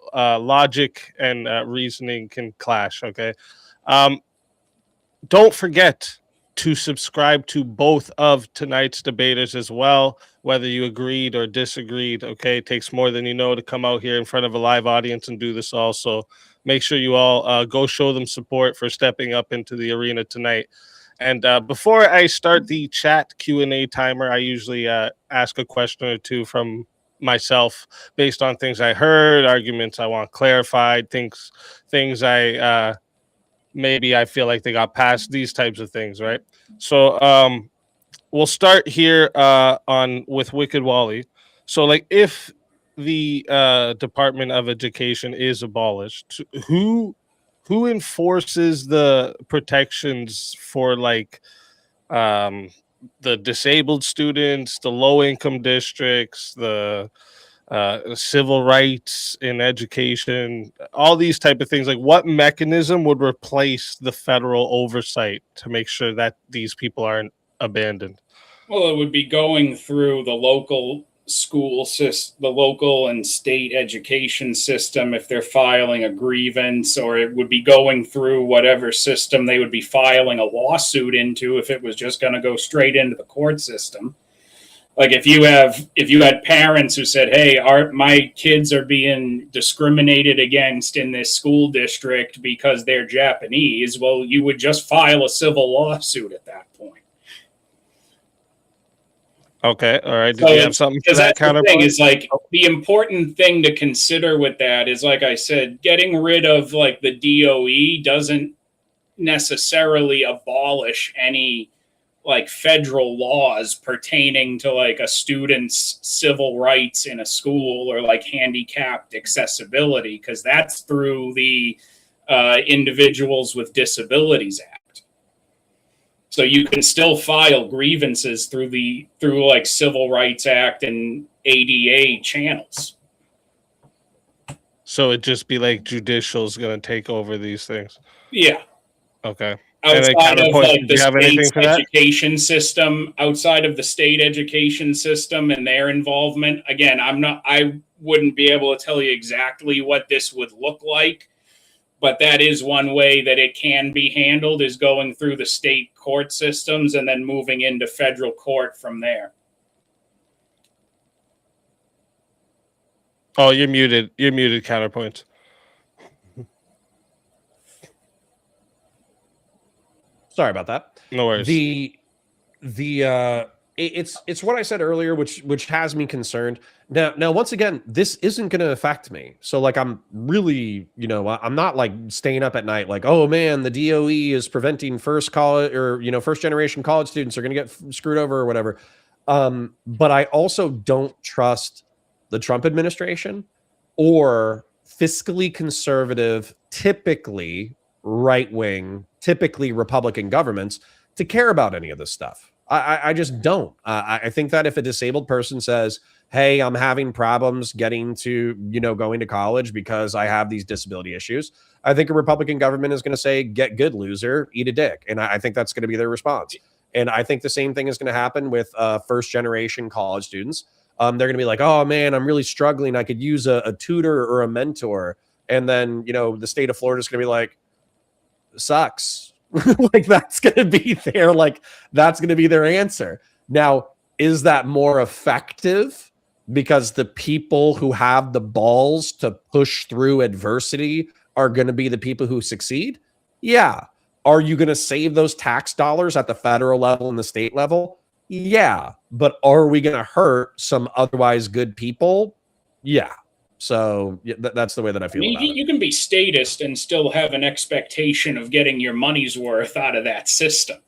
logic and reasoning can clash. Okay. Don't forget to subscribe to both of tonight's debaters as well, whether you agreed or disagreed. Okay, it takes more than you know to come out here in front of a live audience and do this also. Make sure you all go show them support for stepping up into the arena tonight. And before I start the chat Q&A timer, I usually ask a question or two from myself based on things I heard, arguments I want clarified, things I maybe I feel like they got past, these types of things, right? So we'll start here with Wicked Wally. So like if the Department of Education is abolished, who enforces the protections for like the disabled students, the low income districts, the civil rights in education, all these type of things? Like what mechanism would replace the federal oversight to make sure that these people aren't abandoned? Well, it would be going through the local school system, the local and state education system if they're filing a grievance, or it would be going through whatever system they would be filing a lawsuit into if it was just going to go straight into the court system. Like if you had parents who said, hey, my kids are being discriminated against in this school district because they're Japanese, well, you would just file a civil lawsuit at that point. Okay, all right. Did you have something for that counterpoint? The thing is, like, the important thing to consider with that is, like I said, getting rid of like the DOE doesn't necessarily abolish any like federal laws pertaining to like a student's civil rights in a school or like handicapped accessibility, because that's through the Individuals with Disabilities Act. So you can still file grievances through like Civil Rights Act and ADA channels. So it'd just be like judicial's going to take over these things. Yeah. Okay. And then outside of CounterPoints, like do the you have anything state's for that? education system, outside of the state education system and their involvement, again, I wouldn't be able to tell you exactly what this would look like, but that is one way that it can be handled, is going through the state court systems and then moving into federal court from there. Oh, you're muted. You're muted, CounterPoints. Sorry about that. No worries. It's what I said earlier, which has me concerned. Now once again, this isn't going to affect me. So like, I'm really, I'm not like staying up at night like, oh man, the DOE is preventing first generation college students are going to get screwed over or whatever. But I also don't trust the Trump administration or fiscally conservative, typically right-wing, typically Republican governments to care about any of this stuff. I just don't. I think that if a disabled person says, hey, I'm having problems getting to, going to college because I have these disability issues, I think a Republican government is going to say, get good, loser, eat a dick. And I think that's going to be their response. And I think the same thing is going to happen with first generation college students. They're going to be like, oh man, I'm really struggling. I could use a tutor or a mentor. And then, the state of Florida is going to be like, sucks. Like that's going to be that's going to be their answer. Now, is that more effective because the people who have the balls to push through adversity are going to be the people who succeed? Yeah. Are you going to save those tax dollars at the federal level and the state level? Yeah. But are we going to hurt some otherwise good people? Yeah. So that's the way that I feel about it. You can be statist and still have an expectation of getting your money's worth out of that system.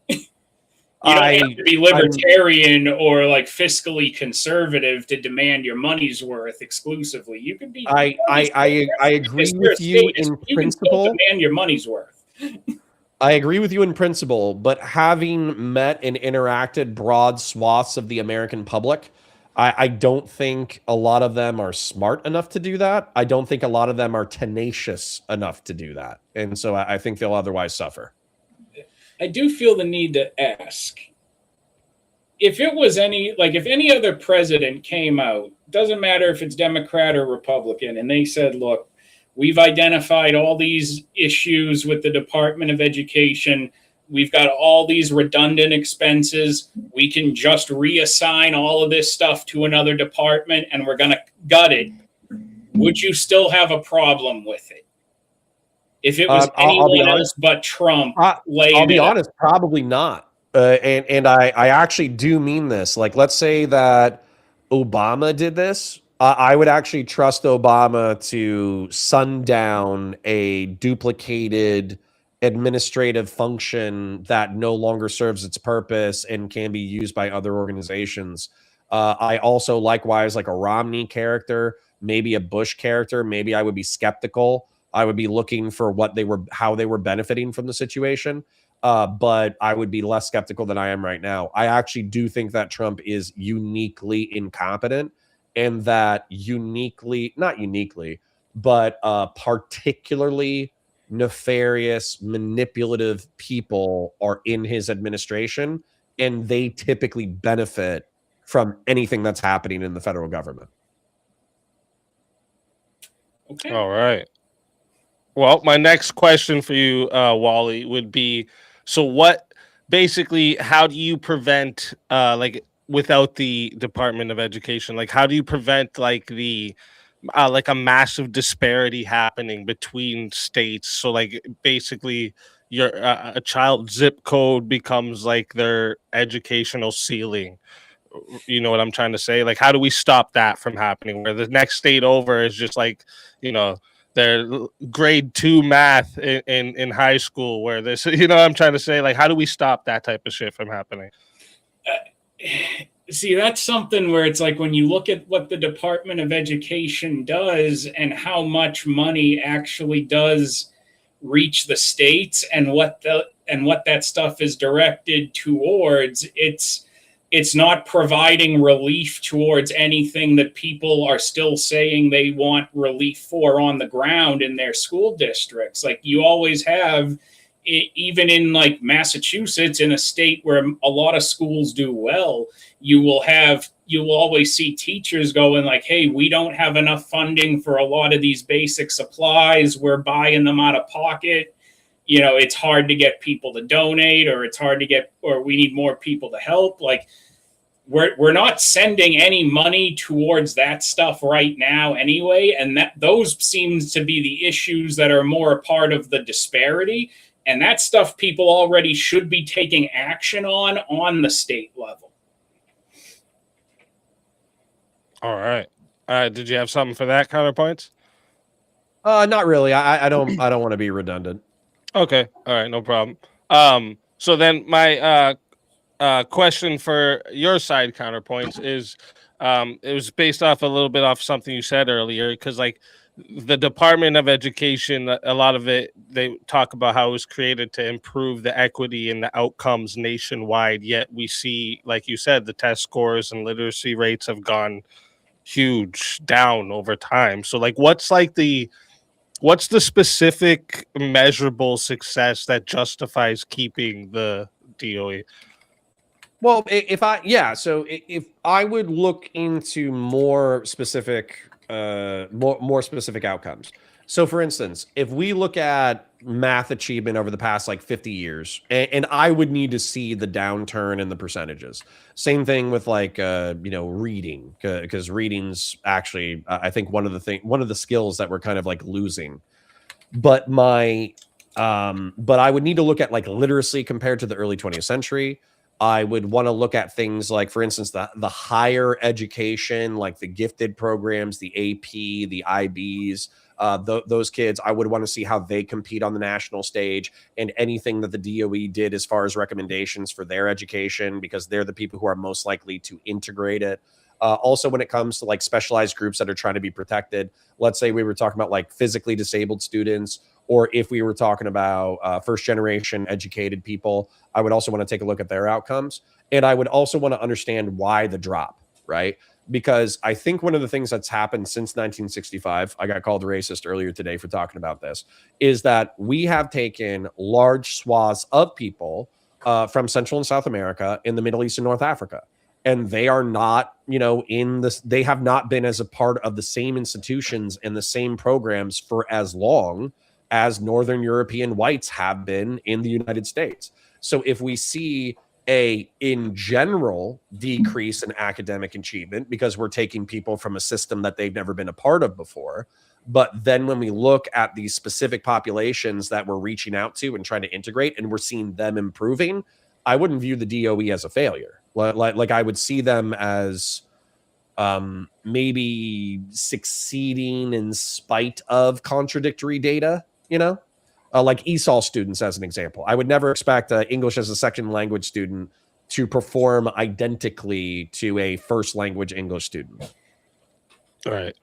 You don't have to be libertarian or like fiscally conservative to demand your money's worth exclusively. You can be. I agree with you in principle. You can still demand your money's worth. I agree with you in principle, but having met and interacted broad swaths of the American public, I don't think a lot of them are smart enough to do that. I don't think a lot of them are tenacious enough to do that. And so I think they'll otherwise suffer. I do feel the need to ask. If it was if any other president came out, doesn't matter if it's Democrat or Republican, and they said, look, we've identified all these issues with the Department of Education. We've got all these redundant expenses. We can just reassign all of this stuff to another department and we're going to gut it. Would you still have a problem with it? If it was anyone else but Trump laying I'll be honest, probably not. And I actually do mean this. Like, let's say that Obama did this. I would actually trust Obama to sundown a duplicated administrative function that no longer serves its purpose and can be used by other organizations. I also likewise like a Romney character, maybe a Bush character. Maybe I would be skeptical. I would be looking for how they were benefiting from the situation. But I would be less skeptical than I am right now. I actually do think that Trump is uniquely incompetent, and that particularly nefarious, manipulative people are in his administration, and they typically benefit from anything that's happening in the federal government. Okay. All right. Well, my next question for you, Wally, would be, so how do you prevent, without the Department of Education, how do you prevent a massive disparity happening between states? So basically your a child's zip code becomes their educational ceiling. You know what I'm trying to say? How do we stop that from happening where the next state over is just their grade 2 math in high school, where this, what I'm trying to say? How do we stop that type of shit from happening? See, that's something where it's when you look at what the Department of Education does and how much money actually does reach the states and what that stuff is directed towards, it's not providing relief towards anything that people are still saying they want relief for on the ground in their school districts. You always have even in like Massachusetts, in a state where a lot of schools do well, you will always see teachers going like, hey, we don't have enough funding for a lot of these basic supplies. We're buying them out of pocket. You know, it's hard to get people to donate, or we need more people to help. Like, we're not sending any money towards that stuff right now anyway, and those seems to be the issues that are more a part of the disparity, and that stuff people already should be taking action on the state level. All right. Did you have something for that, CounterPoints? Not really. I don't want to be redundant. Okay. All right. No problem. So then my question for your side, CounterPoints, is it was based off a little bit off something you said earlier, because like the Department of Education, a lot of it, they talk about how it was created to improve the equity and the outcomes nationwide, yet we see, like you said, the test scores and literacy rates have gone huge down over time. So like what's the specific measurable success that justifies keeping the DOE? Well, if I would look into more specific outcomes. So for instance, if we look at math achievement over the past like 50 years, and I would need to see the downturn in the percentages. Same thing with like reading, because reading's actually I think one of the skills that we're kind of like losing. But but I would need to look at like literacy compared to the early 20th century. I would want to look at things like, for instance, the higher education, like the gifted programs, the AP, the IBs, those kids. I would want to see how they compete on the national stage, and anything that the DOE did as far as recommendations for their education, because they're the people who are most likely to integrate it. Also, when it comes to like specialized groups that are trying to be protected, let's say we were talking about like physically disabled students, or if we were talking about first generation educated people, I would also want to take a look at their outcomes. And I would also want to understand why the drop, right? Because I think one of the things that's happened since 1965, I got called a racist earlier today for talking about this, is that we have taken large swaths of people from Central and South America, in the Middle East and North Africa. And they are not, they have not been as a part of the same institutions and the same programs for as long as Northern European whites have been in the United States. So if we see in general, decrease in academic achievement because we're taking people from a system that they've never been a part of before, but then when we look at these specific populations that we're reaching out to and trying to integrate, and we're seeing them improving, I wouldn't view the DOE as a failure. Like I would see them as maybe succeeding in spite of contradictory data, like ESOL students as an example. I would never expect English as a second language student to perform identically to a first language English student. All right.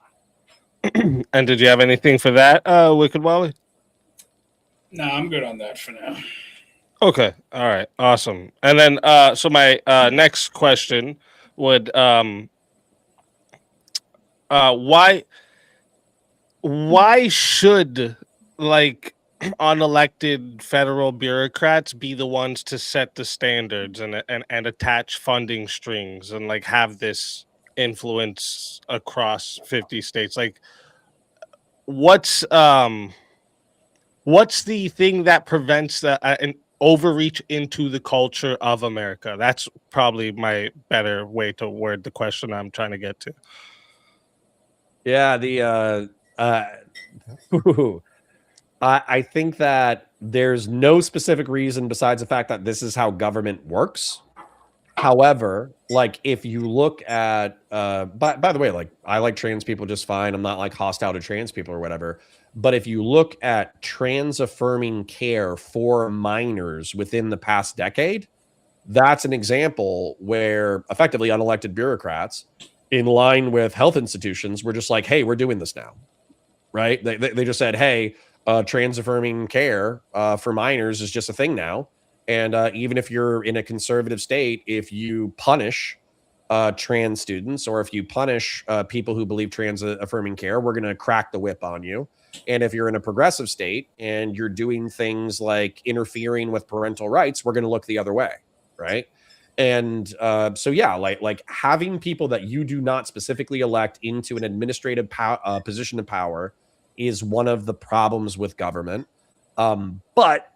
And did you have anything for that, Wicked Wally? No, I'm good on that for now. Okay. All right. Awesome. And then, so my next question would, why should like unelected federal bureaucrats be the ones to set the standards and attach funding strings and like have this influence across 50 states? Like, what's the thing that prevents an overreach into the culture of America? That's probably my better way to word the question I'm trying to get to. Yeah, I think that there's no specific reason besides the fact that this is how government works. However, like if you look at, by the way, like I like trans people just fine. I'm not like hostile to trans people or whatever. But if you look at trans affirming care for minors within the past decade, that's an example where effectively unelected bureaucrats in line with health institutions were just like, hey, we're doing this now, right? They just said, hey, trans affirming care for minors is just a thing now. And even if you're in a conservative state, if you punish trans students, or if you punish people who believe trans affirming care, we're going to crack the whip on you. And if you're in a progressive state and you're doing things like interfering with parental rights, we're going to look the other way, right? And so yeah, like having people that you do not specifically elect into an administrative position of power is one of the problems with government. But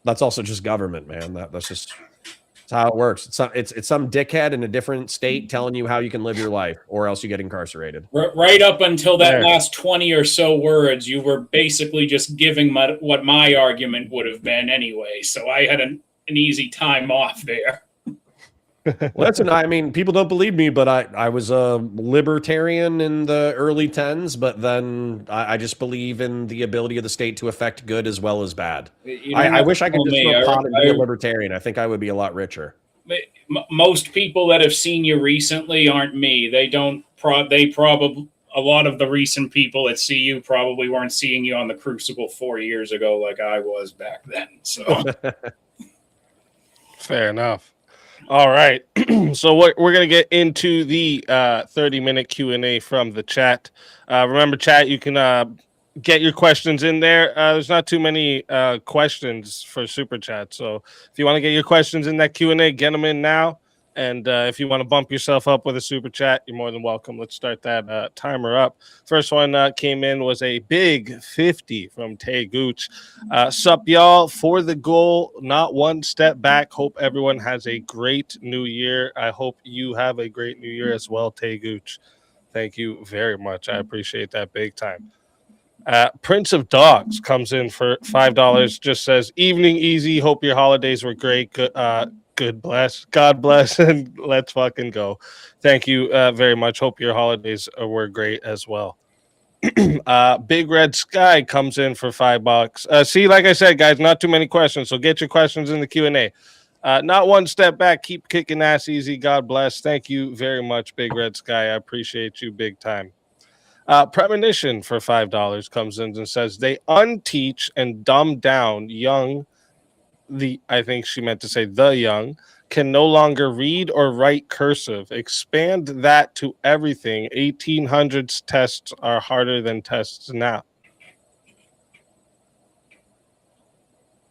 that's also just government, man. That's just how it works. It's some dickhead in a different state telling you how you can live your life, or else you get incarcerated. Right up until that last 20 or so words, you were basically just giving what my argument would have been anyway. So I had an easy time off there. Well, listen, I mean, people don't believe me, but I was a libertarian in the early 10s, but then I just believe in the ability of the state to affect good as well as bad. I wish I could just smoke pot and be a libertarian. I think I would be a lot richer. Most people that have seen you recently aren't me. They probably, a lot of the recent people that see you probably weren't seeing you on the Crucible 4 years ago like I was back then. So fair enough. All right. So we're going to get into the 30-minute Q&A from the chat. Remember, chat, you can get your questions in there. There's not too many questions for Super Chat. So if you want to get your questions in that Q&A, get them in now. And if you want to bump yourself up with a Super Chat, you're more than welcome. Let's start that timer up. First one came in was a big 50 from Tay Gooch. Sup, y'all? For the goal, not one step back. Hope everyone has a great new year. I hope you have a great new year as well, Tay Gooch. Thank you very much. I appreciate that big time. Prince of Dogs comes in for $5. Just says, evening easy. Hope your holidays were great. God bless, and let's fucking go. Thank you very much. Hope your holidays were great as well. Big Red Sky comes in for $5. See, like I said, guys, not too many questions, so get your questions in the Q&A. Not one step back. Keep kicking ass easy. God bless. Thank you very much, Big Red Sky. I appreciate you big time. Premonition for $5 comes in and says, they unteach and dumb down young. I think she meant to say the young can no longer read or write cursive. Expand that to everything. 1800s tests are harder than tests now.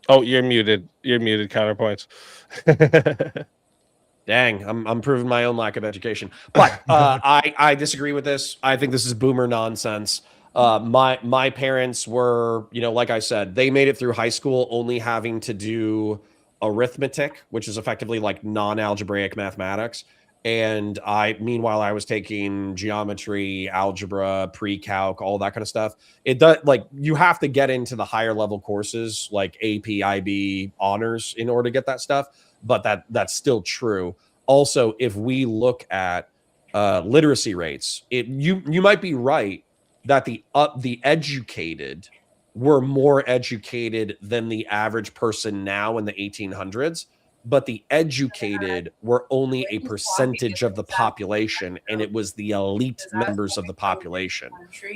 Oh, you're muted. You're muted, CounterPoints. Dang, I'm proving my own lack of education. But I disagree with this. I think this is boomer nonsense. My parents were, like I said, they made it through high school only having to do arithmetic, which is effectively like non-algebraic mathematics. And meanwhile, I was taking geometry, algebra, pre-calc, all that kind of stuff. It does, like, you have to get into the higher level courses like AP, IB, honors in order to get that stuff. But that's still true. Also, if we look at literacy rates, you might be right that the educated were more educated than the average person now in the 1800s, but the educated were only a percentage of the population, and it was the elite members of the population.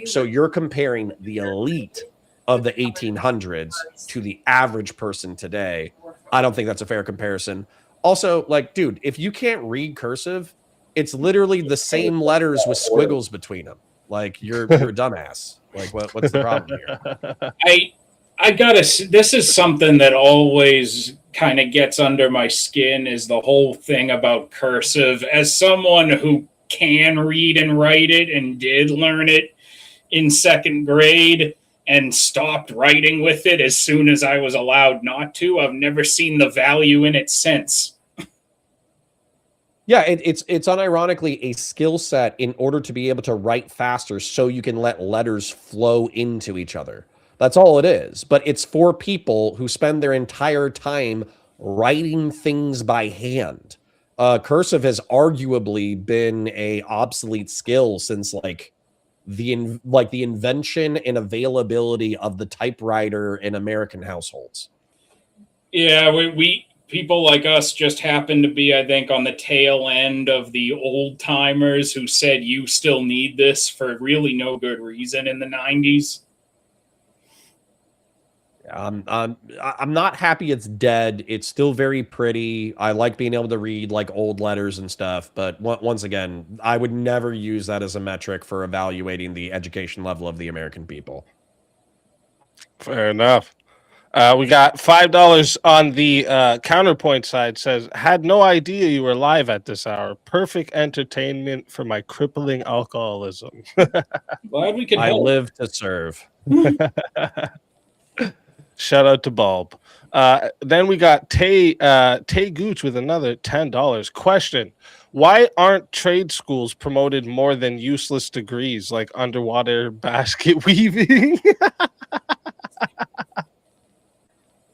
So you're comparing the elite of the 1800s to the average person today. I don't think that's a fair comparison. Also, like, dude, if you can't read cursive, it's literally the same letters with squiggles between them. Like, you're a dumbass. Like, what's the problem here? I gotta. This is something that always kind of gets under my skin, is the whole thing about cursive. As someone who can read and write it and did learn it in second grade and stopped writing with it as soon as I was allowed not to, I've never seen the value in it since. Yeah, it's unironically a skill set in order to be able to write faster so you can let letters flow into each other. That's all it is. But it's for people who spend their entire time writing things by hand. Cursive has arguably been a obsolete skill since the invention and availability of the typewriter in American households. Yeah, we people like us just happen to be, I think, on the tail end of the old timers who said you still need this for really no good reason in the 90s. I'm not happy it's dead. It's still very pretty. I like being able to read like old letters and stuff. But once again, I would never use that as a metric for evaluating the education level of the American people. Fair enough. We got $5 on the counterpoint side. Says, had no idea you were live at this hour. Perfect entertainment for my crippling alcoholism. Glad we could I help. live to serve. Shout out to Bulb. Then we got Tay Gooch with another $10. Question: why aren't trade schools promoted more than useless degrees like underwater basket weaving?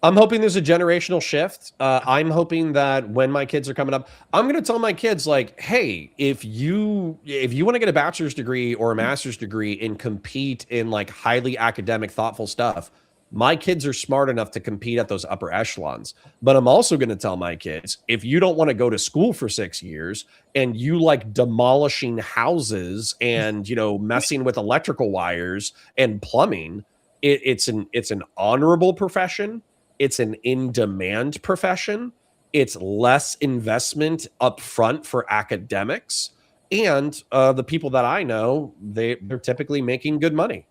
I'm hoping there's a generational shift. I'm hoping that when my kids are coming up, I'm going to tell my kids like, hey, if you want to get a bachelor's degree or a master's degree and compete in like highly academic, thoughtful stuff, my kids are smart enough to compete at those upper echelons. But I'm also going to tell my kids, if you don't want to go to school for 6 years and you like demolishing houses and, you know, messing with electrical wires and plumbing, it's an honorable profession. It's an in-demand profession. It's less investment up front for academics. And the people that I know, they're typically making good money.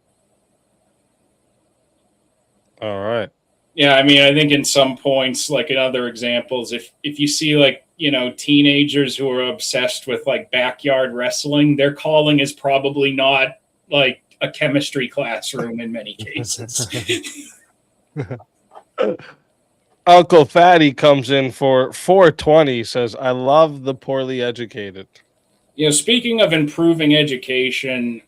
All right. Yeah, I mean, I think in some points, like in other examples, if you see like, you know, teenagers who are obsessed with like backyard wrestling, their calling is probably not like a chemistry classroom in many cases. Uncle Fatty comes in for 420. Says, I love the poorly educated. You know, speaking of improving education,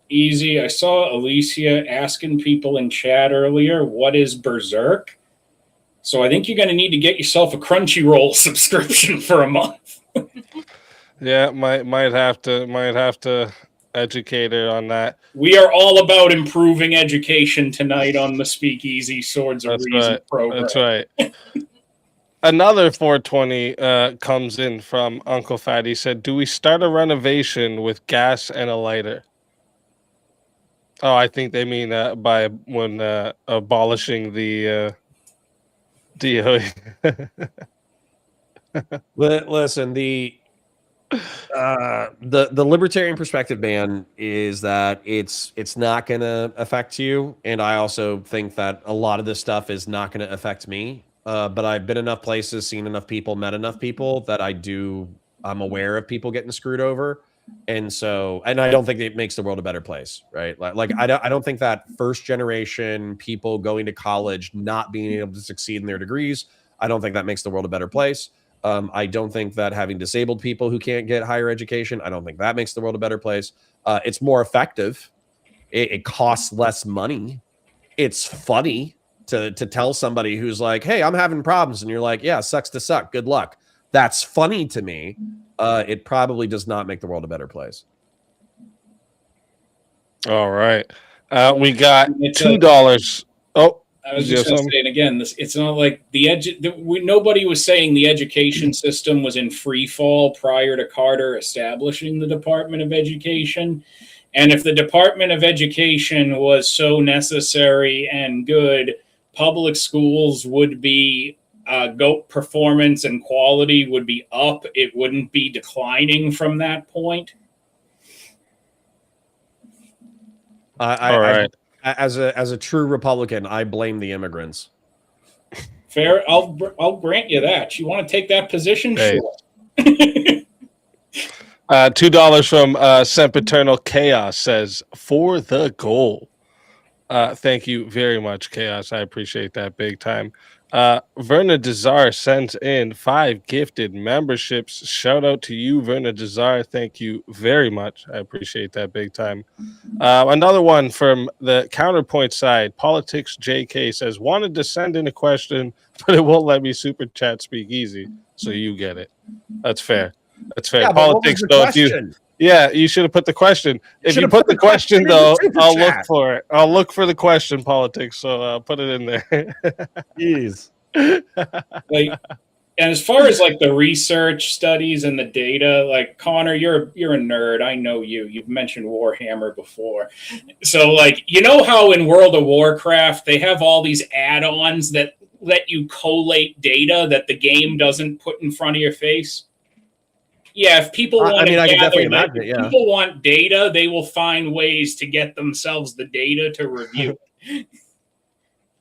Easy, I saw Alicia asking people in chat earlier, what is Berserk? So I think you're going to need to get yourself a Crunchyroll subscription for a month. Yeah, might have to educate her on that. We are all about improving education tonight on the SpeakEazy Swords of That's Reason right. program. That's right. Another 420 comes in from Uncle Fatty. Said, do we start a renovation with gas and a lighter? Oh, I think they mean by when abolishing the DOE. Listen, the libertarian perspective, man, is that it's not going to affect you, and I also think that a lot of this stuff is not going to affect me. But I've been enough places, seen enough people, met enough people that I'm aware of people getting screwed over, and I don't think it makes the world a better place, right? Like I don't think that first generation people going to college not being able to succeed in their degrees, I don't think that makes the world a better place. I don't think that having disabled people who can't get higher education, I don't think that makes the world a better place. It's more effective. It costs less money. It's funny to tell somebody who's like, hey, I'm having problems. And you're like, yeah, sucks to suck. Good luck. That's funny to me. It probably does not make the world a better place. All right. We got $2. Oh, I was just going to say it again. It's not like nobody was saying the education system was in free fall prior to Carter establishing the Department of Education. And if the Department of Education was so necessary and good, public schools would be performance and quality would be up. It wouldn't be declining from that point. All right. As a true Republican, I blame the immigrants. Fair. I'll grant you that. You want to take that position? Hey. Sure. $2 from Sempiternal Chaos says, for the goal. Thank you very much, Chaos. I appreciate that big time. Verna Desar sends in 5 gifted memberships. Shout out to you, Verna Desar. Thank you very much. I appreciate that big time. Another one from the Counterpoint side. Politics JK says, wanted to send in a question, but it won't let me super chat SpeakEazy. So you get it. That's fair. That's fair. Yeah, Politics, though, you should have put the question. If you put the question, though, I'll look for it. I'll look for the question, Politics. So I'll put it in there. Jeez. Like, And as far as like the research studies and the data, like Connor, you're a nerd. I know you. You've mentioned Warhammer before. So like, you know how in World of Warcraft they have all these add-ons that let you collate data that the game doesn't put in front of your face? Yeah, if people want I mean, to I can definitely gather imagine it, yeah. people want data, they will find ways to get themselves the data to review.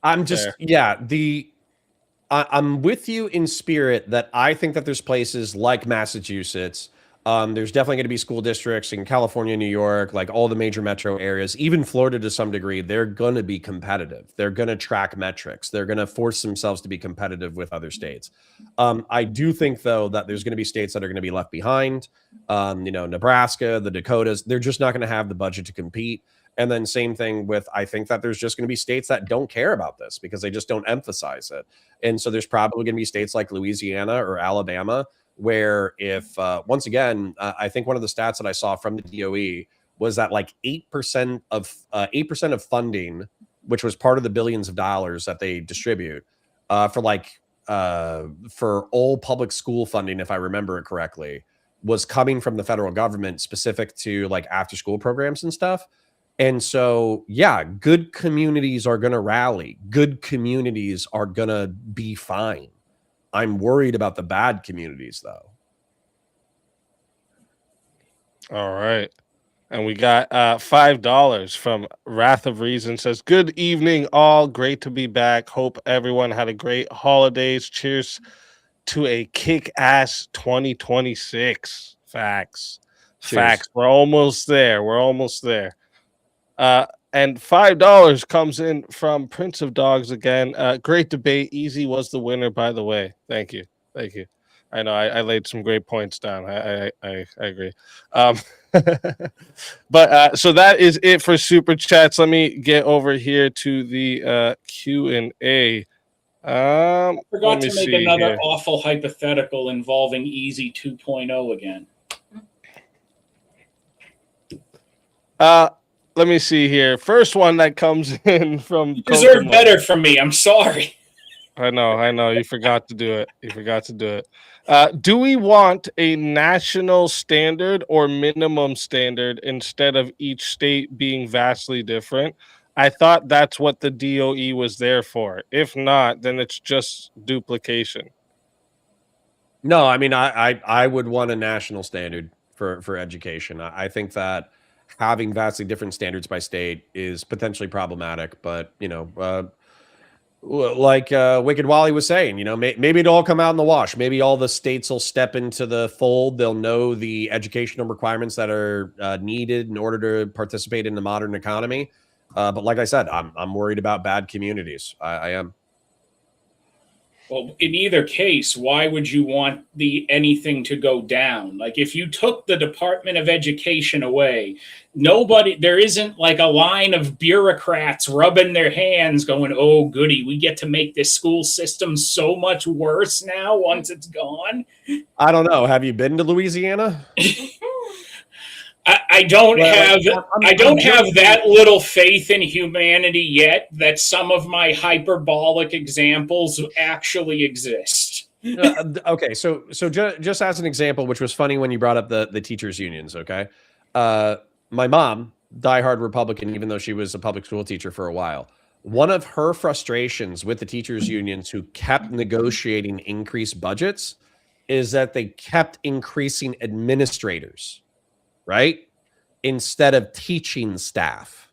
I'm just, Fair. yeah, I'm with you in spirit that I think that there's places like Massachusetts. There's definitely going to be school districts in California, New York, like all the major metro areas, even Florida to some degree. They're going to be competitive. They're going to track metrics. They're going to force themselves to be competitive with other states. I do think, though, that there's going to be states that are going to be left behind. Nebraska, the Dakotas, they're just not going to have the budget to compete. And then same thing with, I think that there's just going to be states that don't care about this because they just don't emphasize it. And so there's probably going to be states like Louisiana or Alabama where if, once again, I think one of the stats that I saw from the DOE was that like 8% of funding, which was part of the billions of dollars that they distribute for all public school funding, if I remember it correctly, was coming from the federal government specific to like after school programs and stuff. And so, yeah, good communities are going to rally. Good communities are going to be fine. I'm worried about the bad communities, though. All right. And we got $5 from Wrath of Reason. Says, good evening, all. Great to be back. Hope everyone had a great holidays. Cheers to a kick-ass 2026. Facts. Cheers. Facts. We're almost there. We're almost there. And $5 comes in from Prince of Dogs again. Great debate. Easy was the winner, by the way. Thank you. Thank you. I know I laid some great points down. I agree. But so that is it for super chats. Let me get over here to the Q&A. I forgot to make another here. awful hypothetical involving Easy 2.0 again. Let me see here. First one that comes in from You deserve Kokomo. better from me. I'm sorry. I know. You forgot to do it. Do we want a national standard or minimum standard instead of each state being vastly different? I thought that's what the DOE was there for. If not, then it's just duplication. No, I mean, I would want a national standard for education. I think that having vastly different standards by state is potentially problematic, but like Wicked Wally was saying, maybe it'll all come out in the wash. Maybe all the states will step into the fold. They'll know the educational requirements that are needed in order to participate in the modern economy. But like I said, I'm worried about bad communities. I am. Well, in either case, why would you want anything to go down? Like if you took the Department of Education away, there isn't like a line of bureaucrats rubbing their hands going, oh, goody, we get to make this school system so much worse now once it's gone. I don't know. Have you been to Louisiana? I don't have that little faith in humanity yet that some of my hyperbolic examples actually exist. Okay, so just as an example, which was funny when you brought up the teachers unions. Okay, my mom, diehard Republican, even though she was a public school teacher for a while. One of her frustrations with the teachers unions who kept negotiating increased budgets is that they kept increasing administrators, right? Instead of teaching staff.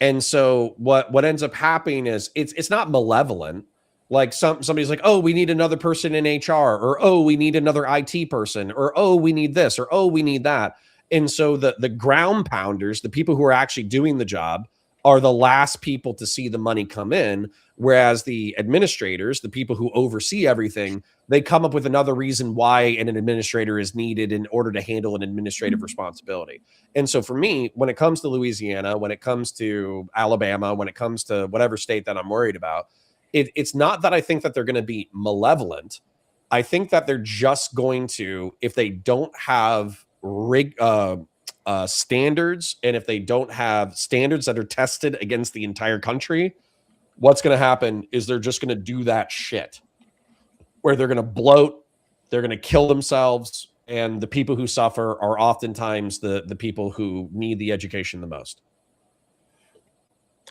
And so what ends up happening is it's not malevolent. Like somebody's like, oh, we need another person in HR, or oh, we need another IT person, or oh, we need this, or oh, we need that. And so the ground pounders, the people who are actually doing the job, are the last people to see the money come in, whereas the administrators, the people who oversee everything, they come up with another reason why an administrator is needed in order to handle an administrative responsibility. And so for me, when it comes to Louisiana, when it comes to Alabama, when it comes to whatever state that I'm worried about, it's not that I think that they're going to be malevolent. I think that they're just going to, if they don't have standards, and if they don't have standards that are tested against the entire country, what's going to happen is they're just going to do that shit. where they're going to bloat, they're going to kill themselves, and the people who suffer are oftentimes the people who need the education the most.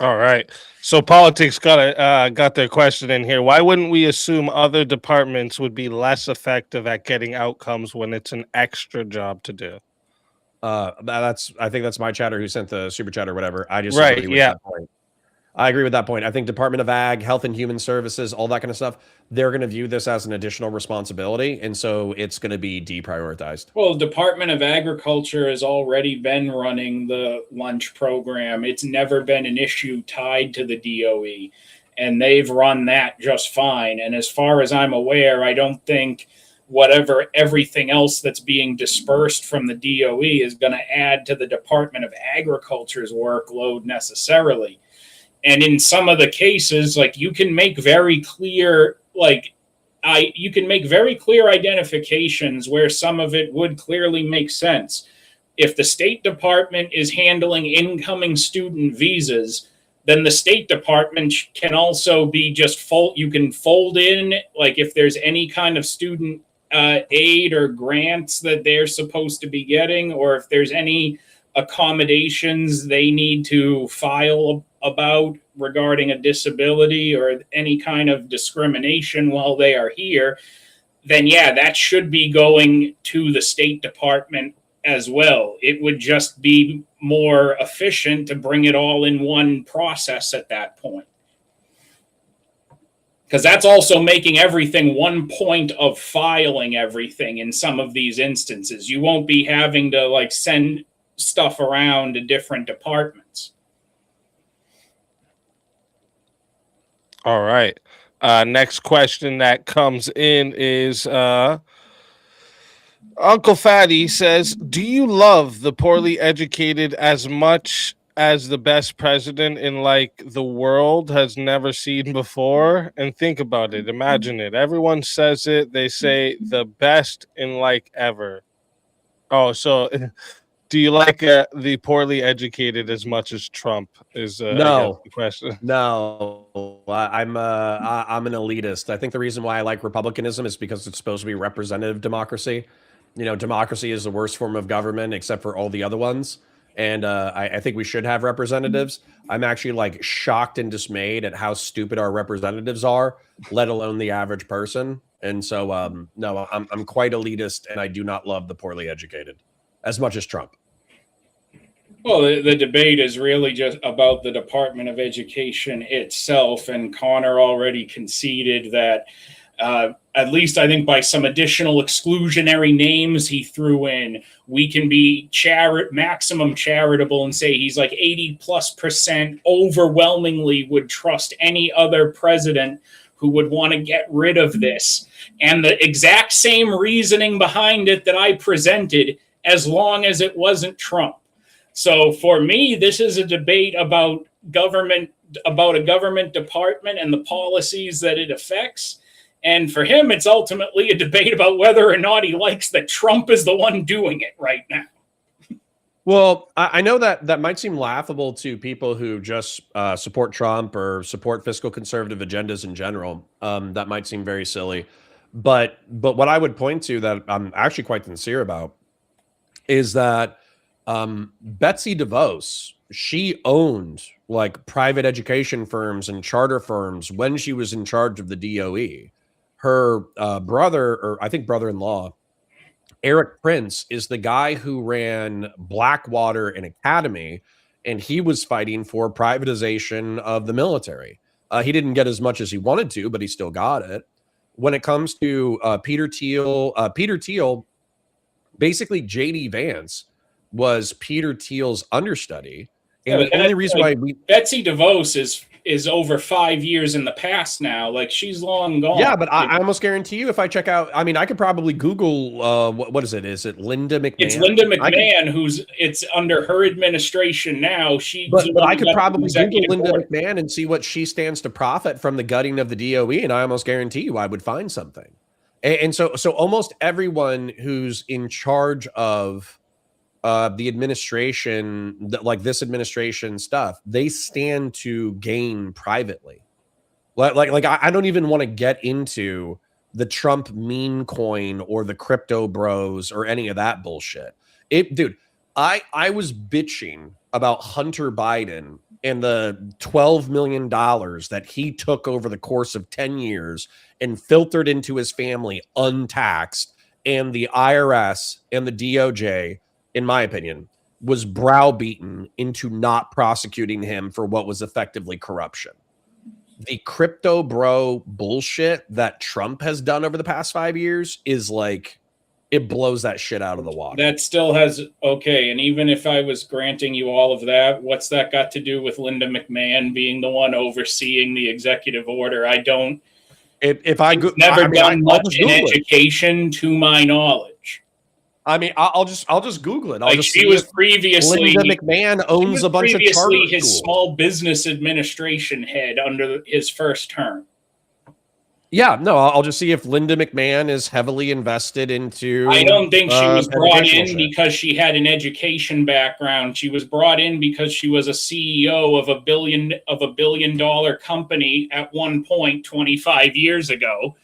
All right. So politics got their question in here. Why wouldn't we assume other departments would be less effective at getting outcomes when it's an extra job to do? I think that's my chatter who sent the super chat or whatever. I just Right, agree with yeah. that point. I agree with that point. I think Department of Ag, Health and Human Services, all that kind of stuff, they're going to view this as an additional responsibility, and so it's going to be deprioritized. Well, Department of Agriculture has already been running the lunch program. It's never been an issue tied to the DOE, and they've run that just fine. And as far as I'm aware, I don't think everything else that's being dispersed from the DOE is going to add to the Department of Agriculture's workload necessarily. And in some of the cases, like you can make very clear, you can make very clear identifications where some of it would clearly make sense. If the State Department is handling incoming student visas, then the State Department can also be you can fold in, like if there's any kind of student aid or grants that they're supposed to be getting, or if there's any accommodations they need to file about regarding a disability or any kind of discrimination while they are here, then yeah, that should be going to the State Department as well. It would just be more efficient to bring it all in one process at that point. Because that's also making everything one point of filing everything in some of these instances. You won't be having to send stuff around to different departments. All right. Next question that comes in is Uncle Fatty says, do you love the poorly educated as much as the best president in the world has never seen before? And think about it. Imagine it. Everyone says it. They say the best in ever. Oh, so do you like the poorly educated as much as Trump? Is No the question. No, I'm an elitist. I think the reason why I like republicanism is because it's supposed to be representative democracy. Democracy is the worst form of government except for all the other ones. And I think we should have representatives. I'm actually shocked and dismayed at how stupid our representatives are, let alone the average person. And so, no, I'm quite elitist, and I do not love the poorly educated as much as Trump. Well, the debate is really just about the Department of Education itself, and Connor already conceded that, at least I think by some additional exclusionary names he threw in, we can be maximum charitable and say he's 80+% overwhelmingly would trust any other president who would want to get rid of this. And the exact same reasoning behind it that I presented, as long as it wasn't Trump. So for me, this is a debate about a government department and the policies that it affects. And for him, it's ultimately a debate about whether or not he likes that Trump is the one doing it right now. Well, I know that might seem laughable to people who just support Trump or support fiscal conservative agendas in general. That might seem very silly. But what I would point to that I'm actually quite sincere about is that Betsy DeVos, she owned private education firms and charter firms when she was in charge of the DOE. Her brother, or I think brother-in-law, Eric Prince, is the guy who ran Blackwater and Academy, and he was fighting for privatization of the military. He didn't get as much as he wanted to, but he still got it. When it comes to Peter Thiel, basically J.D. Vance was Peter Thiel's understudy. And the only reason why Betsy DeVos is over 5 years in the past now. She's long gone. Yeah, but I almost guarantee you, if I check out, I could probably Google what is it? Is it Linda McMahon? It's Linda McMahon, it's under her administration now. But I could probably Google Linda McMahon and see what she stands to profit from the gutting of the DOE, and I almost guarantee you I would find something. And so almost everyone who's in charge of the administration, this administration stuff, they stand to gain privately. I don't even want to get into the Trump meme coin or the crypto bros or any of that bullshit. Dude, I was bitching about Hunter Biden and the $12 million that he took over the course of 10 years and filtered into his family untaxed. And the IRS and the DOJ, in my opinion, was browbeaten into not prosecuting him for what was effectively corruption. The crypto bro bullshit that Trump has done over the past 5 years is like, it blows that shit out of the water. That still has, okay, and even if I was granting you all of that, what's that got to do with Linda McMahon being the one overseeing the executive order? I don't. If I go, never done I'll much in education, to my knowledge. I mean, I'll just Google it. I'll Like just she see was if previously Linda McMahon owns a bunch of charter his schools. small business administration head under his first term. Yeah, no, I'll just see if Linda McMahon is heavily invested into. I don't think she was brought in shit. because she had an education background. She was brought in because she was a CEO of a billion-dollar company at one point 25 years ago.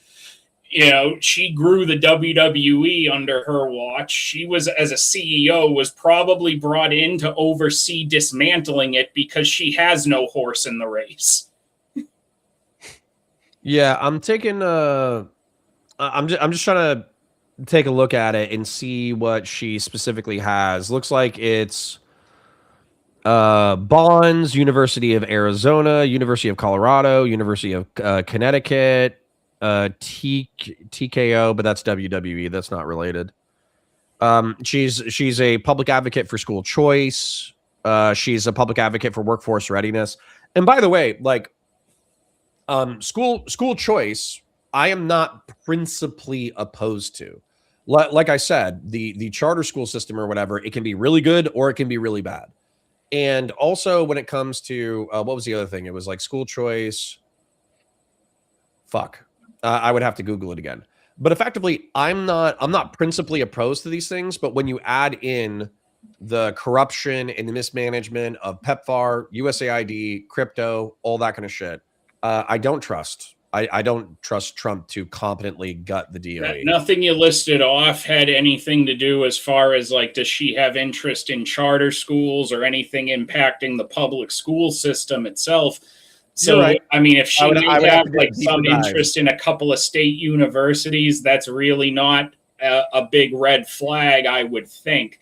You know, she grew the WWE under her watch. She was, as a CEO, was probably brought in to oversee dismantling it because she has no horse in the race. Yeah, I'm taking I'm just trying to take a look at it and see what she specifically has. Looks like it's bonds, University of Arizona, University of Colorado, University of Connecticut, TKO, but that's WWE. That's not related. She's a public advocate for school choice. She's a public advocate for workforce readiness. And by the way, like, school choice, I am not principally opposed to. Like I said, the charter school system or whatever, it can be really good or it can be really bad. And also when it comes to what was the other thing? It was like school choice. Fuck. I would have to Google it again. But effectively, I'm not principally opposed to these things, but when you add in the corruption and the mismanagement of PEPFAR, USAID, crypto, all that kind of shit, I don't trust. I don't trust Trump to competently gut the DOE. Nothing you listed off had anything to do as far as, like, does she have interest in charter schools or anything impacting the public school system itself? So, right. I mean, if she may have like some dive. interest in a couple of state universities, that's really not a big red flag, I would think.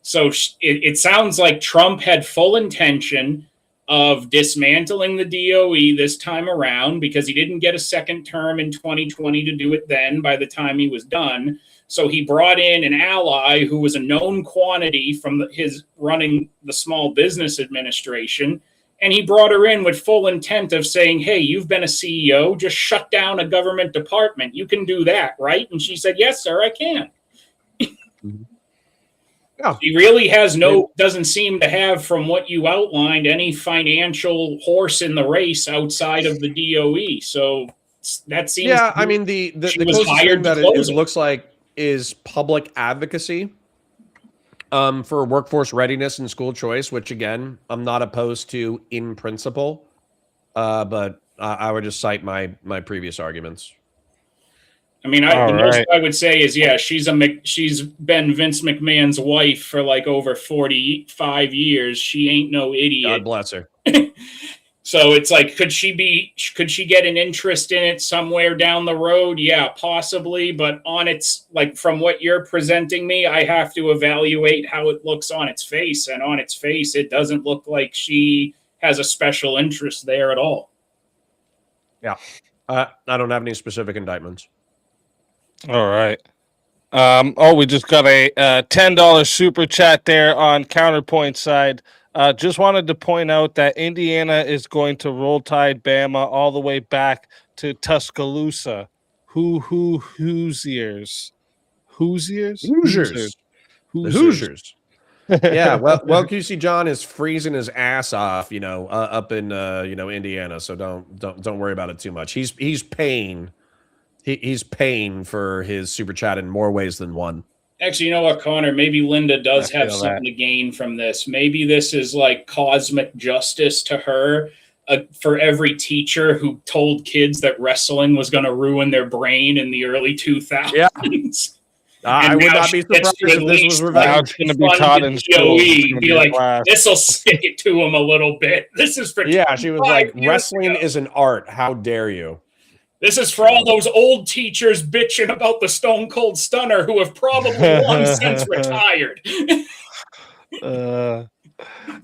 So it sounds like Trump had full intention of dismantling the DOE this time around because he didn't get a second term in 2020 to do it then by the time he was done. So he brought in an ally who was a known quantity from his running the Small Business Administration. And he brought her in with full intent of saying, hey, you've been a CEO, just shut down a government department. You can do that, right? And she said, yes, sir, I can. Yeah. He really doesn't seem to have, from what you outlined, any financial horse in the race outside of the DOE. So that seems. Yeah, I mean, the closest thing that it looks like is public advocacy for workforce readiness and school choice, which again, I'm not opposed to in principle, but I would just cite my previous arguments. I mean, most I would say is, yeah, she's been Vince McMahon's wife for like over 45 years. She ain't no idiot. God bless her. So it's like, could she get an interest in it somewhere down the road? Yeah, possibly. But on its, like, from what you're presenting me, I have to evaluate how it looks on its face. And on its face, it doesn't look like she has a special interest there at all. Yeah. I don't have any specific indictments. All right. We just got a $10 super chat there on CounterPoint side. Just wanted to point out that Indiana is going to roll tide Bama all the way back to Tuscaloosa. Hoosiers. The Hoosiers. Yeah, well, QC John is freezing his ass off, up in Indiana. So don't worry about it too much. He's paying. He's paying for his super chat in more ways than one. Actually, you know what, Connor? Maybe Linda does have something to gain from this. Maybe this is like cosmic justice to her for every teacher who told kids that wrestling was going to ruin their brain in the early 2000s. Yeah. I would now not she be gets surprised to at if this was least Now revenge. it's going to be fund taught the in school. It's DOE. gonna Be be a like, class. this will stick it to them a little bit. This is for Yeah, she was like, 25 years wrestling ago. is an art. How dare you? This is for all those old teachers bitching about the Stone Cold Stunner who have probably long since retired.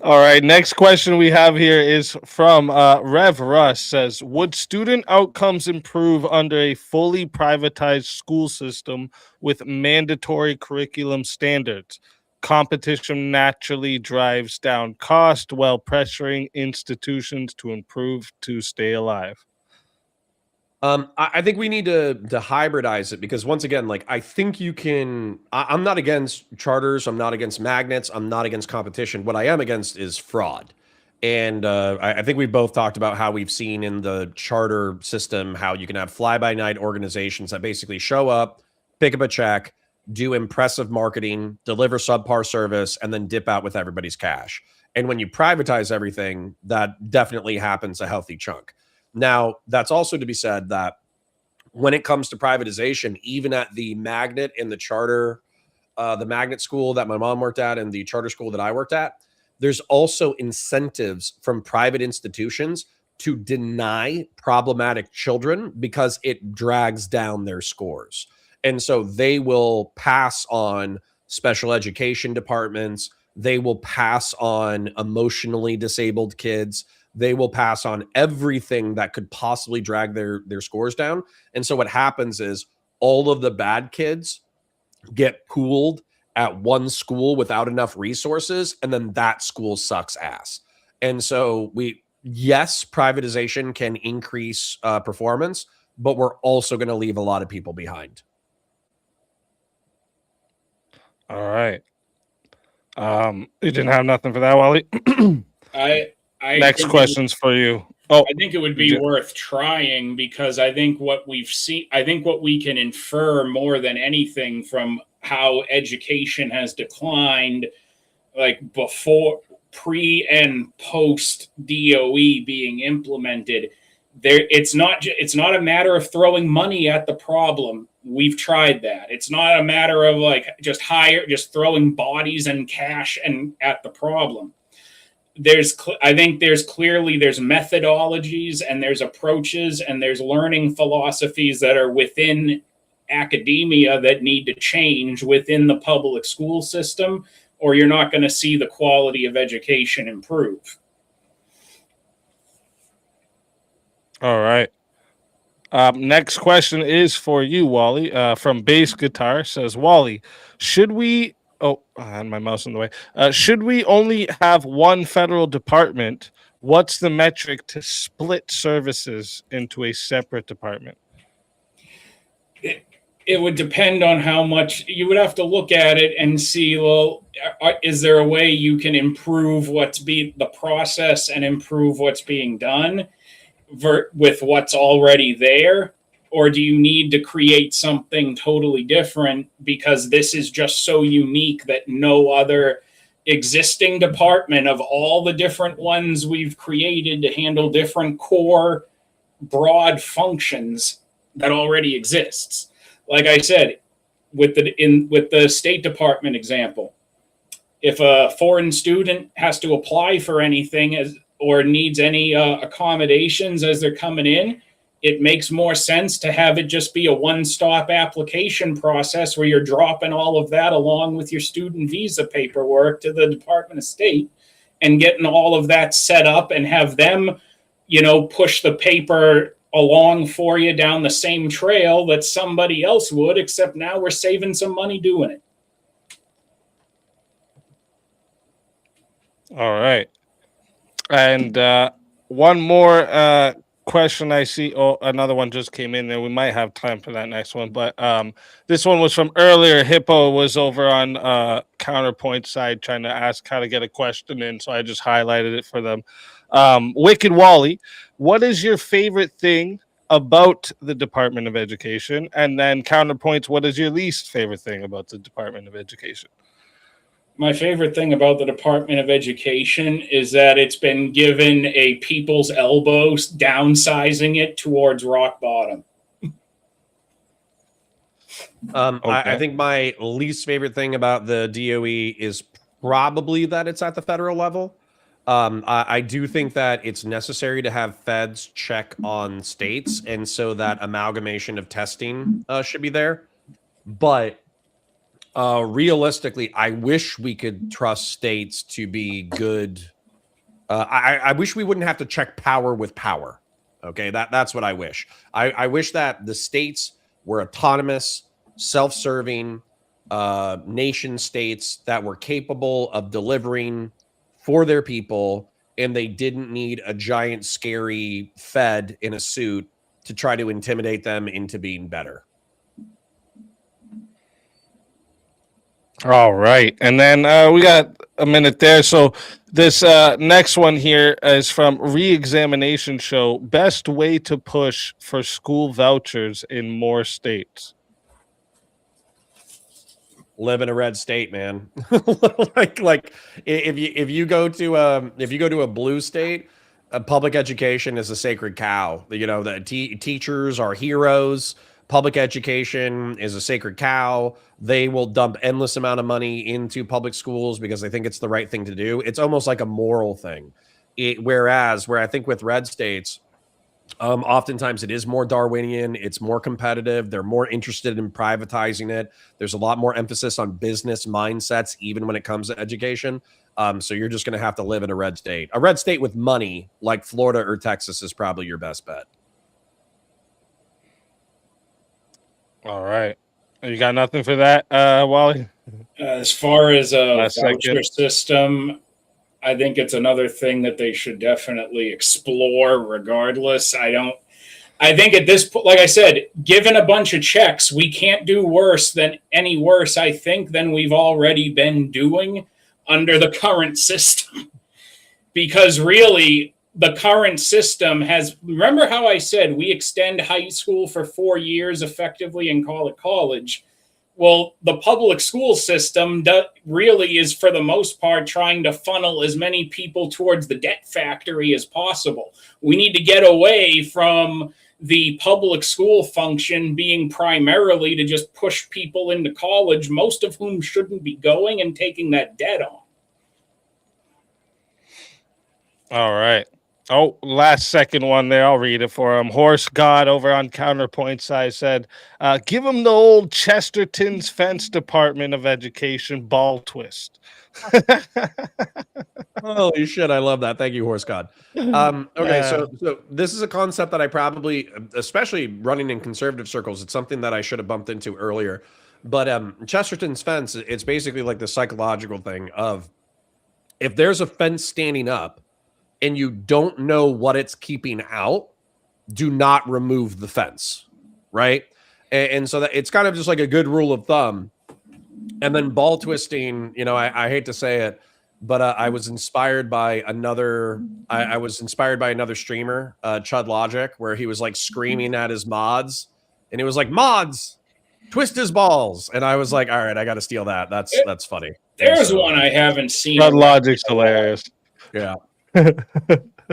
All right. Next question we have here is from Rev Russ. Says, would student outcomes improve under a fully privatized school system with mandatory curriculum standards? Competition naturally drives down cost while pressuring institutions to improve to stay alive. I think we need to hybridize it, because once again, like, I think you can. I'm not against charters. I'm not against magnets. I'm not against competition. What I am against is fraud. And I think we both talked about how we've seen in the charter system how you can have fly-by-night organizations that basically show up, pick up a check, do impressive marketing, deliver subpar service, and then dip out with everybody's cash. And when you privatize everything, that definitely happens a healthy chunk. Now, that's also to be said that when it comes to privatization, even at the magnet in the charter, the magnet school that my mom worked at and the charter school that I worked at, there's also incentives from private institutions to deny problematic children because it drags down their scores. And so they will pass on special education departments. They will pass on emotionally disabled kids. They will pass on everything that could possibly drag their scores down. And so what happens is all of the bad kids get pooled at one school without enough resources, and then that school sucks ass. And so yes, privatization can increase performance, but we're also going to leave a lot of people behind. All right. You didn't have nothing for that, Wally? Next question's for you. Oh, I think it would be worth trying, because I think what we've seen, I think what we can infer more than anything from how education has declined, like before, pre and post DOE being implemented, it's not a matter of throwing money at the problem. We've tried that. It's not a matter of like just throwing bodies and cash and at the problem. I think there's methodologies and there's approaches and there's learning philosophies that are within academia that need to change within the public school system, or you're not going to see the quality of education improve. all right. Next question is for you, Wally, from Bass Guitar. Says, Wally, should we... Oh, I had my mouse in the way. Should we only have one federal department? What's the metric to split services into a separate department? It would depend on how much you would have to look at it and see, well, is there a way you can improve the process and improve what's being done with what's already there? Or do you need to create something totally different because this is just so unique that no other existing department of all the different ones we've created to handle different core broad functions that already exists? Like I said, with the State Department example, if a foreign student has to apply for anything or needs any accommodations as they're coming in, it makes more sense to have it just be a one-stop application process where you're dropping all of that along with your student visa paperwork to the Department of State and getting all of that set up and have them, push the paper along for you down the same trail that somebody else would, except now we're saving some money doing it. All right. And one more question I see. Oh, another one just came in there. We might have time for that next one, but this one was from earlier. Hippo was over on CounterPoints side trying to ask how to get a question in, so I just highlighted it for them. Wicked Wally, what is your favorite thing about the Department of Education? And then CounterPoints, what is your least favorite thing about the Department of Education? My favorite thing about the Department of Education is that it's been given a people's elbow, downsizing it towards rock bottom. I think my least favorite thing about the DOE is probably that it's at the federal level. I do think that it's necessary to have feds check on states, and so that amalgamation of testing should be there. But realistically, I wish we could trust states to be good. I wish we wouldn't have to check power with power. Okay, that's what I wish. I wish that the states were autonomous, self-serving nation states that were capable of delivering for their people, and they didn't need a giant, scary Fed in a suit to try to intimidate them into being better. All right. And then we got a minute there. So this next one here is from Reexamination Show. Best way to push for school vouchers in more states. Live in a red state, man. like if you go to a blue state, public education is a sacred cow. You know, the teachers are heroes. Public education is a sacred cow. They will dump endless amount of money into public schools because they think it's the right thing to do. It's almost like a moral thing. Whereas I think with red states, oftentimes it is more Darwinian. It's more competitive. They're more interested in privatizing it. There's a lot more emphasis on business mindsets, even when it comes to education. So you're just going to have to live in a red state. A red state with money, like Florida or Texas, is probably your best bet. All right. You got nothing for that, Wally? As far as a Last voucher second. system, I think it's another thing that they should definitely explore regardless. I think at this point, like I said, given a bunch of checks, we can't do any worse, I think, than we've already been doing under the current system. Because really, the current system remember how I said we extend high school for 4 years effectively and call it college? Well, the public school system really is, for the most part, trying to funnel as many people towards the debt factory as possible. We need to get away from the public school function being primarily to just push people into college, most of whom shouldn't be going and taking that debt on. All right. Oh, last second one there. I'll read it for him. Horse God over on CounterPoints, I said, give him the old Chesterton's Fence Department of Education ball twist. Holy shit, I love that. Thank you, Horse God. Okay, so this is a concept that I probably, especially running in conservative circles, it's something that I should have bumped into earlier. But Chesterton's fence, it's basically like the psychological thing of if there's a fence standing up and you don't know what it's keeping out, do not remove the fence, right? And so that it's kind of just like a good rule of thumb. And then ball twisting, you know, I hate to say it, but I was inspired by another. I was inspired by another streamer, Chud Logic, where he was like screaming at his mods, and it was like, "Mods, twist his balls," and I was like, "All right, I got to steal that. That's funny." There's one I haven't seen. Chud Logic's hilarious. Yeah.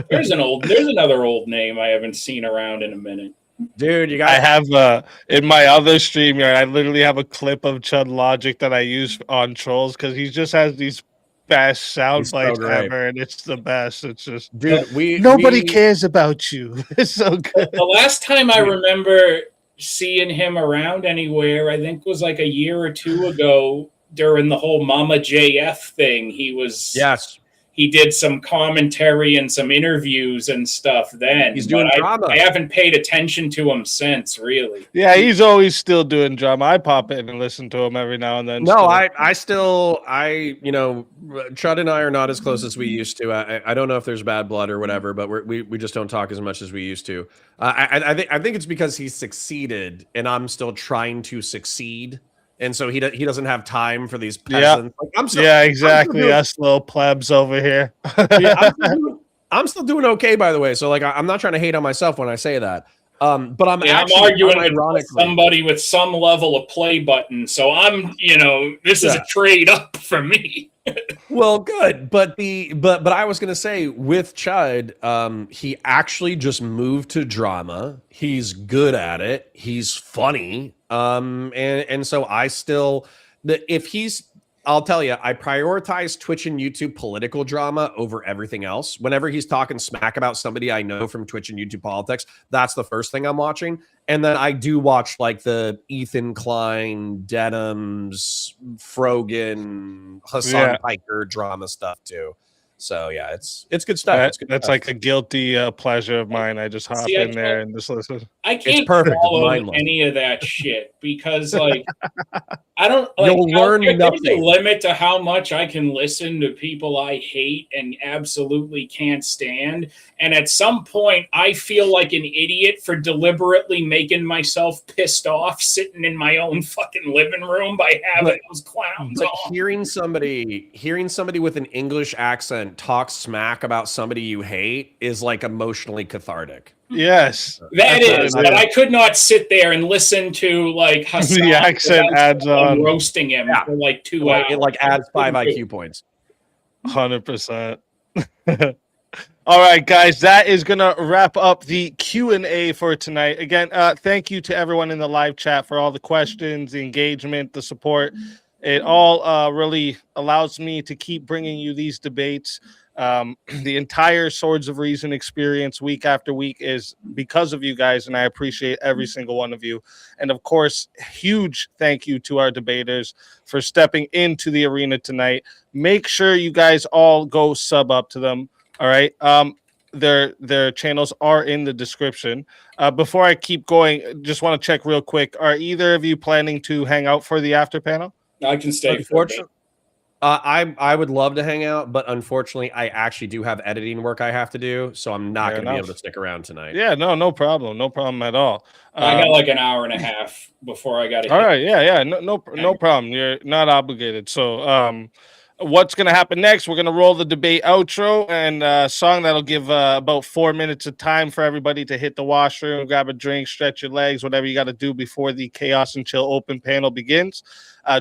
There's another old name I haven't seen around in a minute. Dude, you got. I have in my other stream here, I literally have a clip of Chud Logic that I use on trolls because he just has these best sound bites ever, and it's the best. It's just, dude, nobody cares about you. It's so good. The last time I remember seeing him around anywhere, I think was like a year or two ago during the whole Mama JF thing. He did some commentary and some interviews and stuff then. He's doing drama. I haven't paid attention to him since, really. Yeah, he's always still doing drama. I pop in and listen to him every now and then. No, you know, Chud and I are not as close as we used to. I don't know if there's bad blood or whatever, but we just don't talk as much as we used to. I think it's because he's succeeded and I'm still trying to succeed. And so he doesn't have time for these peasants. Like, exactly. Us little plebs over here. I'm still doing okay, by the way. So like, I'm not trying to hate on myself when I say that. But I'm arguing with somebody with some level of play button. So this is a trade up for me. Well, good, but I was gonna say with Chud, he actually just moved to drama. He's good at it. He's funny, and so I still, if he's, I'll tell you, I prioritize Twitch and YouTube political drama over everything else. Whenever he's talking smack about somebody I know from Twitch and YouTube politics, that's the first thing I'm watching. And then I do watch like the Ethan Klein, Denham's, Frogan, Hassan Piker drama stuff too. So yeah, it's good stuff. That's like a guilty pleasure of mine. I just hop in there and just listen. I can't perfect. It's follow mindless. any of that shit because, like, I don't. Like, You'll learn there's a nothing. limit to how much I can listen to people I hate and absolutely can't stand. And at some point, I feel like an idiot for deliberately making myself pissed off sitting in my own fucking living room by having those clowns But on. hearing somebody with an English accent talk smack about somebody you hate is like emotionally cathartic. Yes, That is, but I could not sit there and listen to like Hassan the accent adds on roasting him for like 2 hours. It like adds 5 IQ points. 100%. All right, guys, that is going to wrap up the Q&A for tonight. Again, thank you to everyone in the live chat for all the questions, the engagement, the support. It all really allows me to keep bringing you these debates. The entire Swords of Reason experience week after week is because of you guys, and I appreciate every single one of you. And of course, huge thank you to our debaters for stepping into the arena tonight. Make sure you guys all go sub up to them. All right. Their channels are in the description. Before I keep going, just want to check real quick. Are either of you planning to hang out for the after panel? I can stay for a bit. I would love to hang out, but unfortunately, I actually do have editing work I have to do, so I'm not going to be able to stick around tonight. Yeah, no problem. No problem at all. I got like an hour and a half before I got to. All right, yeah, no problem. You're not obligated. So, what's going to happen next? We're going to roll the debate outro and a song that'll give about 4 minutes of time for everybody to hit the washroom, grab a drink, stretch your legs, whatever you got to do before the Chaos and Chill open panel begins.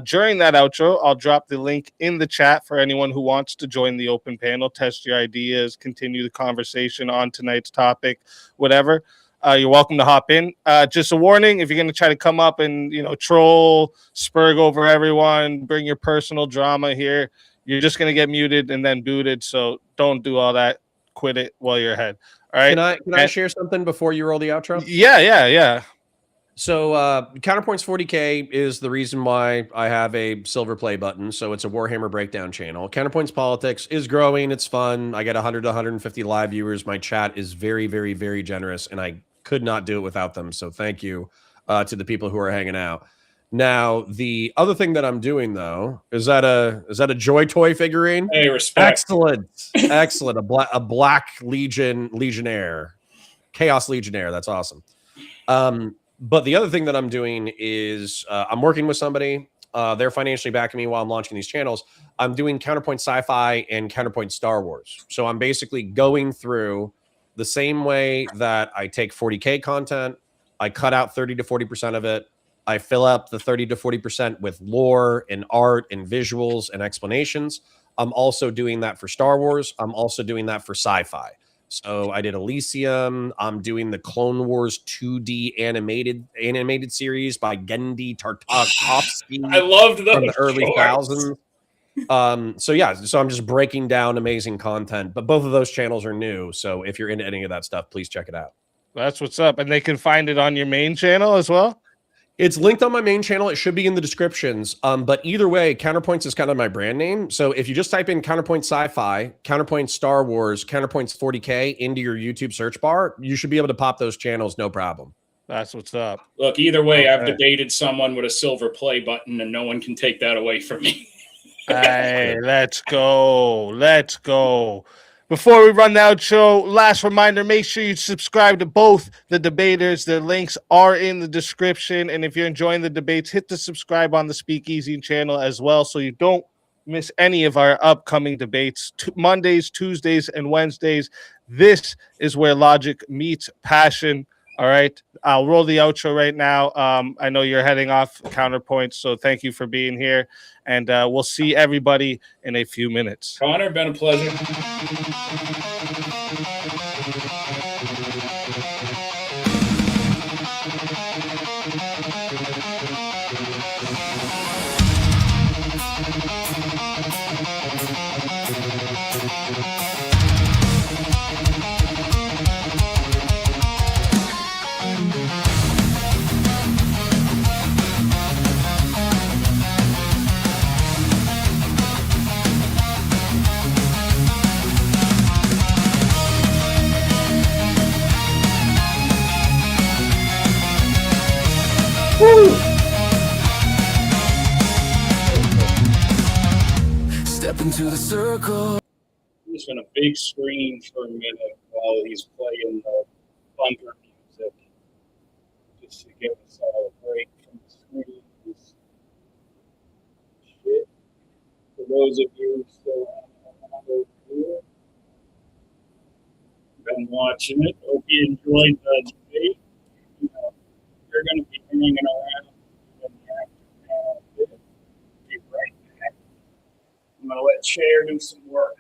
During that outro, I'll drop the link in the chat for anyone who wants to join the open panel, test your ideas, continue the conversation on tonight's topic, whatever. You're welcome to hop in. Just a warning, if you're going to try to come up and, troll, spurg over everyone, bring your personal drama here, you're just going to get muted and then booted. So don't do all that. Quit it while you're ahead. All right. Can I share something before you roll the outro? Yeah. So CounterPoints 40K is the reason why I have a silver play button. So it's a Warhammer breakdown channel. CounterPoints Politics is growing. It's fun. I get 100 to 150 live viewers. My chat is very, very, very generous, and I could not do it without them. So thank you to the people who are hanging out. Now, the other thing that I'm doing, though, is that a Joy Toy figurine? Hey, respect. Excellent. A Black Legionnaire, Chaos Legionnaire. That's awesome. But the other thing that I'm doing is I'm working with somebody. They're financially backing me while I'm launching these channels. I'm doing Counterpoint Sci-Fi and Counterpoint Star Wars. So I'm basically going through the same way that I take 40K content. I cut out 30 to 40% of it. I fill up the 30 to 40% with lore and art and visuals and explanations. I'm also doing that for Star Wars. I'm also doing that for sci-fi. So I did Elysium. I'm doing the Clone Wars 2D animated series by Genndy Tartakovsky. I loved those from the early thousands. So I'm just breaking down amazing content. But both of those channels are new. So if you're into any of that stuff, please check it out. That's what's up. And they can find it on your main channel as well? It's linked on my main channel. It should be in the descriptions. But either way, Counterpoints is kind of my brand name. So if you just type in Counterpoint Sci-Fi, Counterpoint Star Wars, Counterpoints 40K into your YouTube search bar, you should be able to pop those channels, no problem. That's what's up. Look, either way, I've debated someone with a silver play button, and no one can take that away from me. Hey, let's go. Before we run the outro, last reminder, make sure you subscribe to both the debaters. Their links are in the description. And if you're enjoying the debates, hit the subscribe on the SpeakEazy channel as well so you don't miss any of our upcoming debates. Mondays, Tuesdays, and Wednesdays. This is where logic meets passion. All right. I'll roll the outro right now. I know you're heading off CounterPoints, so thank you for being here. And we'll see everybody in a few minutes. Connor, been a pleasure. Step into the circle. Just on a big screen for a minute while he's playing the bumper music, just to give us all a break from the screens. Shit. For those of you still on over here, been watching it. Hope you enjoyed the debate. You know, you're going to be hanging around in the aftermath of it. Be right back. I'm going to let Chair do some work.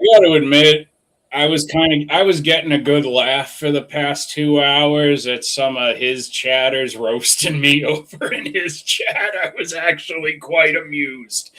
I got to admit, I was getting a good laugh for the past 2 hours at some of his chatters roasting me over in his chat. I was actually quite amused.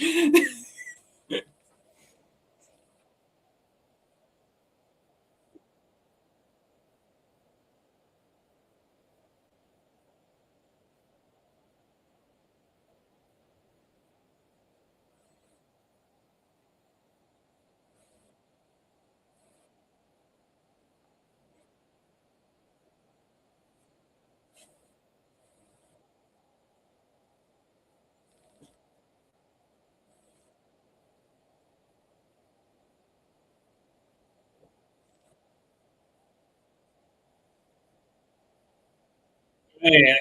Hey,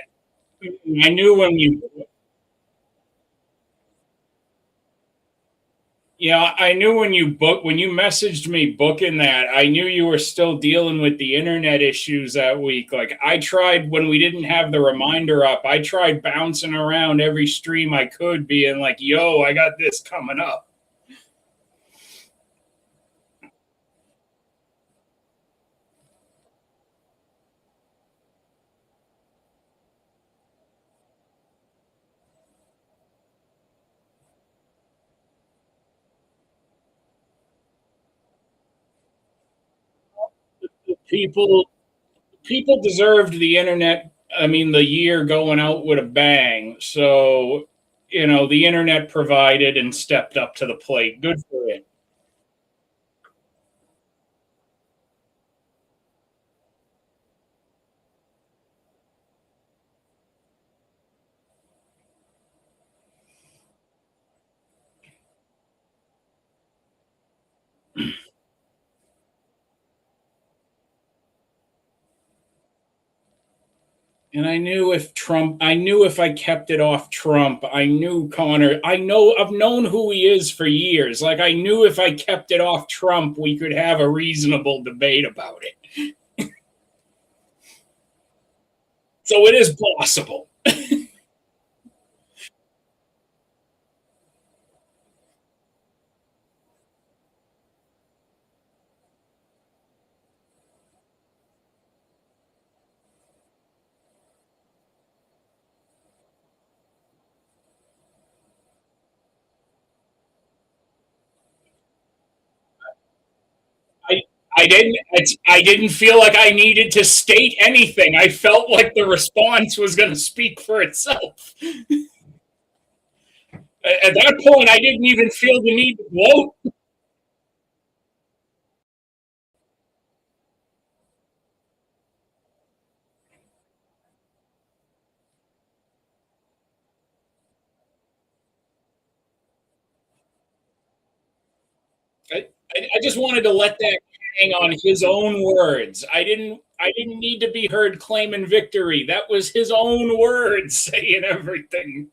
I knew when you, yeah, I knew when you messaged me booking that, I knew you were still dealing with the internet issues that week. Like I tried when we didn't have the reminder up, I tried bouncing around every stream I could, being like, "Yo, I got this coming up." People people deserved the internet. I mean, the year going out with a bang. So, the internet provided and stepped up to the plate. Good for it. And I knew if I kept it off Trump, I knew Connor. I've known who he is for years. Like, I knew if I kept it off Trump, we could have a reasonable debate about it. So it is possible. I, I didn't feel like I needed to state anything. I felt like the response was going to speak for itself. At that point, I didn't even feel the need to vote. I, I just wanted to let that hang on his own words. I didn't need to be heard claiming victory. That was his own words saying everything.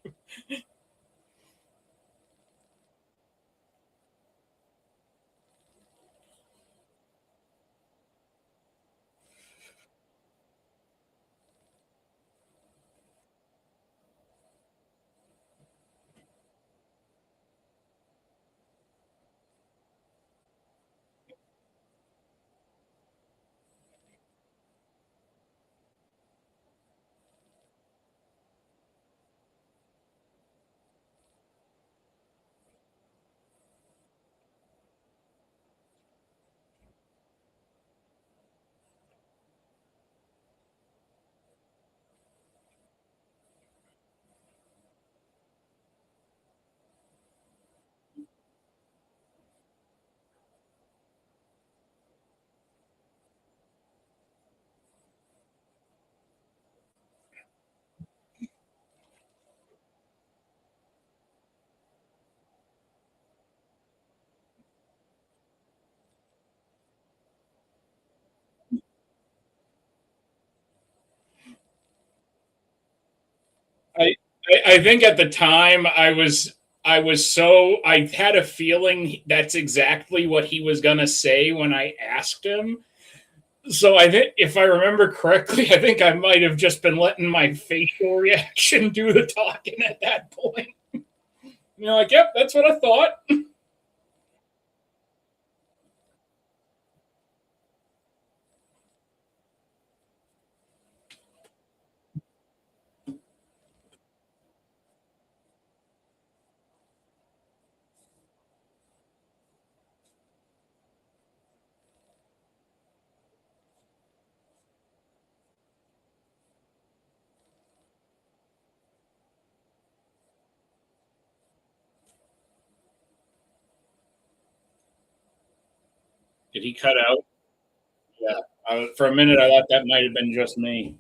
I I think at the time I had a feeling that's exactly what he was gonna say when I asked him. So I think if I remember correctly, I think I might have just been letting my facial reaction do the talking at that point. Like, yep, that's what I thought. Did he cut out? Yeah. For a minute, I thought that might have been just me.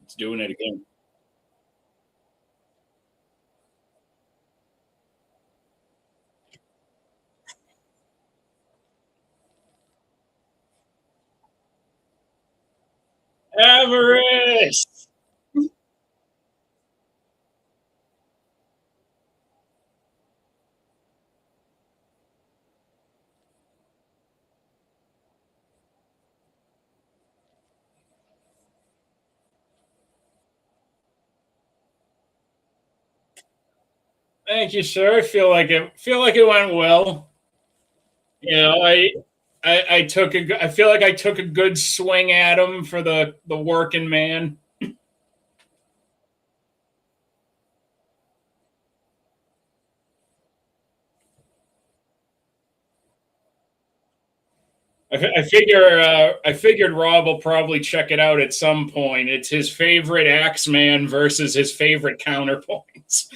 It's doing it again. Avarice. Thank you, sir. I feel like it went well. You know, I took I feel like I took a good swing at him for the working man. I figured Rob will probably check it out at some point. It's his favorite Axeman versus his favorite counterpoints.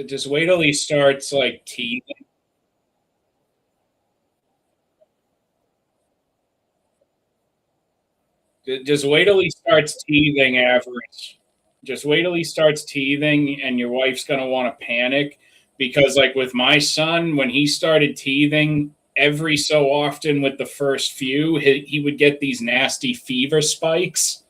Just wait till he starts like teething. Just wait till he starts teething, average. Just wait till he starts teething, and your wife's gonna want to panic because, like with my son, when he started teething, every so often with the first few, he would get these nasty fever spikes,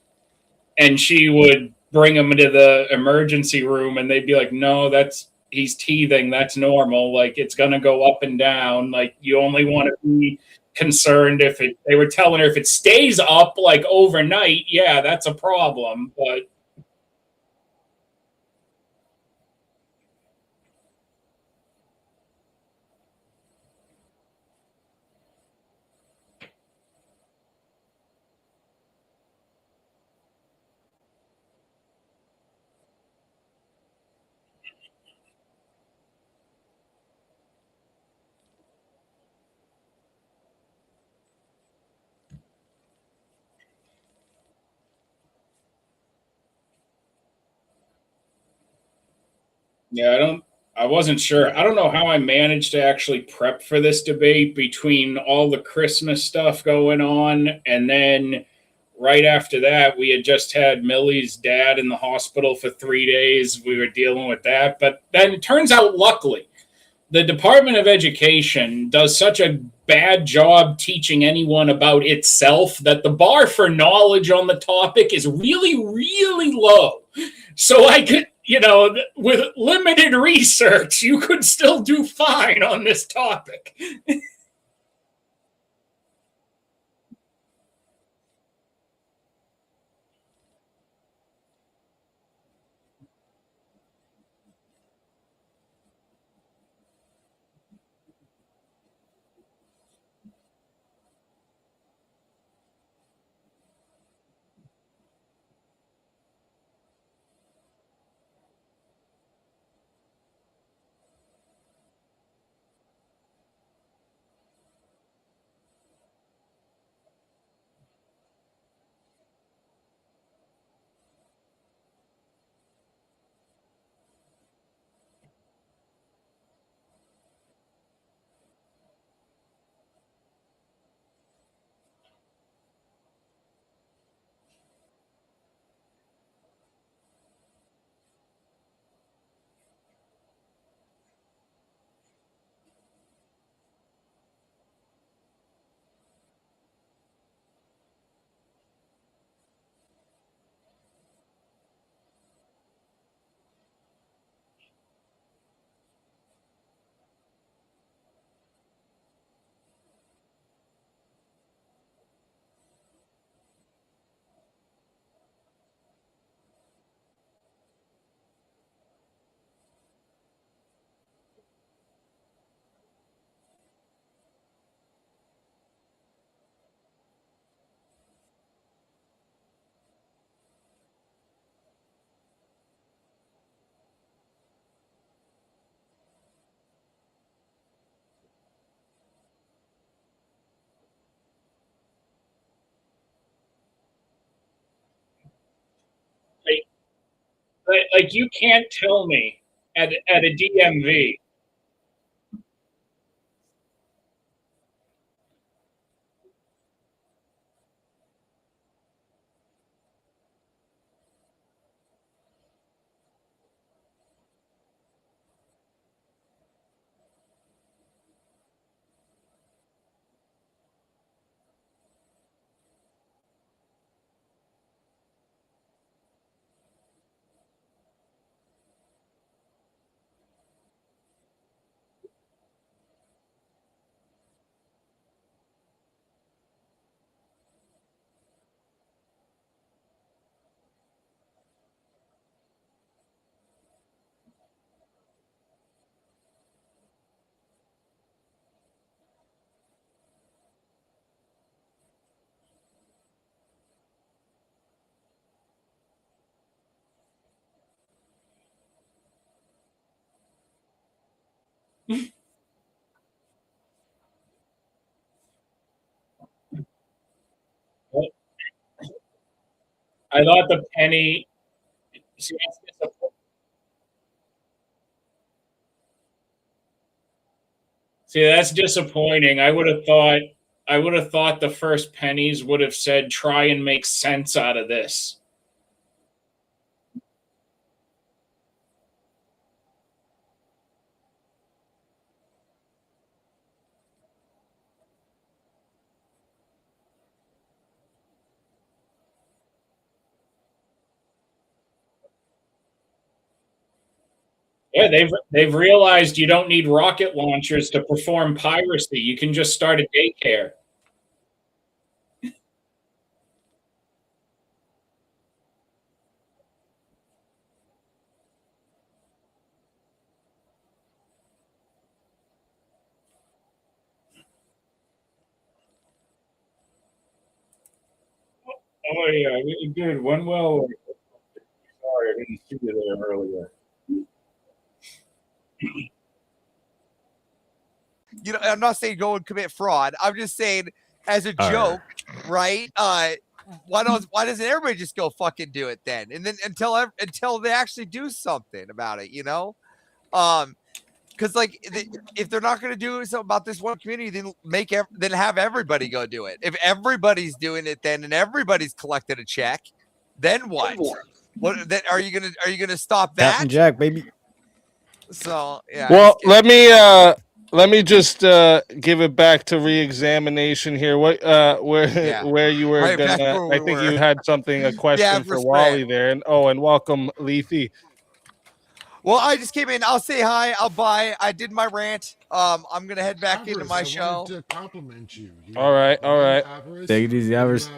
and she would bring him into the emergency room, and they'd be like, "No, that's he's teething. That's normal. Like it's gonna go up and down. Like you only want to be concerned if it." They were telling her if it stays up like overnight, yeah, that's a problem. But yeah, I wasn't sure. I don't know how I managed to actually prep for this debate between all the Christmas stuff going on and then right after that we had just had Millie's dad in the hospital for 3 days. We were dealing with that. But then it turns out luckily the Department of Education does such a bad job teaching anyone about itself that the bar for knowledge on the topic is really, really low. So I could, you know, with limited research, you could still do fine on this topic. Like you can't tell me at a DMV. I thought the penny. See, that's disappointing. I would have thought. I would have thought the first pennies would have said, "Try and make sense out of this." Yeah, they've realized you don't need rocket launchers to perform piracy. You can just start a daycare. Oh yeah, good. One well. Sorry, I didn't see you there earlier. You know, I'm not saying go and commit fraud. I'm just saying as a joke, right? Why doesn't everybody just go fucking do it then? And then until they actually do something about it, you know? Because like if they're not going to do something about this one community, then have everybody go do it. If everybody's doing it, then and everybody's collected a check, then what? What then are you gonna stop that? Captain Jack, baby. So yeah. Well, let me just give it back to re-examination here. What where you were Right back gonna? where I we think were. you had a question for Wally there, and welcome Lethy. Well, I just came in. I'll say hi. I'll buy. I did my rant. I'm gonna head back into my show. To compliment you. All right. Take it easy, Avers.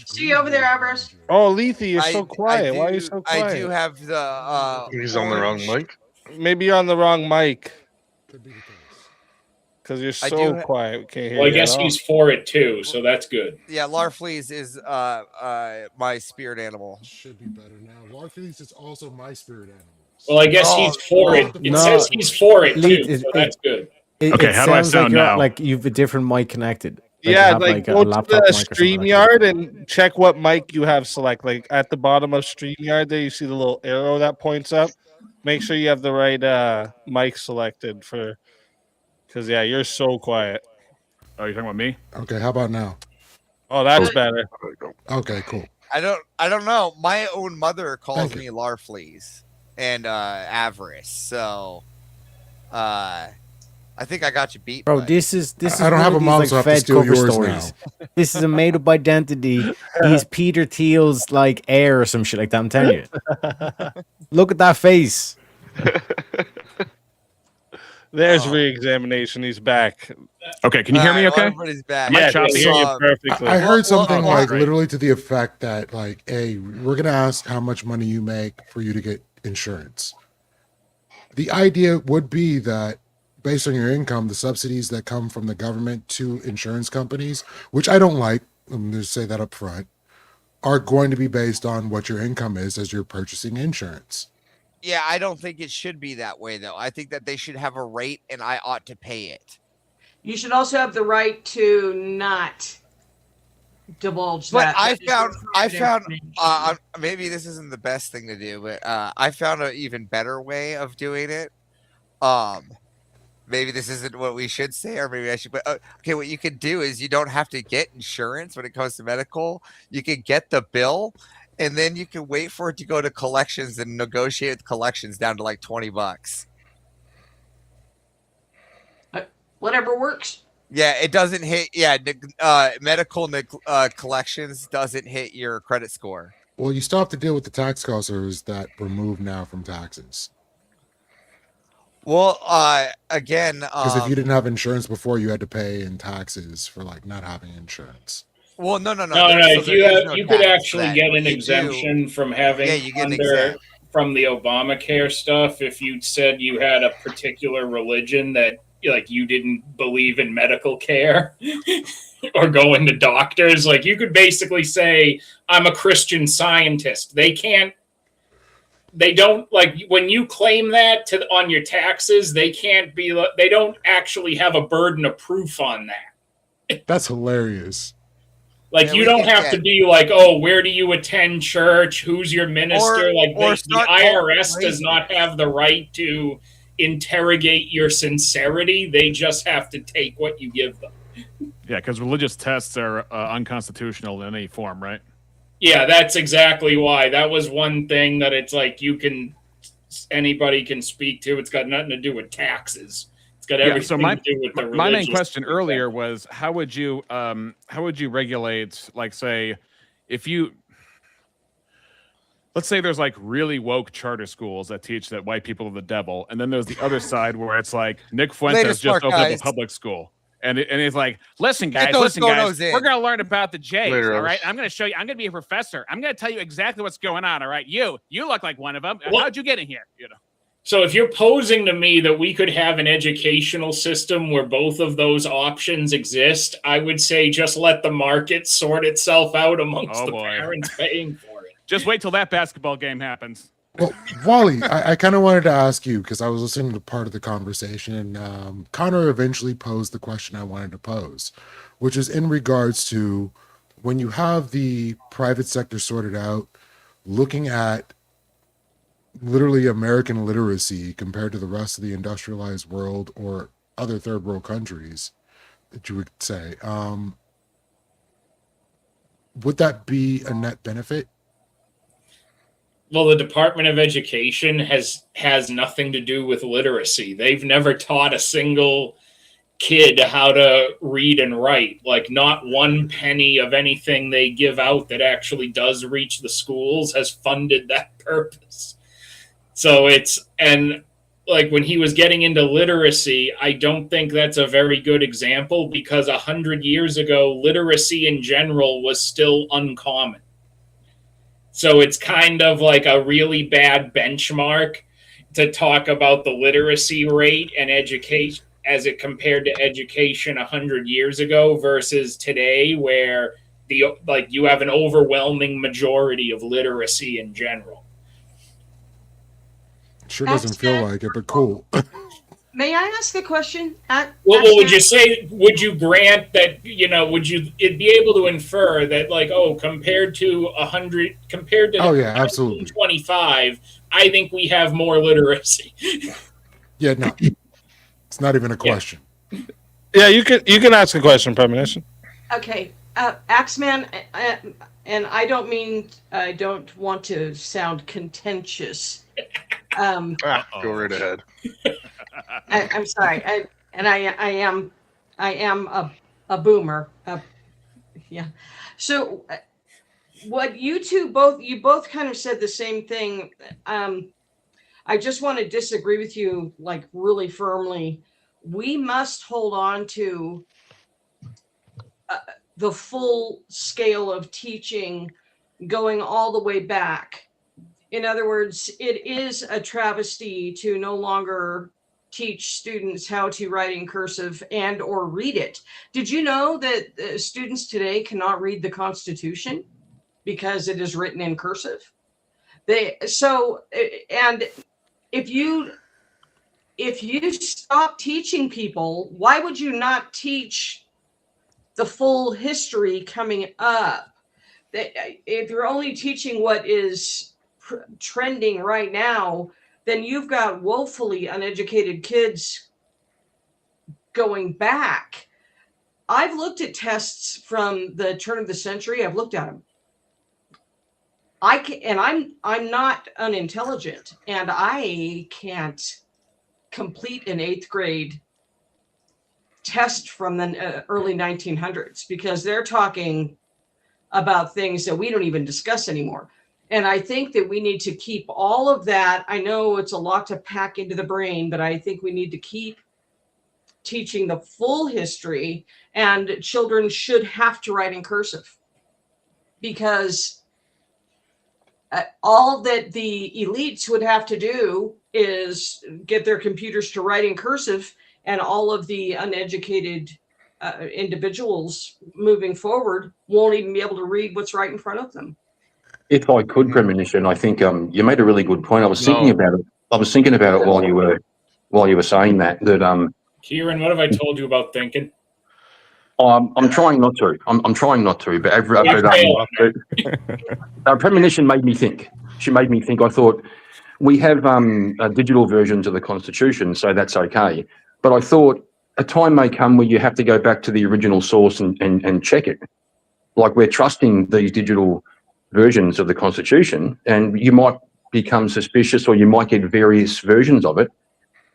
See you over there, Avers. Oh, Lethy, you're so quiet. Why are you so quiet? I do have the. He's on the wrong mic. Maybe you're on the wrong mic. Could be the case. Because you're so quiet. We can't hear you. Well, I guess he's for it too, so that's good. Yeah, Larfleeze is my spirit animal. Should be better now. Larfleeze is also my spirit animal. Well, I guess he's for it. It says he's for it too, so that's good. Okay, how do I sound now? Like you've a different mic connected. Like go to the StreamYard and check what mic you have select. Like at the bottom of StreamYard, there you see the little arrow that points up. Make sure you have the right mic selected for. Because yeah, you're so quiet. Oh, you're talking about me? Okay, how about now? Oh, that's better. Okay, cool. I don't know. My own mother calls me Larfleeze and Avarice. So I think I got you beat. Bro, this is I don't have a mom, so I have to steal yours now. This is a made up identity. He's Peter Thiel's like heir or some shit like that. I'm telling you. Look at that face. There's re-examination. He's back. Okay, can you hear me? Okay. Everybody's back. Yeah, I can hear you perfectly. I heard something literally to the effect that like, hey, we're gonna ask how much money you make for you to get insurance. The idea would be that based on your income, the subsidies that come from the government to insurance companies, which I don't like, I'm going to say that up front, are going to be based on what your income is as you're purchasing insurance. Yeah, I don't think it should be that way, though. I think that they should have a rate and I ought to pay it. You should also have the right to not divulge But that. I That is found private information. maybe this isn't the best thing to do, but I found an even better way of doing it. Maybe this isn't what we should say, or maybe I should. But okay, what you can do is you don't have to get insurance when it comes to medical. You can get the bill, and then you can wait for it to go to collections and negotiate with collections down to like $20. Whatever works. Yeah, it doesn't hit. Yeah, medical collections doesn't hit your credit score. Well, you still have to deal with the tax costs that were moved now from taxes. Well, again, Because if you didn't have insurance before, you had to pay in taxes for like not having insurance. well, no. No, there's- if so you there is have, no you could tax for actually that. get What an you do- exemption from having Yeah, you get an under exempt. from the Obamacare stuff if you said you had a particular religion that like you didn't believe in medical care or going to doctors. Like you could basically say, I'm a Christian Scientist. They don't like when you claim that on your taxes, they don't actually have a burden of proof on that. That's hilarious. Like Yeah, you we don't could have get- to be like, oh, where do you attend church? Who's your minister? Like or the start IRS going does crazy. not have the right to interrogate your sincerity. They just have to take what you give them. Yeah, because religious tests are unconstitutional in any form, right? Yeah, that's exactly why. That was one thing that it's like anybody can speak to. It's got nothing to do with taxes. It's got everything so my to do with the my main religious question thing. earlier was how would you regulate, like, say, if you, let's say there's like really woke charter schools that teach that white people are the devil, and then there's the other side where it's like Nick Fuentes Latest just smart opened up guys. a public school. And it's like, listen, guys, those we're photos in. going to learn about the Jays, Later, all right? Elvis. I'm going to show you. I'm going to be a professor. I'm going to tell you exactly what's going on, all right? You look like one of them. Well- How'd you get in here? You know. So if you're posing to me that we could have an educational system where both of those options exist, I would say just let the market sort itself out amongst Oh, the boy. parents paying for it. Just wait till that basketball game happens. Well, Wally, I kind of wanted to ask you because I was listening to part of the conversation, and Connor eventually posed the question I wanted to pose, which is in regards to when you have the private sector sorted out, looking at literally American literacy compared to the rest of the industrialized world or other third world countries, that you would say, would that be a net benefit? Well, the Department of Education has nothing to do with literacy. They've never taught a single kid how to read and write. Like not one penny of anything they give out that actually does reach the schools has funded that purpose. So and like when he was getting into literacy, I don't think that's a very good example because 100 years ago, literacy in general was still uncommon. So it's kind of like a really bad benchmark to talk about the literacy rate and education as it compared to education 100 years ago versus today, where you have an overwhelming majority of literacy in general. Sure doesn't feel like it, but cool. May I ask a question? Well, would you say? Would you grant that? Would you be able to infer that, like, compared to 100, compared to Oh, yeah, absolutely. 25, I think we have more literacy. Yeah, no, it's not even a question. Yeah, you can ask a question, Premonition. Okay, Axeman, and I don't want to sound contentious. Go right ahead. I'm sorry, I am a boomer. Yeah. So, what you both kind of said the same thing. I just want to disagree with you, like really firmly. We must hold on to the full scale of teaching, going all the way back. In other words, it is a travesty to no longer teach students how to write in cursive and or read it. Did you know that students today cannot read the Constitution because it is written in cursive? And if you stop teaching people, why would you not teach the full history coming up. If you're only teaching what is trending right now, then you've got woefully uneducated kids going back. I've looked at tests from the turn of the century. I've looked at them. I'm not unintelligent, and I can't complete an 8th grade test from the early 1900s because they're talking about things that we don't even discuss anymore. And I think that we need to keep all of that. I know it's a lot to pack into the brain, but I think we need to keep teaching the full history, and children should have to write in cursive because all that the elites would have to do is get their computers to write in cursive, and all of the uneducated individuals moving forward won't even be able to read what's right in front of them. If I could, Premonition, I think you made a really good point. I was thinking about it. I was thinking about it while you were saying that. Kieran, what have I told you about thinking? I'm trying not to. I'm trying not to. But Premonition made me think. She made me think. I thought we have digital versions of the Constitution, so that's okay. But I thought a time may come where you have to go back to the original source and check it. Like we're trusting these digital versions of the Constitution, and you might become suspicious, or you might get various versions of it,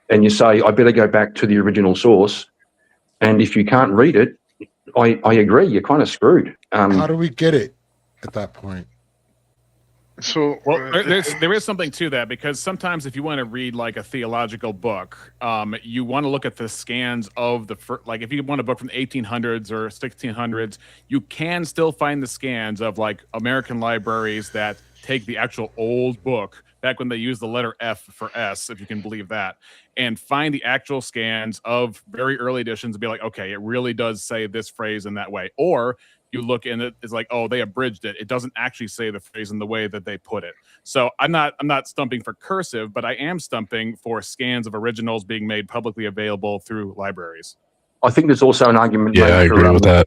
and you say, I better go back to the original source. And if you can't read it, I agree, you're kind of screwed. How do we get it at that point? So, well, there is something to that, because sometimes if you want to read like a theological book, you want to look at the scans of like if you want a book from the 1800s or 1600s, you can still find the scans of like American libraries that take the actual old book back when they used the letter F for S, if you can believe that, and find the actual scans of very early editions and be like, okay, it really does say this phrase in that way. Or you look in it's like, oh, they abridged it. It doesn't actually say the phrase in the way that they put it. So I'm not stumping for cursive, but I am stumping for scans of originals being made publicly available through libraries. I think there's also an argument. Yeah, I agree with that.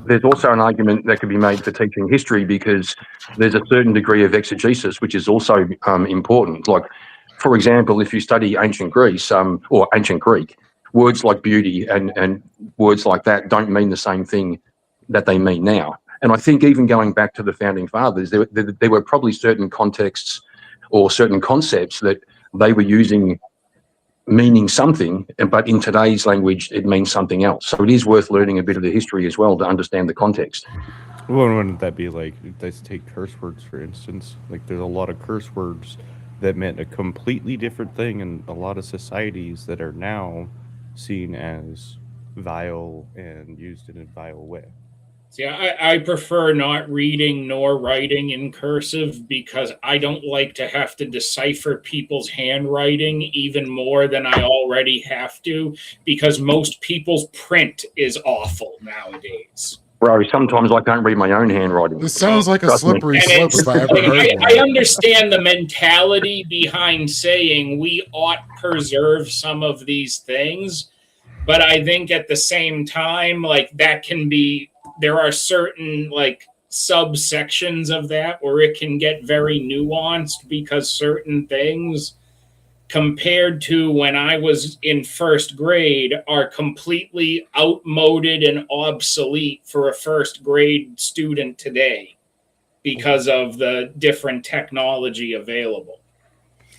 There's also an argument that could be made for teaching history, because there's a certain degree of exegesis, which is also important. Like, for example, if you study ancient Greece or ancient Greek, words like beauty and words like that don't mean the same thing that they mean now. And I think even going back to the founding fathers, there were probably certain contexts or certain concepts that they were using meaning something, but in today's language, it means something else. So it is worth learning a bit of the history as well to understand the context. Well, wouldn't that be like, let's take curse words, for instance. Like, there's a lot of curse words that meant a completely different thing in a lot of societies that are now seen as vile and used in a vile way. See, I prefer not reading nor writing in cursive because I don't like to have to decipher people's handwriting even more than I already have to, because most people's print is awful nowadays. Bro, sometimes I can't read my own handwriting. This sounds like a slippery slope if I ever heard one. I understand the mentality behind saying we ought to preserve some of these things, but I think at the same time, like, that can be, there are certain like subsections of that where it can get very nuanced, because certain things compared to when I was in first grade are completely outmoded and obsolete for a first grade student today because of the different technology available.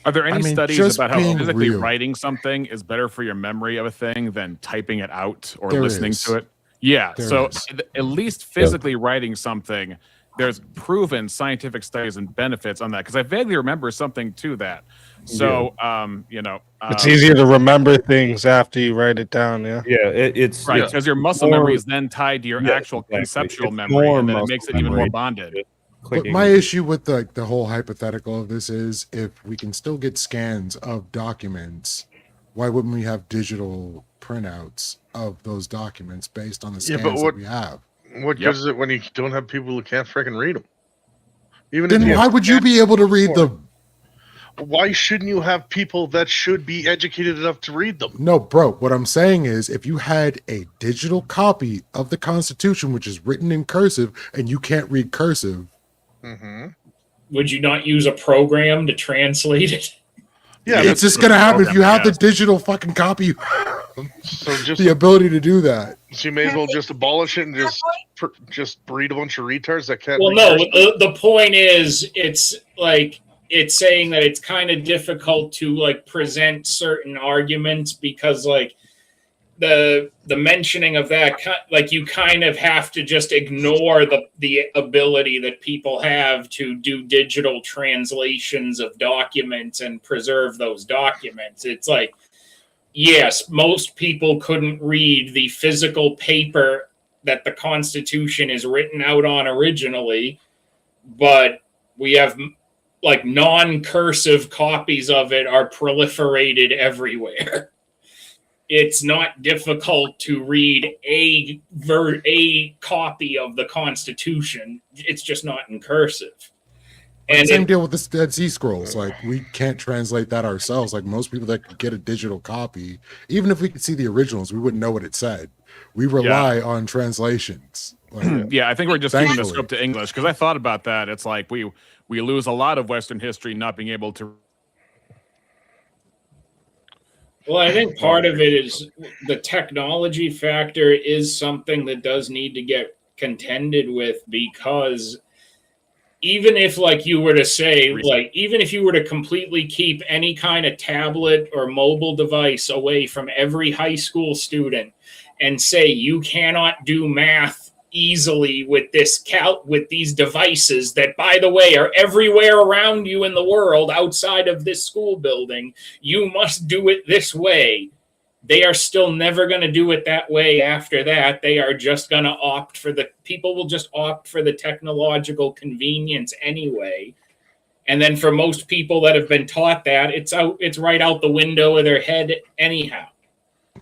Are there any studies about how physically real. writing something is better for your memory of a thing than typing it out or There listening is. to it? Yeah, There so is. at least physically writing something, there's proven scientific studies and benefits on that, because I vaguely remember something to that. So, it's easier to remember things after you write it down. Yeah. Yeah, it's right, because your muscle memory is then tied to your actual exactly. conceptual It's memory, more and then it muscle makes it even more memory. bonded. But my issue with the whole hypothetical of this is, if we can still get scans of documents, why wouldn't we have digital printouts of those documents based on the scans that we have? What good is it when you don't have people who can't freaking read them? Even Then if why would you be able to read the why shouldn't you have people that should be educated enough to read them? No, bro, what I'm saying is if you had a digital copy of the Constitution, which is written in cursive, and you can't read cursive, would you not use a program to translate it? Yeah, it's just going to happen if you have the digital fucking copy. So just the ability to do that. So you may as well just abolish it and just breed a bunch of retards that can't. Well, read no, cursive? the point is, it's like, it's saying that it's kind of difficult to like present certain arguments because like the mentioning of that, like you kind of have to just ignore the ability that people have to do digital translations of documents and preserve those documents. It's like, yes, most people couldn't read the physical paper that the Constitution is written out on originally, but we have like non-cursive copies of it are proliferated everywhere. It's not difficult to read a copy of the Constitution. It's just not in cursive. And same deal with the Dead Sea Scrolls. Like we can't translate that ourselves. Like most people that could get a digital copy, even if we could see the originals, we wouldn't know what it said. We rely on translations. Like, Yeah, I think we're just keeping the scope to English because I thought about that. It's like we lose a lot of Western history not being able to. Well, I think part of it is the technology factor is something that does need to get contended with, because even if like you were to say, like, even if you were to completely keep any kind of tablet or mobile device away from every high school student and say you cannot do math easily with with these devices that, by the way, are everywhere around you in the world outside of this school building, you must do it this way. They are still never going to do it that way after that. They are just going to opt for people will just opt for the technological convenience anyway. And then for most people that have been taught that, it's right out the window of their head anyhow.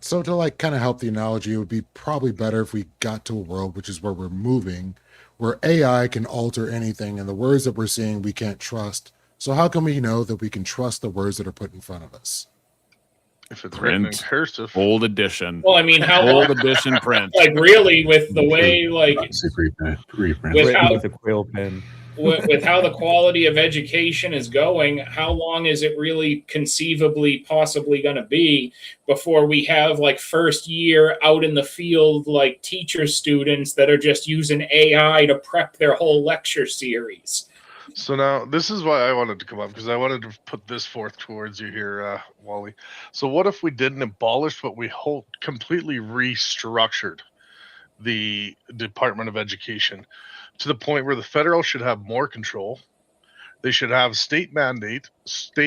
So to like kind of help the analogy, it would be probably better if we got to a world, which is where we're moving, where AI can alter anything, and the words that we're seeing we can't trust. So how can we know that we can trust the words that are put in front of us? If it's written in cursive, old edition. Well, I mean, how old edition print? Like really, with the way like with how with a quill pen. with how the quality of education is going, how long is it really conceivably possibly going to be before we have like first year out in the field like teacher students that are just using AI to prep their whole lecture series? So now this is why I wanted to come up, because I wanted to put this forth towards you here, Wally. So what if we didn't abolish, but we completely restructured the Department of Education to the point where the federal should have more control? They should have state mandate,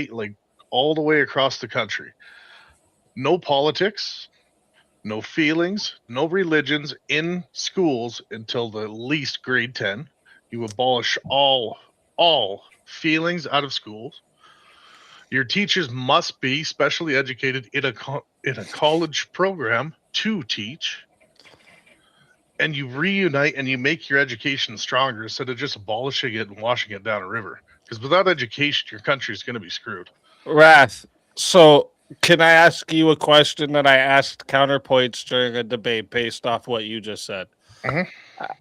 like all the way across the country. No politics, no feelings, no religions in schools until the least grade 10. You abolish all feelings out of schools. Your teachers must be specially educated in a college program to teach. And you reunite and you make your education stronger instead of just abolishing it and washing it down a river. Because without education, your country is going to be screwed. Wrath. So can I ask you a question that I asked CounterPoints during a debate based off what you just said?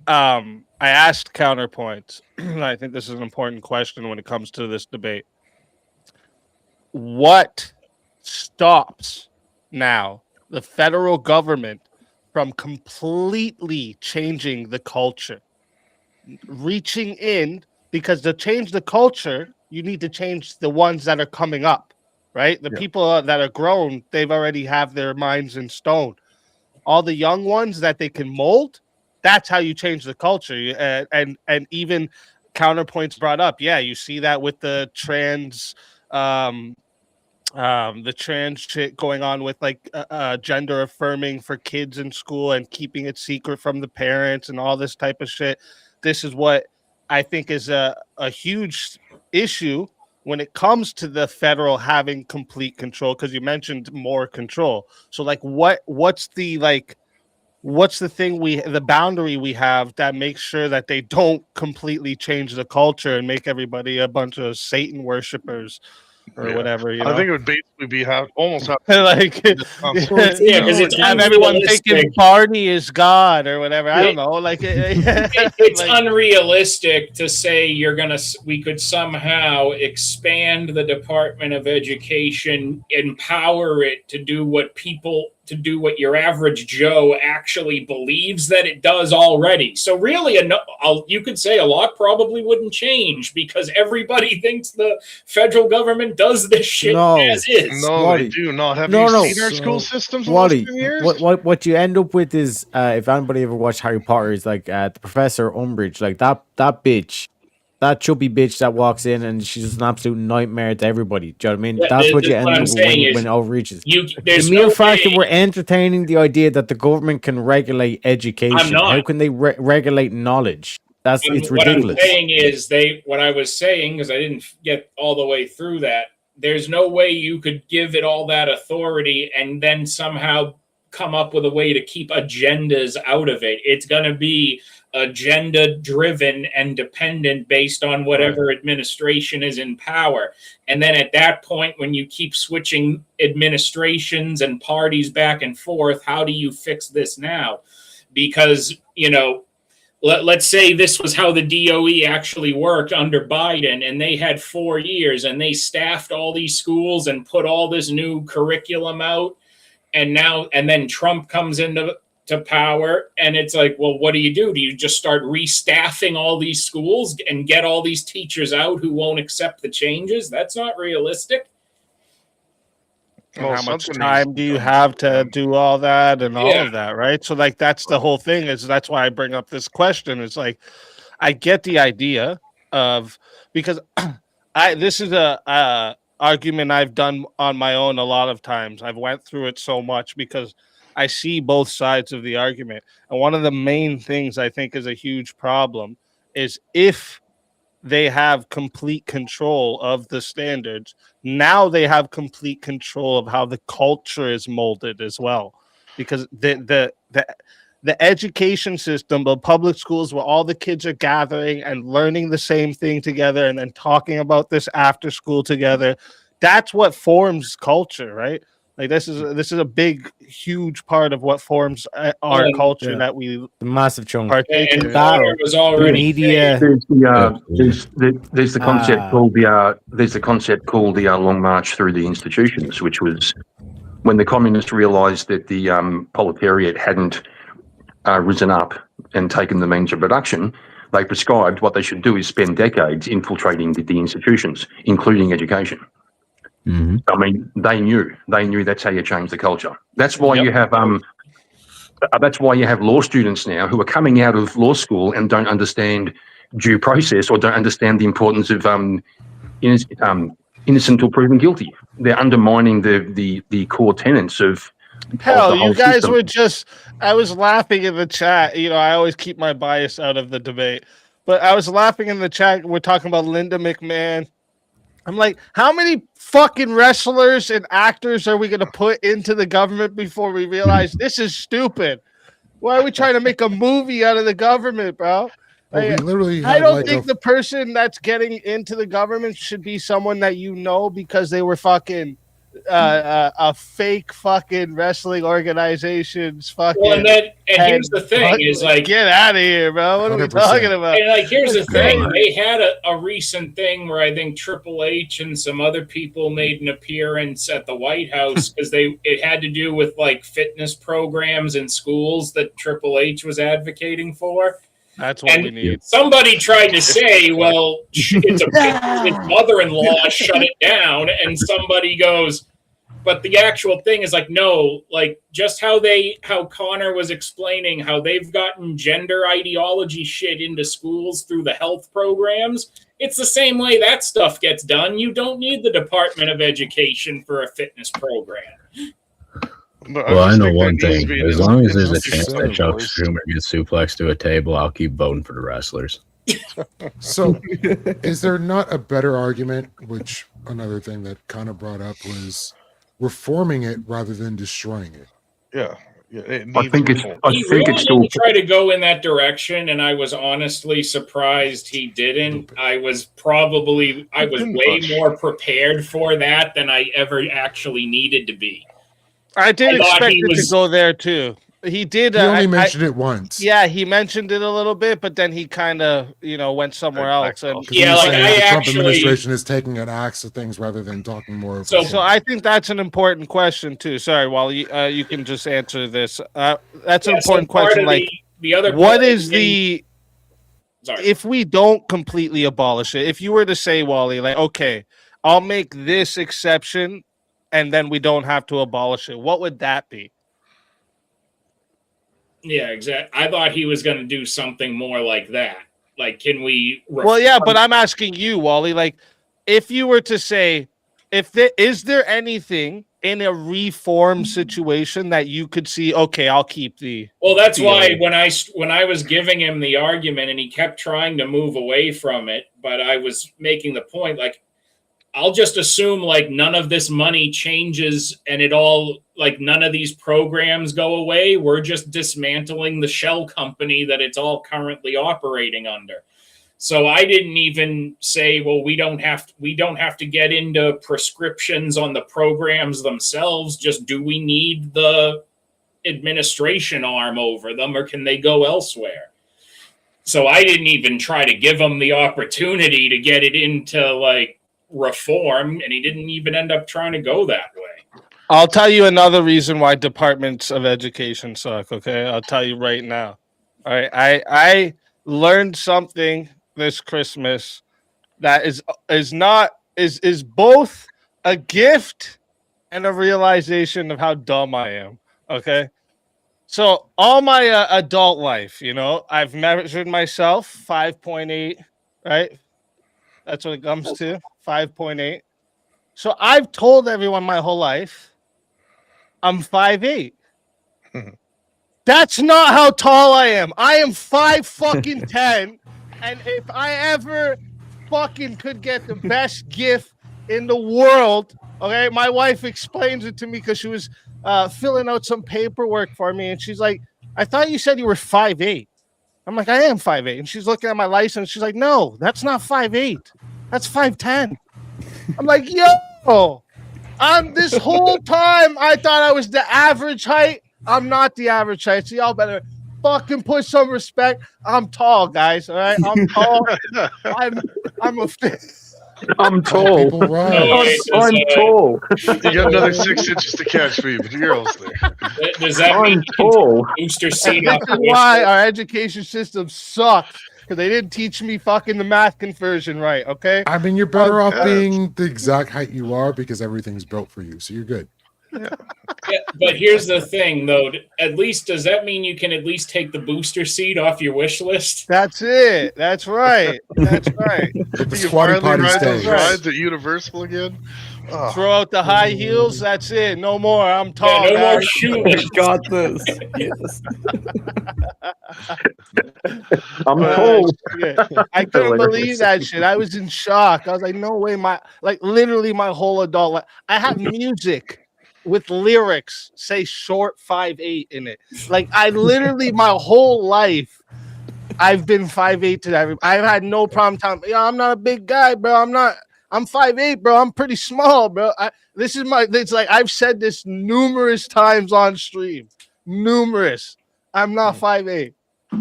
I asked CounterPoints, and I think this is an important question when it comes to this debate. What stops now the federal government from completely changing the culture, reaching in? Because to change the culture, you need to change the ones that are coming up, right? The people that are grown, they've already have their minds in stone. All the young ones that they can mold, that's how you change the culture. And even CounterPoints brought up, yeah, you see that with the trans shit going on with like gender affirming for kids in school and keeping it secret from the parents and all this type of shit. This is what I think is a huge issue when it comes to the federal having complete control, because you mentioned more control. So like what's the thing the boundary we have that makes sure that they don't completely change the culture and make everybody a bunch of Satan worshipers? or whatever. You know? I think it would basically be almost have like because it's have everyone thinking unrealistic. Barney is God or whatever. I don't know. Like It's like, unrealistic to say we could somehow expand the Department of Education, empower it to do what your average Joe actually believes that it does already. So really, you could say a lot probably wouldn't change because everybody thinks the federal government does this shit as is. No, Wally. they do not. Have No, you no. seen our school systems in the Wally, last 10 years? what you end up with is if anybody ever watched Harry Potter, is like the Professor Umbridge, like that bitch, that chubby bitch that walks in and she's just an absolute nightmare to everybody. Do you know what I mean? Yeah, That's what you end what I'm up with saying when is it overreaches. The there's mere no fact that way- we're entertaining the idea that the government can regulate education, I'm not. how can they regulate knowledge? It's What I'm ridiculous. saying is what I was saying, because I didn't get all the way through that, there's no way you could give it all that authority and then somehow come up with a way to keep agendas out of it. It's going to be agenda driven and dependent based on whatever administration is in power. And then at that point, when you keep switching administrations and parties back and forth, how do you fix this now? Because, let's say this was how the DOE actually worked under Biden, and they had 4 years and they staffed all these schools and put all this new curriculum out. And then Trump comes into power, and it's like, well, what do? Do you just start restaffing all these schools and get all these teachers out who won't accept the changes? That's not realistic. And how much time do you have to do all that and all of that, right? So like that's the whole thing. That's why I bring up this question. It's like I get the idea of, because this is a argument I've done on my own a lot of times. I've went through it so much because I see both sides of the argument. And one of the main things I think is a huge problem is if they have complete control of the standards, now they have complete control of how the culture is molded as well. Because the education system, the public schools where all the kids are gathering and learning the same thing together and then talking about this after school together, that's what forms culture, right? Like this is a big, huge part of what forms our culture that we massive chunk. Partake in. Connor was already media. There's the concept called the Long March Through the Institutions, which was when the communists realised that the proletariat hadn't risen up and taken the means of production. They prescribed what they should do is spend decades infiltrating the institutions, including education. Mm-hmm. I mean, they knew that's how you change the culture. That's why you have law students now who are coming out of law school and don't understand due process or don't understand the importance of innocent or proven guilty. They're undermining the core tenets of Hell, you guys system. were just, I was laughing in the chat. I always keep my bias out of the debate, but I was laughing in the chat. We're talking about Linda McMahon. I'm like, how many fucking wrestlers and actors are we going to put into the government before we realize this is stupid? Why are we trying to make a movie out of the government, bro? Well, we literally I had don't think the person that's getting into the government should be someone that because they were fucking a fake fucking wrestling organization's fucking. Well, and here's the thing: is like, get out of here, bro. What 100%. Are we talking about? And like, here's the thing: they had a recent thing where I think Triple H and some other people made an appearance at the White House because it had to do with like fitness programs in schools that Triple H was advocating for. That's what we need. Somebody tried to say, well, his mother-in-law shut it down, and somebody goes, but the actual thing is like, no, like just how Connor was explaining how they've gotten gender ideology shit into schools through the health programs. It's the same way that stuff gets done. You don't need the Department of Education for a fitness program. Well, I know one thing. As long as there's a chance that Chuck Schumer gets suplexed to a table, I'll keep voting for the wrestlers. So, is there not a better argument, which another thing that kind of brought up was reforming it rather than destroying it? Yeah. Yeah, it I needs think it's. reform. I He think really it's still. didn't try to go in that direction, and I was honestly surprised he didn't. I was way more prepared for that than I ever actually needed to be. I did I thought expect he it to was- go there too. He did. He only mentioned it once. Yeah, he mentioned it a little bit, but then he kind of, went somewhere else. And Yeah, like, I the Trump actually- administration is taking an axe to things rather than talking more. Of So I think that's an important question too. Sorry, Wally, you can just answer this. That's an Yeah, so important part question. of Like, the other what part is of the if we don't completely abolish it? If you were to say, Wally, like, okay, I'll make this exception, and then we don't have to abolish it. What would that be? Yeah, exactly. I thought he was going to do something more like that. Like, can we? Well, yeah, but I'm asking you, Wally. Like, if you were to say, is there anything in a reform situation that you could see? Okay, I'll keep the. Well, that's the, why when I was giving him the argument and he kept trying to move away from it, but I was making the point, like, I'll just assume like none of this money changes and it all, like, none of these programs go away. We're just dismantling the shell company that it's all currently operating under. So I didn't even say, well, we don't have to get into prescriptions on the programs themselves. Just, do we need the administration arm over them, or can they go elsewhere? So I didn't even try to give him the opportunity to get it into like reform, and he didn't even end up trying to go that way. I'll tell you another reason why departments of education suck. Okay, I'll tell you right now. All right, I learned something this Christmas that is both a gift and a realization of how dumb I am. Okay, so all my adult life, I've measured myself 5.8, right? That's what it comes to, 5.8. So I've told everyone my whole life I'm 5'8". That's not how tall I am. I am 5'10". And if I ever fucking could get the best gift in the world, okay, my wife explains it to me because she was filling out some paperwork for me, and she's like, I thought you said you were 5'8". I'm like, I am 5'8". And she's looking at my license. She's like, no, that's not 5'8". That's 5'10". I'm like, yo, this whole time I thought I was the average height. I'm not the average height. So y'all better fucking put some respect. I'm tall, guys. All right, I'm tall. I'm a fit. I'm tall. I'm tall. You got another 6 inches to catch me, but you're almost there. Does that mean you can tall. booster And seat this off is the why wish our education system sucks, because they didn't teach me fucking the math conversion right. Okay. I mean, you're better off being the exact height you are because everything's built for you, so you're good. Yeah, but here's the thing, though. At least, does that mean you can at least take the booster seat off your wish list? That's it. That's right. That's right. But the You squatty finally potty ride those stays. rides at Universal again? Oh. Throw out the high heels. That's it. No more. I'm tall. Yeah, no more guys. shoeless. Got this. Yes. I'm tall. Shit. I couldn't believe that shit. I was in shock. I was like, no way. Literally my whole adult life. I have music with lyrics say short 5'8" in it. Like, I literally my whole life I've been 5'8" to that. I've had no problem telling, I'm not a big guy, bro. I'm 5'8", bro. I'm pretty small, bro. It's like I've said this numerous times on stream. Numerous. I'm not 5'8".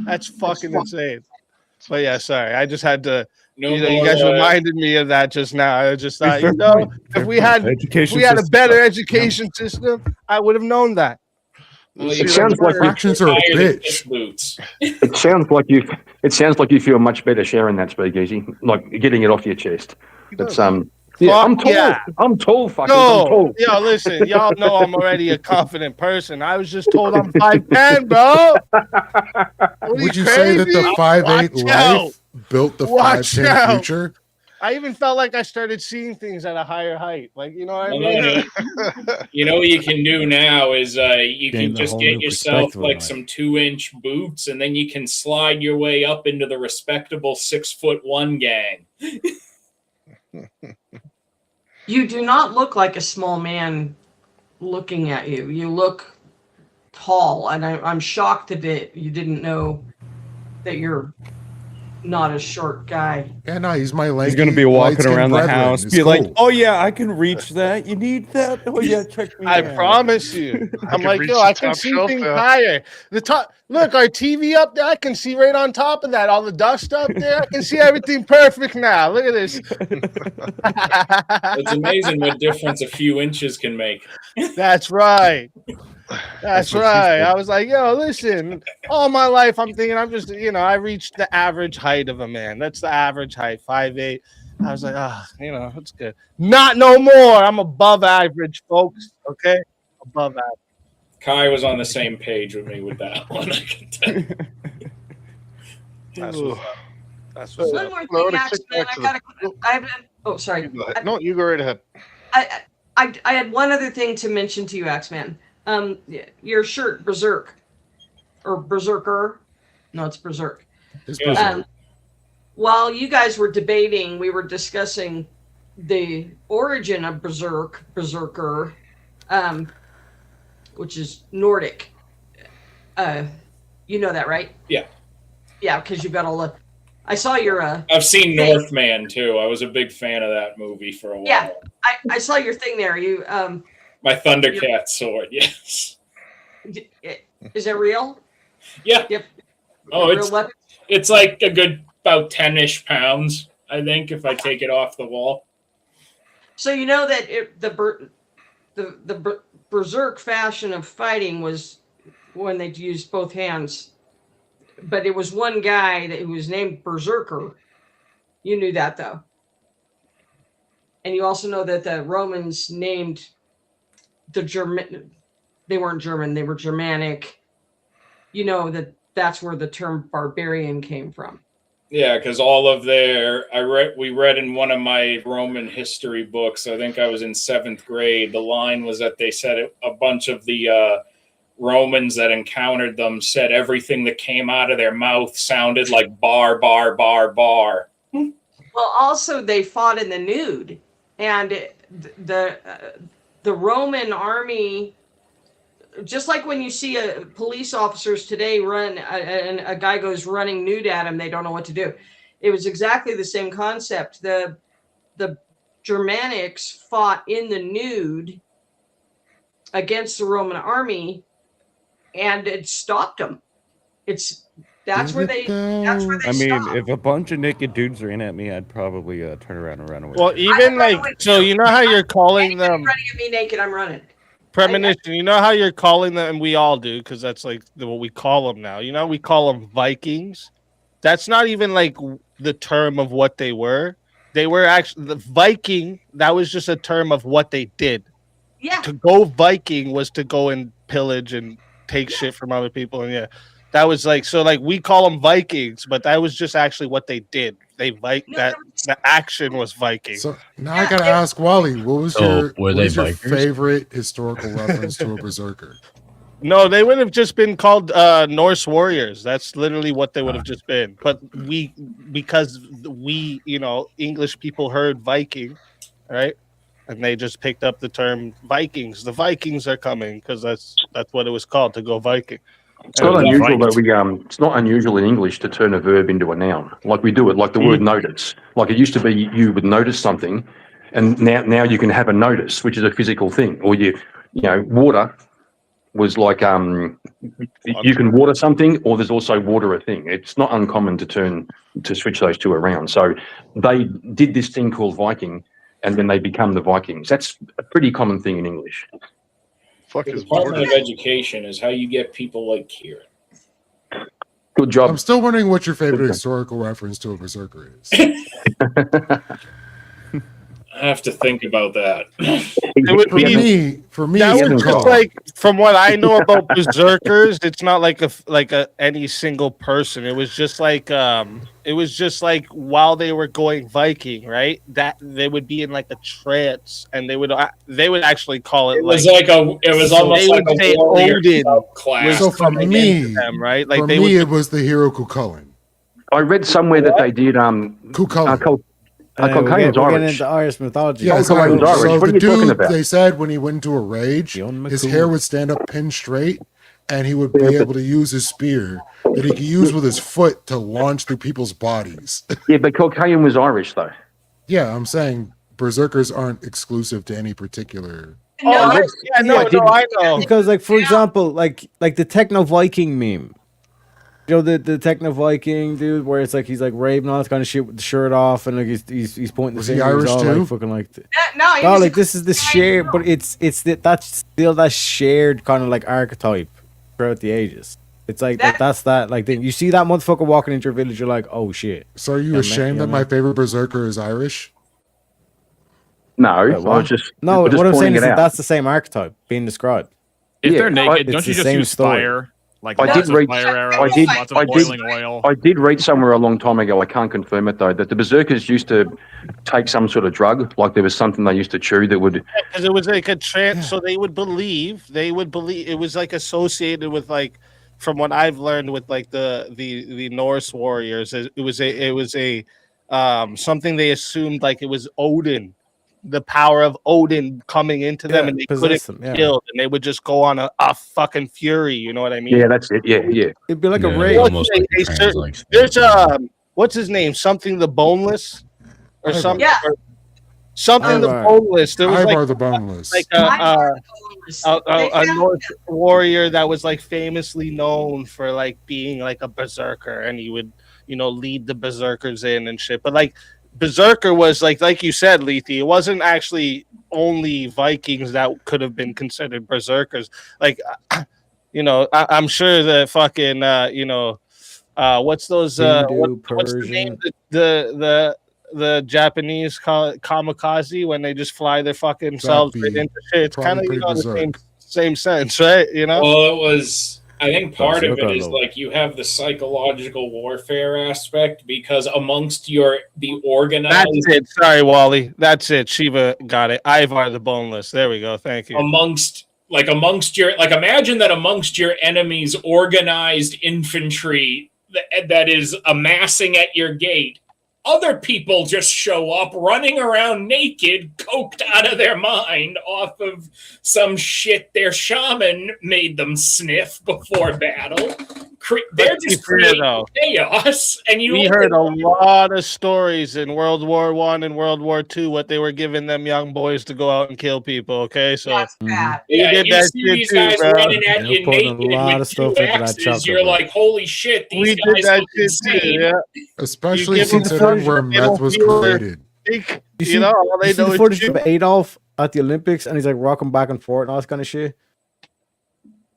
That's fucking insane. But yeah, sorry. I just had to. You guys reminded me of that just now. I just thought, if we had a better education system, I would have known that. It sounds like fractions are a bitch. It sounds like you feel much better sharing that, SpeakEazy, like getting it off your chest. It's I'm tall. Yeah. I'm tall. Fuckers. No, I'm tall. yo, listen, y'all know I'm already a confident person. I was just told I'm 5'10", bro. Would you say that the 5'8" life built the 5'10" future? I even felt like I started seeing things at a higher height. Like, you know what I Well, mean? you know what you can do now is you Gain can the just whole get new yourself perspective like on some 2-inch boots, and then you can slide your way up into the respectable 6'1" gang. You do not look like a small man looking at you. You look tall, and I'm shocked that you didn't know that you're not a short guy. Yeah, no, he's my lanky. He's gonna be walking light-skinned around the brethren. house, It's be like, cool. "Oh yeah, I can reach that. You need that? Oh yeah, check me I out." promise you. I'm can like, reach yo, the I can top see shelf, things yeah. higher. The top, look, our TV up there, I can see right on top of that. All the dust up there, I can see everything perfect now. Look at this. It's amazing what difference a few inches can make. That's right. what That's she right. said. I was like, yo, listen, all my life I'm thinking I'm just, I reached the average height of a man. That's the average height, 5'8". I was like, that's good. Not no more. I'm above average, folks. Okay? Above average. Kai was on the same page with me with that one. I can tell. That's what's up. That's what's One up. more Well, thing, to kick Axeman. back to I have. Oh, sorry. Go ahead. No, you go right ahead. I had one other thing to mention to you, Axeman. Your shirt, Berserk, or Berserker. No, it's Berserk. It's Berserk. While you guys were debating, we were discussing the origin of Berserker, which is Nordic. You know that, right? Yeah. Yeah, because you've got all the. I saw your. I've seen thing. Northman too. I was a big fan of that movie for a while. Yeah, I saw your thing there. You My Thundercat sword, yes. Is it real? Yeah. Yep. Oh, Real weapon? it's like a good about 10-ish pounds, I think, if I take it off the wall. So you know that the Berserk fashion of fighting was when they used both hands, but it was one guy who was named Berserker. You knew that though, and you also know that the Romans named the German. They weren't German; they were Germanic. You know that's where the term barbarian came from. Yeah, because all of we read in one of my Roman history books, I think I was in 7th grade, the line was that they said a bunch of the Romans that encountered them said everything that came out of their mouth sounded like bar, bar, bar, bar. Well, also they fought in the nude, and the Roman army, just like when you see police officers today run and a guy goes running nude at him, they don't know what to do. It was exactly the same concept. The Germanics fought in the nude against the Roman army, and it stopped them. That's where they I mean, stopped. if a bunch of naked dudes ran at me, I'd probably turn around and run away. Well, even so you know how you're calling them Running at me naked, I'm running. premonition. You know how you're calling them, and we all do, because that's like what we call them now. You know, we call them Vikings. That's not even like the term of what they were. They were actually the Viking. That was just a term of what they did. Yeah. To go Viking was to go and pillage and take shit from other people, and that was like so. Like we call them Vikings, but that was just actually what they did. The action was Viking. So now I gotta ask Wally, what was your bikers? favorite historical reference to a berserker? No, they would have just been called Norse warriors. That's literally what they would have just been. But because we, English people heard Viking, right? And they just picked up the term Vikings. The Vikings are coming because that's what it was called, to go Viking. It's not unusual that it's not unusual in English to turn a verb into a noun. Like we do it, like the word notice. Like it used to be you would notice something, and now you can have a notice, which is a physical thing. Or water was like you can water something, or there's also water a thing. It's not uncommon to switch those two around. So they did this thing called Viking, and then they become the Vikings. That's a pretty common thing in English. The Department of Education is how you get people like Kieran. Good job. I'm still wondering what your favorite historical reference to a berserker is. I have to think about that. For me, that was just like, from what I know about berserkers, it's not like any single person. It was just like while they were going Viking, right? That they would be in like a trance, and they would actually call it. It was almost like a Odin class. So for me, them, right? Like it was the hero Cuchulainn. I read somewhere that they did Cuchulainn. We're getting into Irish mythology. Yeah, so what are the you talking dude, about? they said when he went into a rage, his hair would stand up pinned straight, and he would be able to use his spear that he could use with his foot to launch through people's bodies. Yeah, but Caucasian was Irish though. Yeah, I'm saying berserkers aren't exclusive to any particular. No, I know. Because, like, for example, like the Techno Viking meme. You know, the Techno Viking dude, where it's like he's like raving all this kind of shit with the shirt off, and like he's pointing. Was the he finger, he's Irish all, too? Like, fucking like. No, No, like this is the shared, but it's that's still that shared kind of like archetype throughout the ages. It's like that's like then you see that motherfucker walking into your village, you're like, oh shit. So are you ashamed that my favorite berserker is Irish? No, Wait, I what? was just No, we're just what I'm saying pointing is it that out. that's the same archetype being described. If Yeah, they're naked, it's don't you the just same use story. fire? Like I lots did of read. fire arrows, I did. lots of I boiling did. oil. I did read somewhere a long time ago. I can't confirm it though. That the berserkers used to take some sort of drug, like there was something they used to chew that would. Because it was like a trance, so they would believe it was like associated with like, from what I've learned with like the Norse warriors, it was a something they assumed like it was Odin, the power of Odin coming into them, Yeah, and they possess couldn't them, yeah. kill, and they would just go on a fucking fury. You know what I mean? Yeah, that's it. Yeah, yeah. It'd be like a Yeah, raid. almost like They trans, cer- like, there's what's his name? Something the Boneless, or Ivar. something. Yeah. Or something the Ivar. Boneless. There was Ivar like the Boneless. like They a found North warrior that was like famously known for like being like a berserker, and he would, you know, lead the berserkers in and shit. But like berserker was like you said, Lethe, it wasn't actually only Vikings that could have been considered berserkers. Like, you know, I'm sure the fucking you know, what's those Hindu, what's the name? Persian. The Japanese kamikaze, when they just fly their fucking selves right be into shit. It's kind of, probably you know, the pretty same sense, right? You know. Well, it was. I think part of it is Berserker. like you have the psychological warfare aspect because amongst the organized, That's it. Sorry, Wally. That's it. Shiva got it. Ivar the Boneless. There we go. Thank you. amongst your imagine that amongst your enemy's organized infantry that is amassing at your gate, other people just show up running around naked, coked out of their mind off of some shit their shaman made them sniff before battle. They're just creating chaos, and we heard a lot of stories in World War One and World War Two what they were giving them young boys to go out and kill people. Okay, so That's bad. we Yeah, did you that see shit these too, guys bro. running at They're you putting naked a lot with of stuff two into that axes. chocolate, You're bro. like, holy shit, these We guys did that look shit insane. too. Yeah. Especially You give them considering footage, where they meth don't was feel created. You know, all they You see know the is footage shoot. of Adolf at the Olympics, and he's like rocking back and forth and all this kind of shit.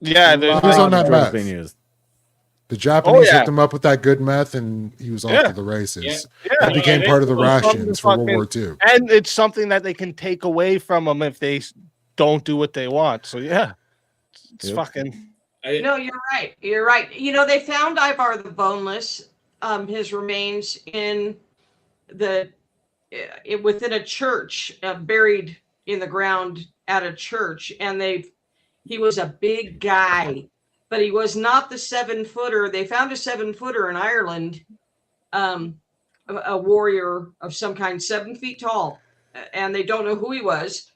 Yeah, there's He was on Lot of that drugs meth. being used. The Japanese yeah. hooked him up with that good meth, and he was off Yeah. to the races. Yeah, It became part of the rations for World War II. And it's something that they can take away from them if they don't do what they want. So yeah, it's fucking. No, you're right. You're right. You know, they found Ivar the Boneless, his remains in within a church, buried in the ground at a church, and he was a big guy, but he was not the 7-footer. They found a 7-footer in Ireland, a warrior of some kind, 7 feet tall, and they don't know who he was,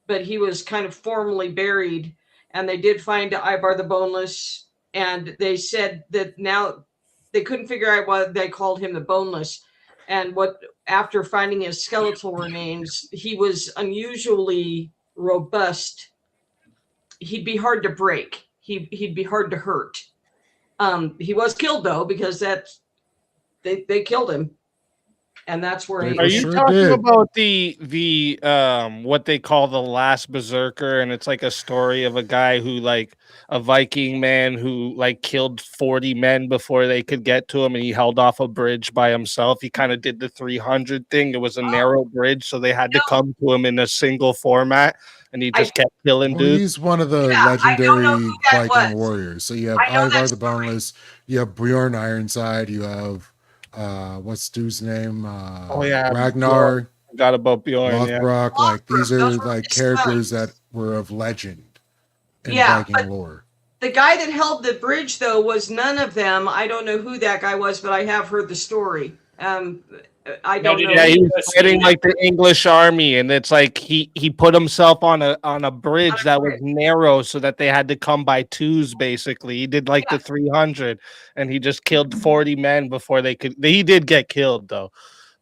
but he was kind of formally buried. And they did find Ivar the Boneless, and they said that now they couldn't figure out why they called him the Boneless. And after finding his skeletal remains, he was unusually robust. He'd be hard to break. He'd be hard to hurt. He was killed though, because they killed him, and that's where he. Are you talking about the what they call the last berserker? And it's like a story of a guy who, like, a Viking man who like killed 40 men before they could get to him, and he held off a bridge by himself. He kind of did the 300 thing. It was a narrow bridge, so they had to come to him in a single format, and he just kept killing Well, dudes. he's one of the legendary Viking warriors. So you have Ivar the Boneless, you have Bjorn Ironside, you have what's dude's name? Ragnar. Forgot about Bjorn. Yeah. Lothbrok. Like these are like characters that were of legend in Viking lore. The guy that held the bridge, though, was none of them. I don't know who that guy was, but I have heard the story. I don't know. Yeah, he was fighting like the English army, and it's like he put himself on a bridge that was narrow, so that they had to come by twos. Basically, he did like the 300, and he just killed 40 men before they could. He did get killed though,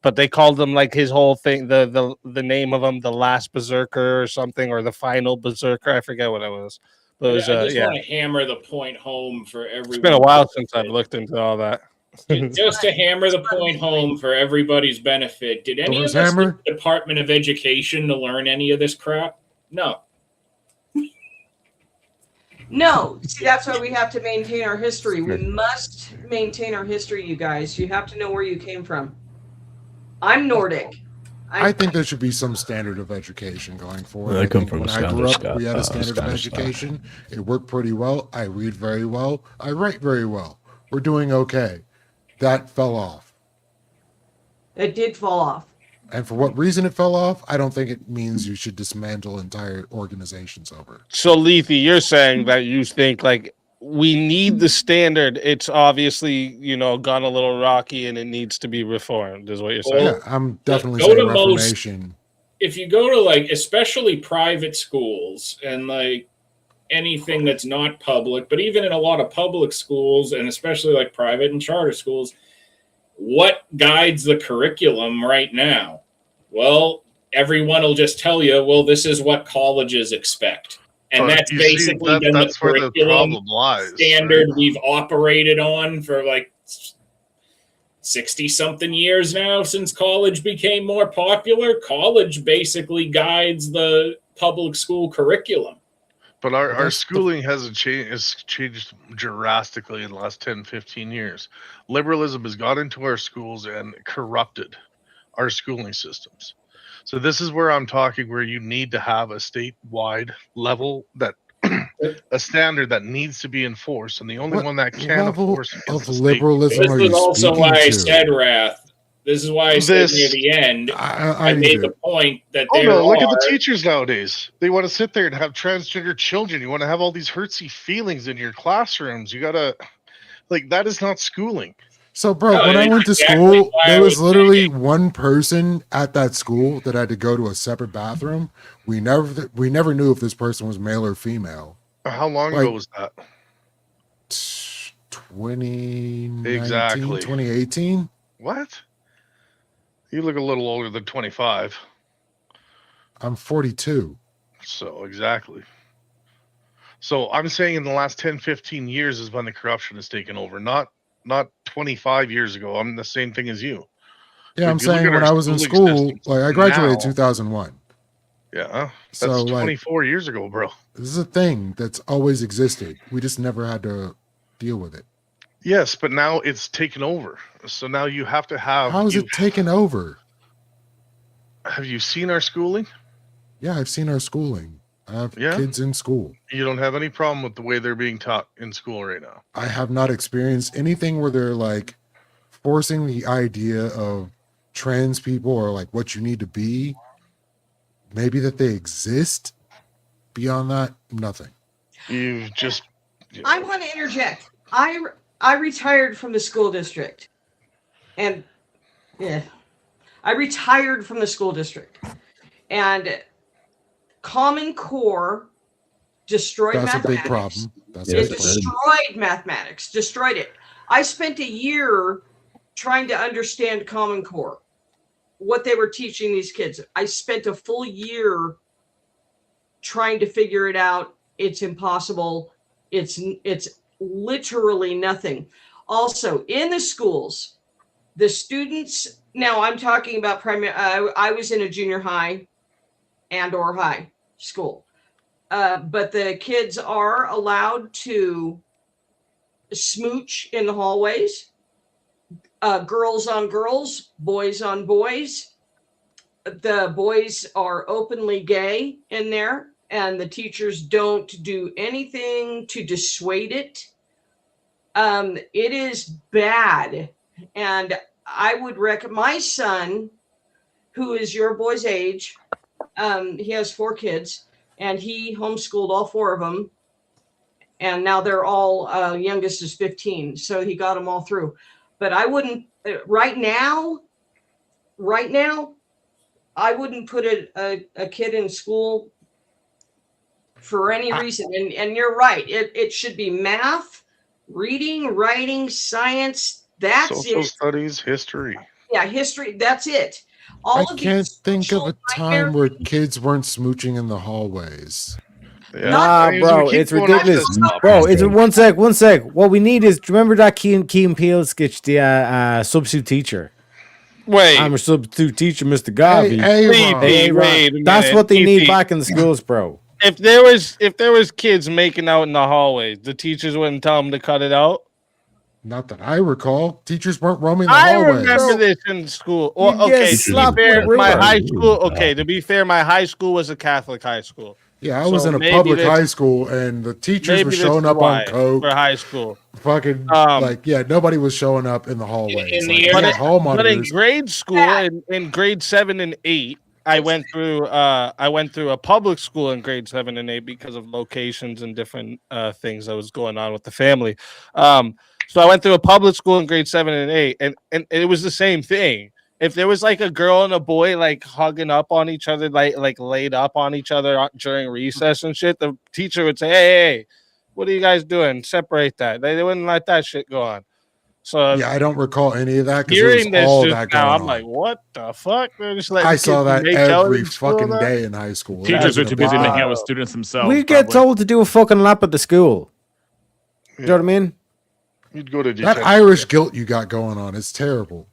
but they called him like his whole thing. The name of him, the last berserker or something, or the final berserker. I forget what it was. But it was, I just yeah. want to hammer the point home for everyone. It's been a while since I've looked into all that. Just to hammer the point home for everybody's benefit, did any of us hammer? get the Department of Education to learn any of this crap? No. No, see, that's why we have to maintain our history. We must maintain our history, you guys. You have to know where you came from. I'm Nordic. I think there should be some standard of education going forward. I come think from when I grew up, we had a standard of education. It worked pretty well. I read very well. I write very well. We're doing okay. That fell off. It did fall off. And for what reason it fell off, I don't think it means you should dismantle entire organizations over. So, Lethy, you're saying that you think like we need the standard. It's obviously, gone a little rocky and it needs to be reformed, is what you're saying. Yeah, I'm definitely saying reformation. If you go to like, especially private schools and like anything that's not public, but even in a lot of public schools and especially like private and charter schools, what guides the curriculum right now? Well, everyone will just tell you, well, this is what colleges expect. And that's basically been the curriculum standard we've operated on for like 60-something years now since college became more popular. College basically guides the public school curriculum. But our schooling has changed drastically in the last 10, 15 years. Liberalism has got into our schools and corrupted our schooling systems. So this is where I'm talking, where you need to have a statewide level, that a standard that needs to be enforced, and the only one that can enforce of liberalism are you This is also speaking why I to? said, Wrath. This is why I said near the end. I made the point that look at the teachers nowadays. They want to sit there and have transgender children. You want to have all these hurtsy feelings in your classrooms. You gotta, like, that is not schooling. So, bro, when I went to school, there was literally one person at that school that had to go to a separate bathroom. We never knew if this person was male or female. How long ago was that? 2019, Exactly. 2018. What? You look a little older than 25. I'm 42. So, exactly. So, I'm saying in the last 10, 15 years is when the corruption has taken over, not 25 years ago. I'm the same thing as you. Yeah, I'm saying when I was in school, like I graduated in 2001. Yeah, that's So, 24 years ago, bro. This is a thing that's always existed. We just never had to deal with it. Yes, but now it's taken over. So now you have to have... How is it taken over? Have you seen our schooling? Yeah, I've seen our schooling. I have kids in school. You don't have any problem with the way they're being taught in school right now? I have not experienced anything where they're like forcing the idea of trans people or like what you need to be. Maybe that they exist. Beyond that, nothing. You've just... I want to interject. I retired from the school district. And I retired from the school district. And Common Core destroyed mathematics. That's a big problem. It destroyed mathematics, destroyed it. I spent a year trying to understand Common Core, what they were teaching these kids. I spent a full year trying to figure it out. It's impossible. It's literally nothing. Also, in the schools, the students, now I'm talking about I was in a junior high and or high school, but the kids are allowed to smooch in the hallways, girls on girls, boys on boys. The boys are openly gay in there, and the teachers don't do anything to dissuade it. It is bad. And I would recommend my son, who is your boy's age, he has 4 kids, and he homeschooled all 4 of them. And now they're all, youngest is 15. So he got them all through. But I wouldn't right now, I wouldn't put a kid in school for any reason. And you're right. It should be math, reading, writing, science. That's Social it. studies, history. Yeah, history. That's it. I can't think of a time where kids weren't smooching in the hallways. Nah, bro, it's ridiculous. Bro, it's one sec. What we need is, remember that Key and Peele sketch, the substitute teacher? Wait. I'm a substitute teacher, Mr. Garvey. Wait, that's what they need Pete. back in the schools, bro. If there was kids making out in the hallways, the teachers wouldn't tell them to cut it out. Not that I recall. Teachers weren't roaming the I hallways. remember this in school. You Well, get okay, to slapped be fair, with my rivers. high school. Okay, to be fair, my high school was a Catholic high school. Yeah, I was So in a maybe public that's- high school, and the teachers maybe were that's showing up why on coke. for high school. Fucking nobody was showing up in the hallways. Like, But, yeah, in, hall but in monitors. grade school, in grade 7 and 8, I went through a public school in grade 7 and 8 because of locations and different things that was going on with the family. So I went through a public school in grade 7 and 8, and it was the same thing. If there was like a girl and a boy like hugging up on each other, like laid up on each other during recess and shit, the teacher would say, "Hey, what are you guys doing? Separate that." They wouldn't let that shit go on. So Yeah, I don't recall any of that because there was hearing this all just that going now, I'm on. like, what the fuck? They're just letting I saw kids that make out every in school fucking now? day in high school. It Teachers are wasn't too a busy big making deal. out with students themselves. We get told to do a fucking lap at the school. You know what I mean? You'd go to That detention. Irish guilt you got going on is terrible.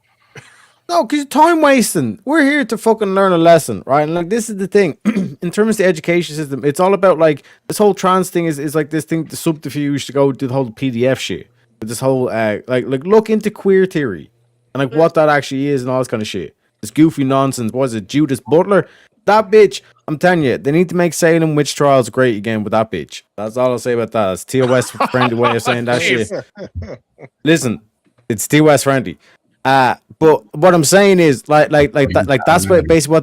No, because you're time wasting. We're here to fucking learn a lesson, right? And like, this is the thing. In terms of the education system, it's all about like this whole trans thing is like this thing, the subterfuge to go do the whole PDF shit. This whole like look into queer theory and like what that actually is and all this kind of shit. This goofy nonsense. What is it, Judith Butler? That bitch. I'm telling you, they need to make Salem witch trials great again with that bitch. That's all I'll say about that. It's TOS friendly way of saying that shit. Listen, it's TOS friendly. But what I'm saying is like that's what basically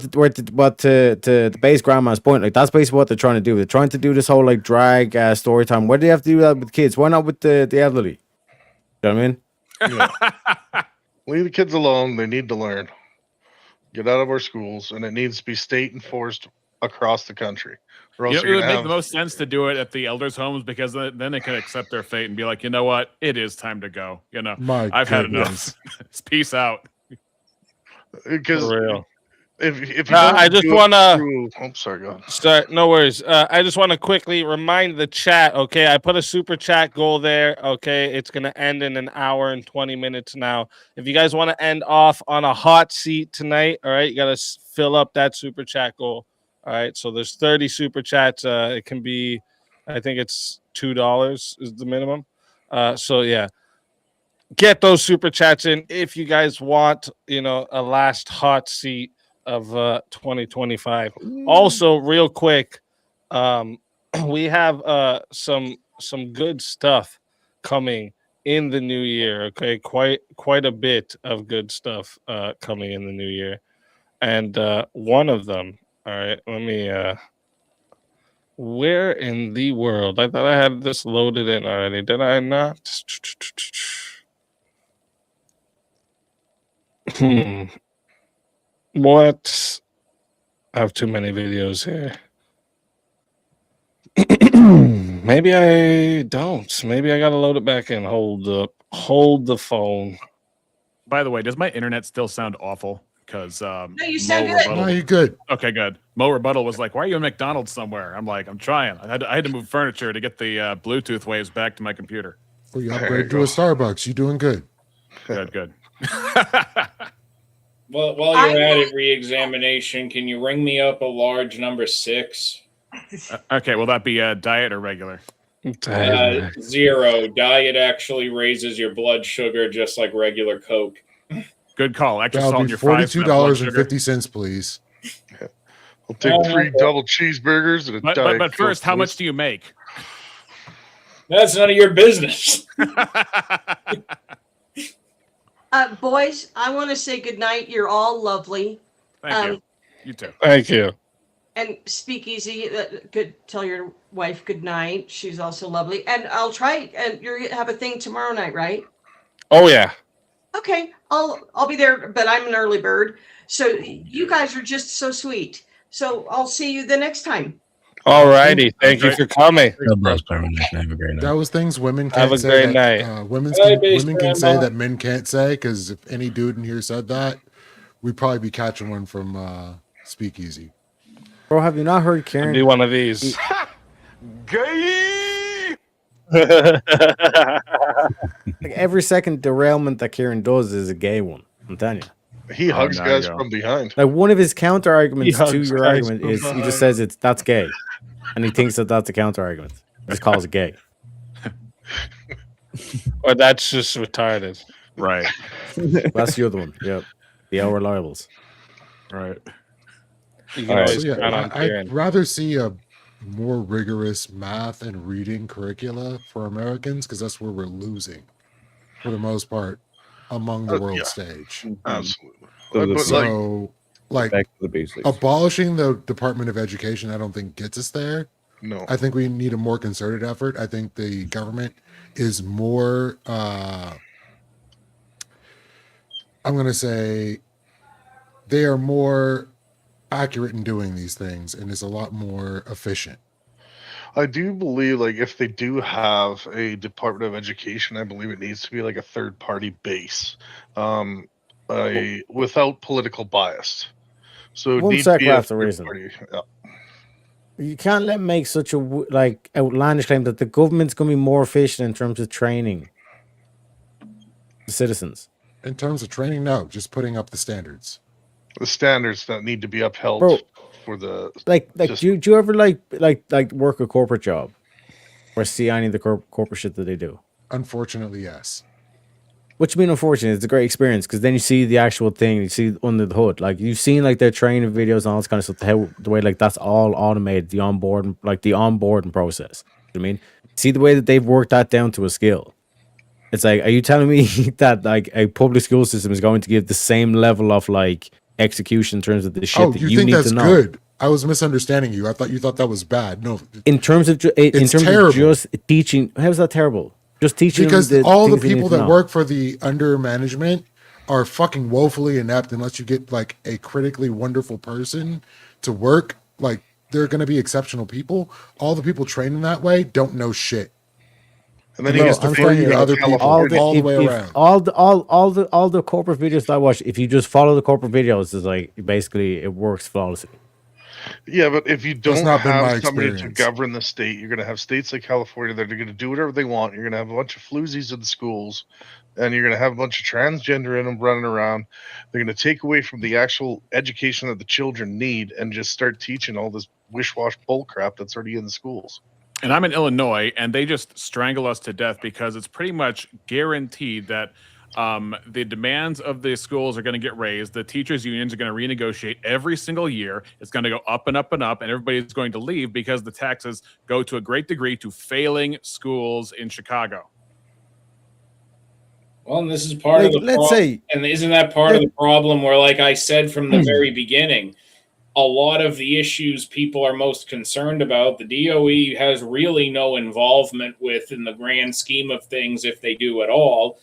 what to base grandma's point, like that's basically what they're trying to do. They're trying to do this whole like drag story time. Why do they have to do that with kids? Why not with the elderly? You know what I mean? Yeah. Leave the kids alone. They need to learn. Get out of our schools, and it needs to be state enforced across the country. Or else You know, it you're would gonna make have the most sense to do it at the elders' homes because then they can accept their fate and be like, you know what, it is time to go. You know, My I've had goodness. enough. Peace out. because For real. if you I don't just do it want to. through- I'm sorry, go ahead. Sorry, no worries. I just want to quickly remind the chat. Okay, I put a super chat goal there. Okay, it's gonna end in an hour and 20 minutes now. If you guys want to end off on a hot seat tonight, all right, you gotta fill up that super chat goal. All right, so there's 30 super chats. It can be, I think it's $2 is the minimum. So yeah, get those super chats in if you guys want, you know, a last hot seat of 2025. Also, real quick, we have some good stuff coming in the new year. Okay, quite a bit of good stuff coming in the new year, and one of them. All right, let me. Where in the world? I thought I had this loaded in already. Did I not? What? I have too many videos here. Maybe I don't. Maybe I gotta load it back in. Hold up. Hold the phone. By the way, does my internet still sound awful? Because you sound good. No, you're good. Okay, good. Mo Rebuttal was like, "Why are you in McDonald's somewhere?" I'm like, "I'm trying. I had to move furniture to get the Bluetooth waves back to my computer." Well, you upgrade to a Starbucks. You doing good. Good. Well, while you're at it, re-examination, can you ring me up a large number 6? Okay, will that be diet or regular? 0. Diet actually raises your blood sugar just like regular Coke. Good call. Extra That'll salt in be your fries. $42.50, please. I'll take 3 double cheeseburgers and a Diet But first, Coke, how please. much do you make? That's none of your business. Boys, I want to say goodnight. You're all lovely. Thank you. You too. Thank you. And SpeakEazy, good. Tell your wife good night. She's also lovely. And I'll try. And you have a thing tomorrow night, right? Oh yeah. Okay. I'll be there, but I'm an early bird. So you guys are just so sweet. So I'll see you the next time. All righty. Thank you for coming. God bless Premonition. Have a great night. That was things women Have can't a say. great That, night. women can say that men can't say, because if any dude in here said that, we'd probably be catching one from Speakeasy. Bro, have you not heard Karen? Be one of these. Gay. Like every second derailment that Kieran does is a gay one. I'm telling you. He hugs there guys you go. from behind. Like one of his counter arguments He to hugs your guys argument from is he behind. just says that's gay, and he thinks that's a counter argument. He just calls it gay. Or that's just retarded. Right. That's the other one. Yep, the our reliables. Right. You can So always yeah, count on I'd Kieran. rather see a more rigorous math and reading curricula for Americans, because that's where we're losing for the most part among the world yeah. stage. Absolutely. So the- But, So, like, Back to the basics. abolishing the Department of Education, I don't think gets us there. no. I think we need a more concerted effort. I think the government is more, I'm going to say, they are more accurate in doing these things and is a lot more efficient. I do believe, like, if they do have a Department of Education, I believe it needs to be like a third-party base, without political bias. So it One needs sec, to be a Ralph, the reason. third-party. Yeah. You can't let make such a like outlandish claim that the government's going to be more efficient in terms of training the citizens. In terms of training, no, just putting up the standards. The standards that need to be upheld Bro, for the Like, just- do you ever like work a corporate job or see any of the corporate shit that they do? Unfortunately, yes. What you mean unfortunate? It's a great experience because then you see the actual thing, you see under the hood. Like you've seen like their training videos and all this kind of stuff. The way like that's all automated, the onboarding process. You know what I mean? See the way that they've worked that down to a skill. It's like, are you telling me that like a public school system is going to give the same level of like execution in terms of the shit Oh, that you you think need that's to know? good? I was misunderstanding you. I thought you thought that was bad. No, In terms of terrible. just teaching, how's that terrible? Just teaching because them all the things they need people to that know. work for the under management are fucking woefully inept unless you get like a critically wonderful person to work. Like they're going to be exceptional people. All the people training that way don't know shit. And then They he just gets to defer you to other people all the way if around. all the corporate videos that I watch, if you just follow the corporate videos, it's like basically it works flawlessly. Yeah, but if you don't not been my have somebody to experience. govern the state, you're going to have states like California that are going to do whatever they want. You're going to have a bunch of floozies in the schools, and you're going to have a bunch of transgender in them running around. They're going to take away from the actual education that the children need and just start teaching all this wish-wash bull crap that's already in the schools. And I'm in Illinois, and they just strangle us to death because it's pretty much guaranteed that the demands of the schools are going to get raised. The teachers' unions are going to renegotiate every single year. It's going to go up and up and up, and everybody's going to leave because the taxes go to a great degree to failing schools in Chicago. Well, and this is part of Like, the let's problem. say- And isn't that part of the problem where, like I said from the very beginning, a lot of the issues people are most concerned about, the DOE has really no involvement with in the grand scheme of things, if they do at all.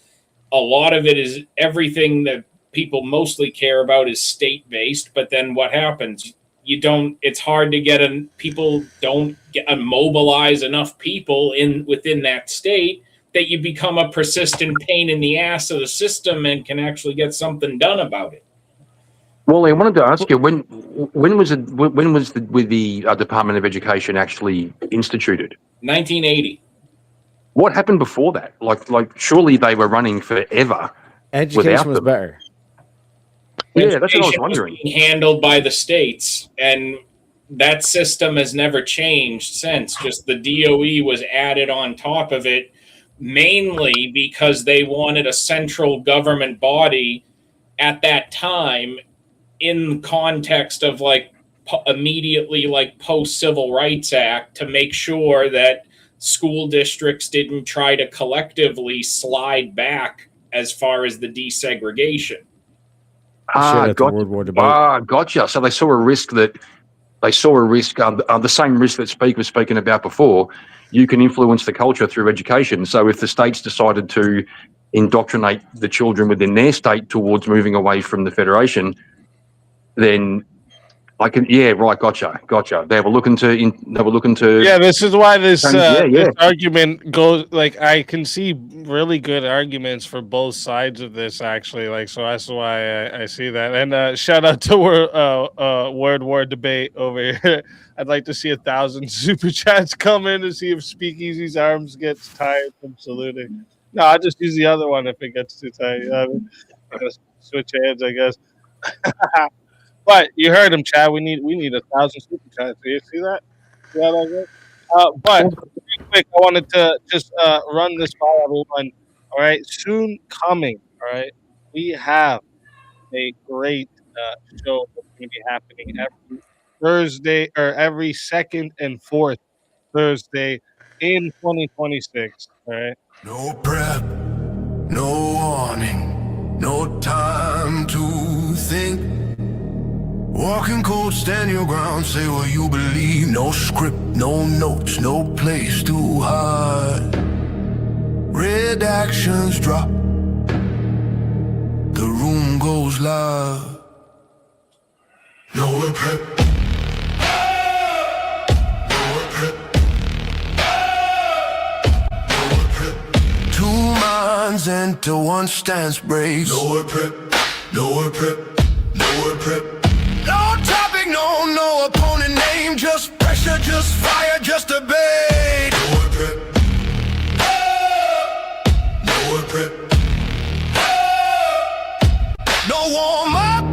A lot of it is everything that people mostly care about is state-based, but then what happens? It's hard to get people don't mobilize enough people within that state that you become a persistent pain in the ass of the system and can actually get something done about it. Wally, I wanted to ask you when was the Department of Education actually instituted? 1980. What happened before that? Like surely they were running forever. Education without was them. better. Yeah, that's what I was Education wondering. being handled by the states, and that system has never changed since. Just the DOE was added on top of it, mainly because they wanted a central government body at that time in context of like immediately like post Civil Rights Act to make sure that school districts didn't try to collectively slide back as far as the desegregation. Gotcha. So they saw a risk the same risk that Speak was speaking about before. You can influence the culture through education. So if the states decided to indoctrinate the children within their state towards moving away from the federation, then I can, yeah, right, gotcha. They were looking to, Yeah, this is why this yeah. this argument goes. Like, I can see really good arguments for both sides of this, actually. Like, so that's why I see that. And shout out to Word War Debate over here. I'd like to see 1,000 super chats come in to see if SpeakEazy's arms gets tired from saluting. No, I'll just use the other one if it gets too tight. You know what I mean? I'm gonna switch hands, I guess. But you heard him, Chad. We need 1,000 super chats. Do you see that? But real quick, I wanted to just run this by everyone. All right, soon coming. All right, we have a great show that's going to be happening every Thursday or every second and fourth Thursday in 2026. All right. No prep, no warning, no time to think. Walking cold, stand your ground, say what you believe. No script, no notes, no place to hide. Redactions drop, the room goes live. No prep. Two minds enter, one stance breaks. No prep, no prep, no prep. No topic, no opponent name, just pressure, just fire, just debate. No prep, no prep. No warm up,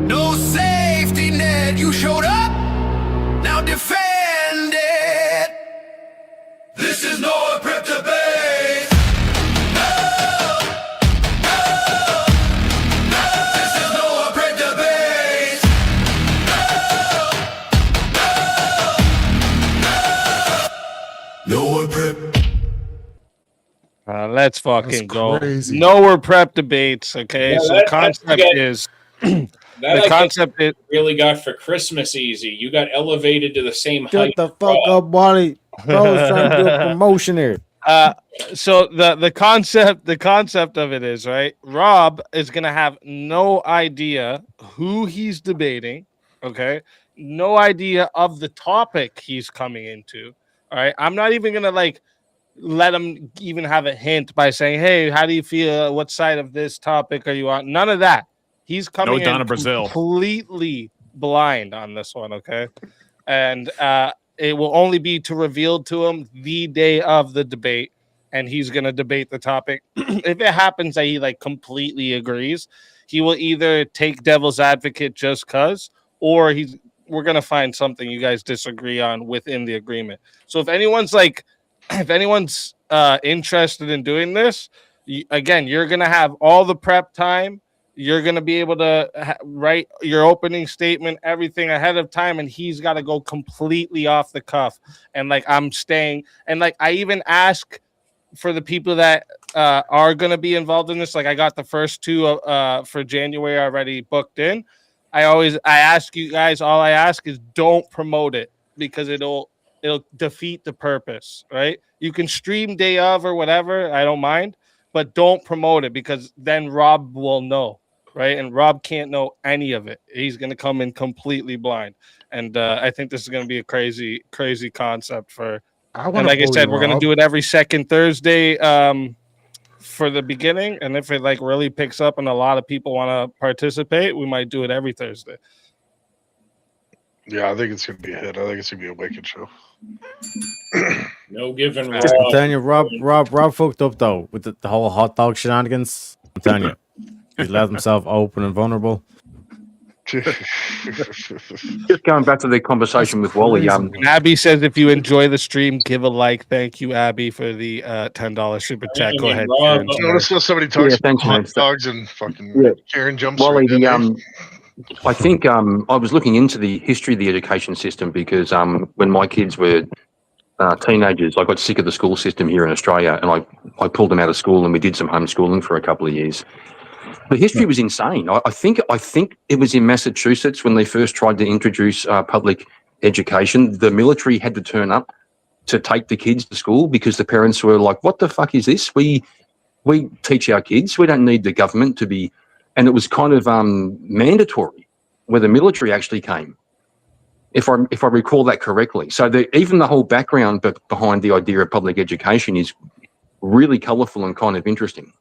no safety net. You showed up, now defend it. This is no prep debate. No prep. Let's fucking go. crazy. Nowhere prep debates. Okay, Yeah, so the that's concept good. is That the concept is really got for Christmas easy. You got elevated to the same Shut height. the fuck up, Wally. Bro was trying to do a promotion here. So the concept of it is, right, Rob is gonna have no idea who he's debating, okay, no idea of the topic he's coming into. All right, I'm not even gonna like let him even have a hint by saying, hey, how do you feel, what side of this topic are you on? None of that. He's coming No Donna in Brazil. completely blind on this one, okay, and it will only be to reveal to him the day of the debate, and he's going to debate the topic. If it happens that he like completely agrees, he will either take devil's advocate just cuz, or we're going to find something you guys disagree on within the agreement. So if anyone's interested in doing this, again, you're going to have all the prep time. You're going to be able to write your opening statement, everything ahead of time, and he's got to go completely off the cuff. And like, I'm staying, and like, I even ask for the people that are going to be involved in this. Like, I got the first two for January already booked in. I ask you guys, all I ask is don't promote it, because it'll defeat the purpose, right? You can stream day of or whatever, I don't mind, but don't promote it, because then Rob will know, right? And Rob can't know any of it. He's going to come in completely blind. And I think this is going to be a crazy, crazy concept for, and like I said, we're going to do it every second Thursday for the beginning. And if it like really picks up and a lot of people want to participate, we might do it every Thursday. Yeah, I think it's going to be a hit. I think it's going to be a wicked show. No giving. I'm telling you, Rob fucked up though with the whole hot dog shenanigans. I'm telling you, he left himself open and vulnerable. Just going back to the conversation with Wally. And Abby says, if you enjoy the stream, give a like. Thank you, Abby, for the $10 super chat. Go ahead. Karen. Notice how somebody talks thanks, about man. hot dogs and fucking Karen jumps Wally, right in there. I think I was looking into the history of the education system, because when my kids were teenagers, I got sick of the school system here in Australia, and I pulled them out of school, and we did some homeschooling for a couple of years. The history was insane. I think it was in Massachusetts when they first tried to introduce public education. The military had to turn up to take the kids to school because the parents were like, "What the fuck is this? We We teach our kids. We don't need the government to be, and it was kind of mandatory where the military actually came, if I recall that correctly. So even the whole background behind the idea of public education is really colourful and kind of interesting.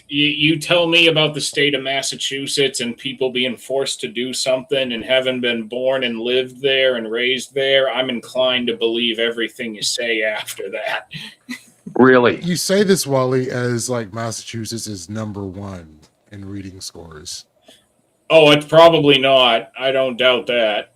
You tell me about the state of Massachusetts and people being forced to do something and having been born and lived there and raised there, I'm inclined to believe everything you say after that. Really? You say this, Wally, as like Massachusetts is #1 in reading scores. Oh, it's probably not. I don't doubt that.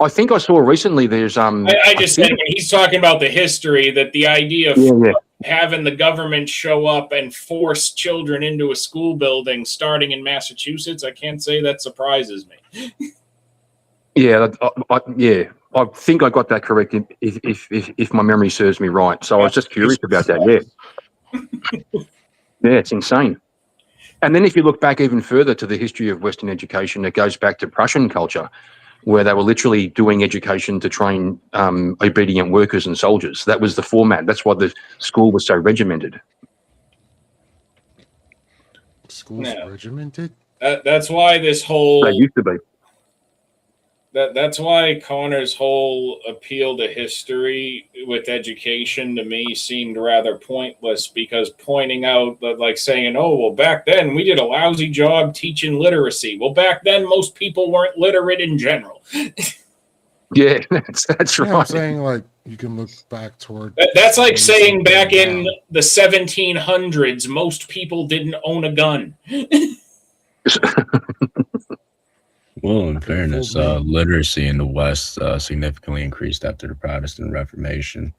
I think I saw recently there's I just think when he's talking about the history, that the idea of having the government show up and force children into a school building starting in Massachusetts, I can't say that surprises me. Yeah, I think I got that correct if my memory serves me right. So I was just curious about that. Yeah. Yeah, it's insane. And then if you look back even further to the history of Western education, it goes back to Prussian culture, where they were literally doing education to train obedient workers and soldiers. That was the format. That's why the school was so regimented. Schools regimented? That's why this whole... They used to be. That's why Connor's whole appeal to history with education to me seemed rather pointless, because pointing out that, like saying, oh, well, back then we did a lousy job teaching literacy. Well, back then most people weren't literate in general. Yeah, that's right. I'm saying, like, you can look back toward... That's like saying back in the 1700s, most people didn't own a gun. Well, in fairness, literacy in the West significantly increased after the Protestant Reformation.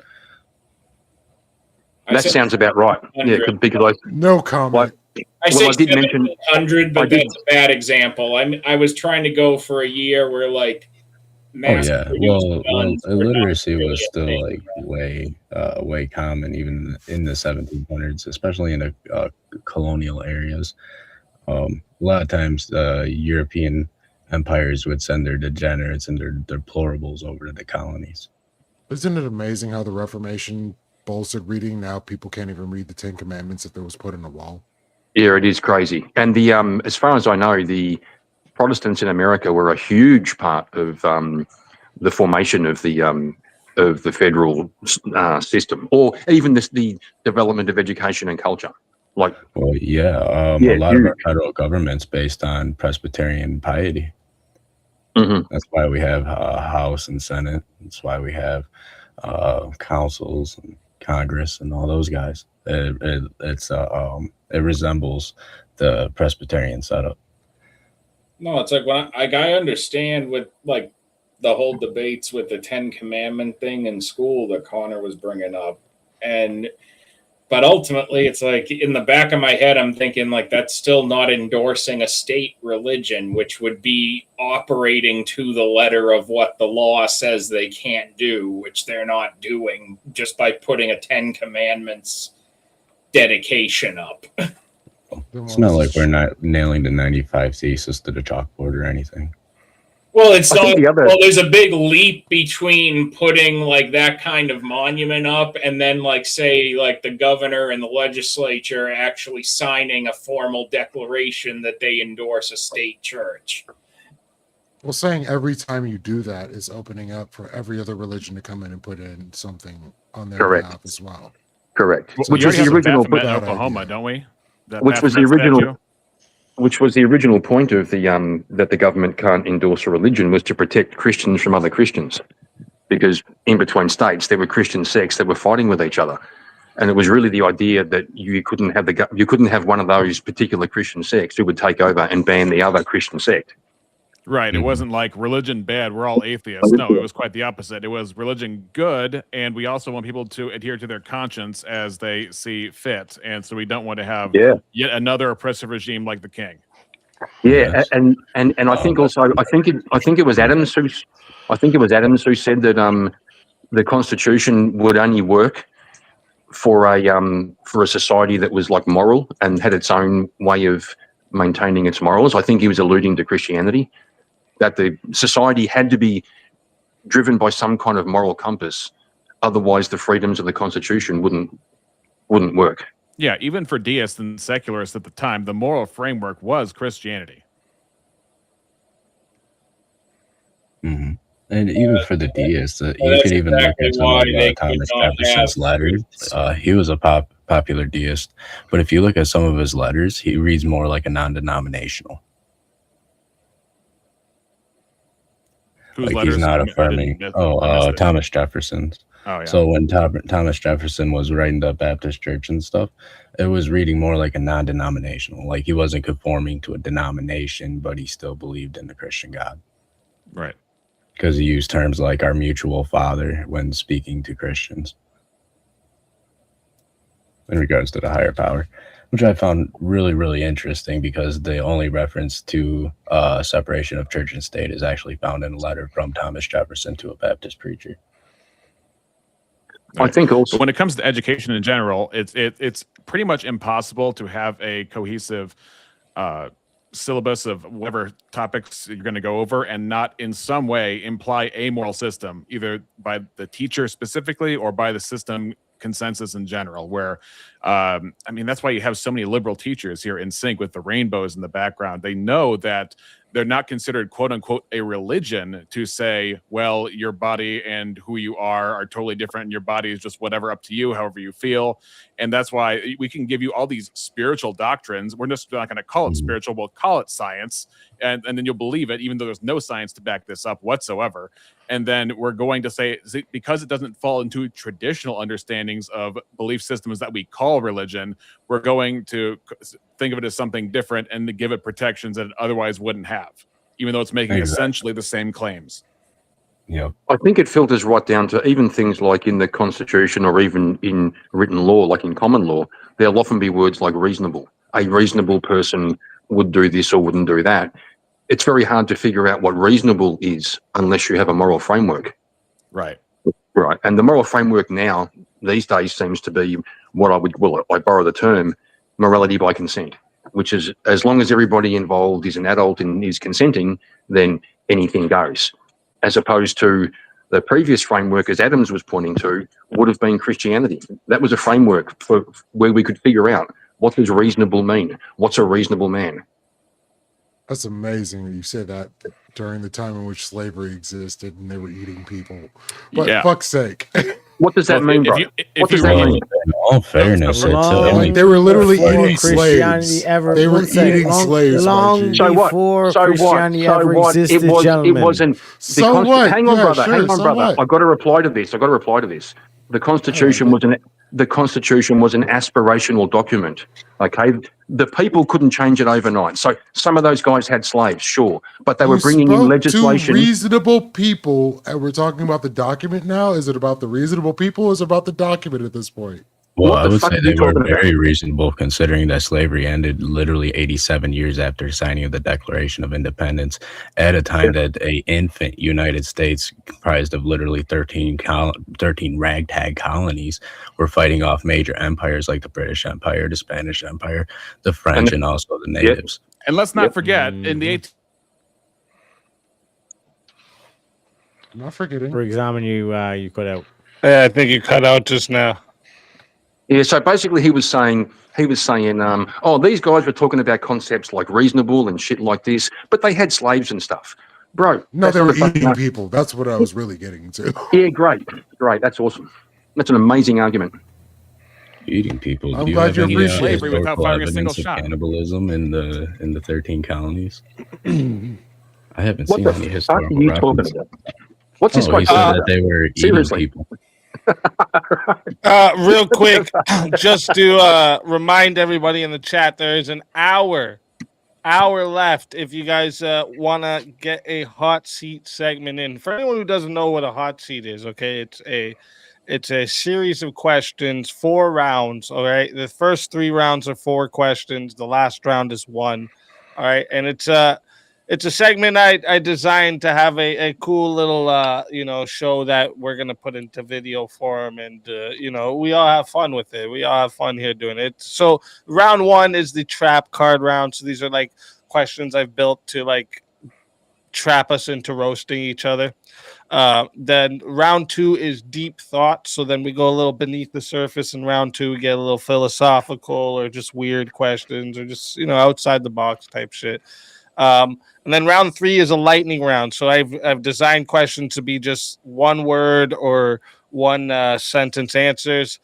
That sounds about right. Yeah, because no comment. I say I did mention 100, but that's a bad example. I was trying to go for a year where like. Oh yeah, well, illiteracy was still like way common even in the 1700s, especially in the colonial areas. A lot of times, European empires would send their degenerates and their deplorables over to the colonies. Isn't it amazing how the Reformation bolstered reading? Now people can't even read the Ten Commandments if it was put on a wall. Yeah, it is crazy. And the as far as I know, the Protestants in America were a huge part of the formation of the federal system, or even the development of education and culture. Like, well, a lot of our federal government's based on Presbyterian piety. Mm-hmm. That's why we have House and Senate. That's why we have councils and Congress and all those guys. It resembles the Presbyterian setup. No, it's like when I understand with like the whole debates with the 10 Commandment thing in school that Connor was bringing up, but ultimately it's like in the back of my head I'm thinking like that's still not endorsing a state religion, which would be operating to the letter of what the law says they can't do, which they're not doing just by putting a 10 Commandments dedication up. It's not like we're not nailing the 95 thesis to the chalkboard or anything. Well, it's not. Well, there's a big leap between putting like that kind of monument up and then, like, say, like the governor and the legislature actually signing a formal declaration that they endorse a state church. Well, saying every time you do that is opening up for every other religion to come in and put in something on their behalf as well. Correct. Well, which was the original in Oklahoma, don't we? Which was the original point of the that the government can't endorse a religion, was to protect Christians from other Christians, because in between states there were Christian sects that were fighting with each other, and it was really the idea that you couldn't have one of those particular Christian sects who would take over and ban the other Christian sect. Right. It wasn't like religion bad, we're all atheists. No, it was quite the opposite. It was religion good, and we also want people to adhere to their conscience as they see fit. And so we don't want to have yet another oppressive regime like the king. Yeah, and I think also I think it was Adams who said that the Constitution would only work for a society that was like moral and had its own way of maintaining its morals. I think he was alluding to Christianity, that the society had to be driven by some kind of moral compass, otherwise the freedoms of the Constitution wouldn't work. Yeah, even for deists and secularists at the time, the moral framework was Christianity. Hmm. And even for the deists, you Well, that's could even look exactly at some why of they could Thomas not have Jefferson's letters. priests. He was a popular deist, but if you look at some of his letters, he reads more like a non-denominational. Whose Like letters? he's not I affirming. missed it. Thomas Jefferson's. Oh, yeah. So when Thomas Jefferson was writing the Baptist Church and stuff, it was reading more like a non-denominational. Like he wasn't conforming to a denomination, but he still believed in the Christian God. Right. Because he used terms like our mutual Father when speaking to Christians in regards to the higher power, which I found really, really interesting because the only reference to separation of church and state is actually found in a letter from Thomas Jefferson to a Baptist preacher. Right. I think also, but when it comes to education in general, it's pretty much impossible to have a cohesive syllabus of whatever topics you're going to go over and not in some way imply a moral system, either by the teacher specifically or by the system consensus in general, where I mean, that's why you have so many liberal teachers here in sync with the rainbows in the background. They know that they're not considered quote unquote a religion to say, well, your body and who you are totally different, and your body is just whatever, up to you, however you feel. And that's why we can give you all these spiritual doctrines. We're just not going to call it spiritual, we'll call it science, and then you'll believe it, even though there's no science to back this up whatsoever. And then we're going to say, because it doesn't fall into traditional understandings of belief systems that we call religion, we're going to think of it as something different and to give it protections that it otherwise wouldn't have, even though it's making essentially the same claims. Yeah, I think it filters right down to even things like in the Constitution or even in written law, like in common law, there'll often be words like reasonable. A reasonable person would do this or wouldn't do that. It's very hard to figure out what reasonable is unless you have a moral framework. Right. Right. And the moral framework now, these days, seems to be what I would, well, I borrow the term morality by consent, which is as long as everybody involved is an adult and is consenting, then anything goes. As opposed to the previous framework, as Adams was pointing to, would have been Christianity. That was a framework for where we could figure out what does reasonable mean? What's a reasonable man? That's amazing that you said that during the time in which slavery existed and they were eating people. But Yeah. fuck's sake. What does that mean, bro? What does that mean? In all fairness, it's Like they were literally eating Christianity slaves. ever- They were one second, eating long- slaves. long my G. So what? before So what? Christianity So ever what? existed, It gentlemen. wasn't. So what? Hang on, Yeah, brother. sure, Hang on, so brother. what? I've got to reply to this. The Constitution was an aspirational document. Okay, the people couldn't change it overnight. So some of those guys had slaves, sure, but they were bringing in spoke legislation. to reasonable people, and we're talking about the document now. Is it about the reasonable people? Or is it about the document at this point? Well, What I the would fuck say are they you were talking about? very reasonable considering that slavery ended literally 87 years after signing of the Declaration of Independence at a time that a infant United States comprised of literally 13 ragtag colonies were fighting off major empires like the British Empire, the Spanish Empire, the French, and also the natives. And let's not forget, in the I'm not forgetting. For example, you cut out. Yeah, I think you cut out just now. Yeah, so basically he was saying, oh, these guys were talking about concepts like reasonable and shit like this, but they had slaves and stuff. Bro. No, they not were a fucking- eating people. That's what I was really getting to. Yeah, great. That's awesome. That's an amazing argument. Eating people. I'm Do you glad have you any appreciate it. Slavery without historical firing a single evidence of shot. cannibalism in the 13 colonies? I haven't What seen the any fuck are historical you talking reference. about? What's this Oh, guy he said talking that about? they were eating Seriously. people. Real quick, just to remind everybody in the chat, there is an hour left if you guys want to get a hot seat segment in. For anyone who doesn't know what a hot seat is, okay, it's a series of questions, 4 rounds, all right? The first 3 rounds are 4 questions. The last round is 1, all right? And it's a segment I designed to have a cool little, show that we're going to put into video form. And, we all have fun with it. We all have fun here doing it. So round 1 is the trap card round. So these are like questions I've built to like trap us into roasting each other. Then round 2 is deep thought. So then we go a little beneath the surface. In round 2, we get a little philosophical or just weird questions or just, outside the box type shit. And then round 3 is a lightning round. So I've designed questions to be just one word or one sentence answers.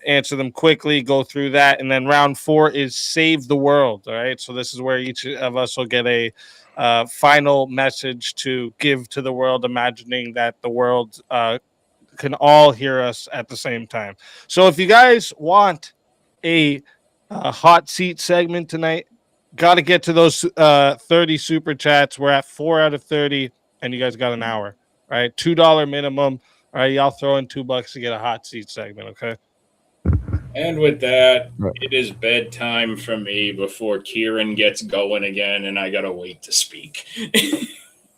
Answer them quickly, go through that. And then round 4 is save the world. All right. So this is where each of us will get a final message to give to the world, imagining that the world can all hear us at the same time. So if you guys want a hot seat segment tonight, got to get to those 30 super chats. We're at 4 out of 30, and you guys got an hour. All right, $2 minimum. All right, y'all throw in $2 to get a hot seat segment. Okay. And with that, it is bedtime for me before Kieran gets going again, and I gotta wait to speak.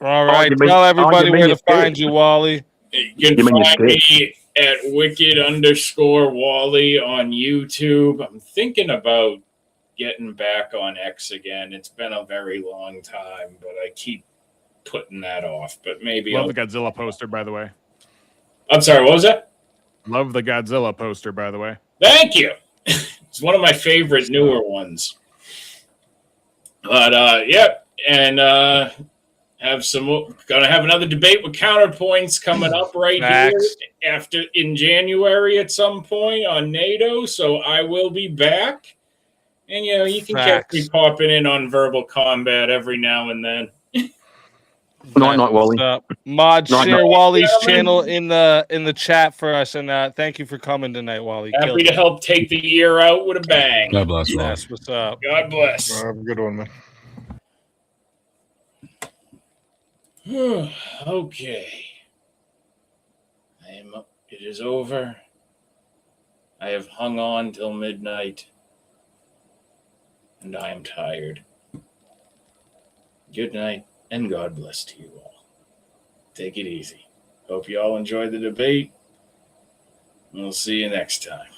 All right, tell everybody where to find you, Wally. You can find me at wicked_Wally on YouTube. I'm thinking about getting back on X again. It's been a very long time, but I keep putting that off. But maybe Love the Godzilla poster, by the way. I'm sorry, what was that? Love the Godzilla poster, by the way. Thank you. It's one of my favorite newer ones. But yep, and gonna have another debate with CounterPoints coming up right here in January at some point on NATO. So I will be back. And, you can catch me popping in on Verbal Combat every now and then. Night, Wally. Mod, Night, share night. Wally's Gentlemen. channel in the chat for us, and thank you for coming tonight, Wally. Happy to help take the year out with a bang. God bless, Wally. That's what's up. God bless. Have a good one, man. Okay. It is over. I have hung on till midnight. And I am tired. Good night, and God bless to you all. Take it easy. Hope you all enjoyed the debate. We'll see you next time.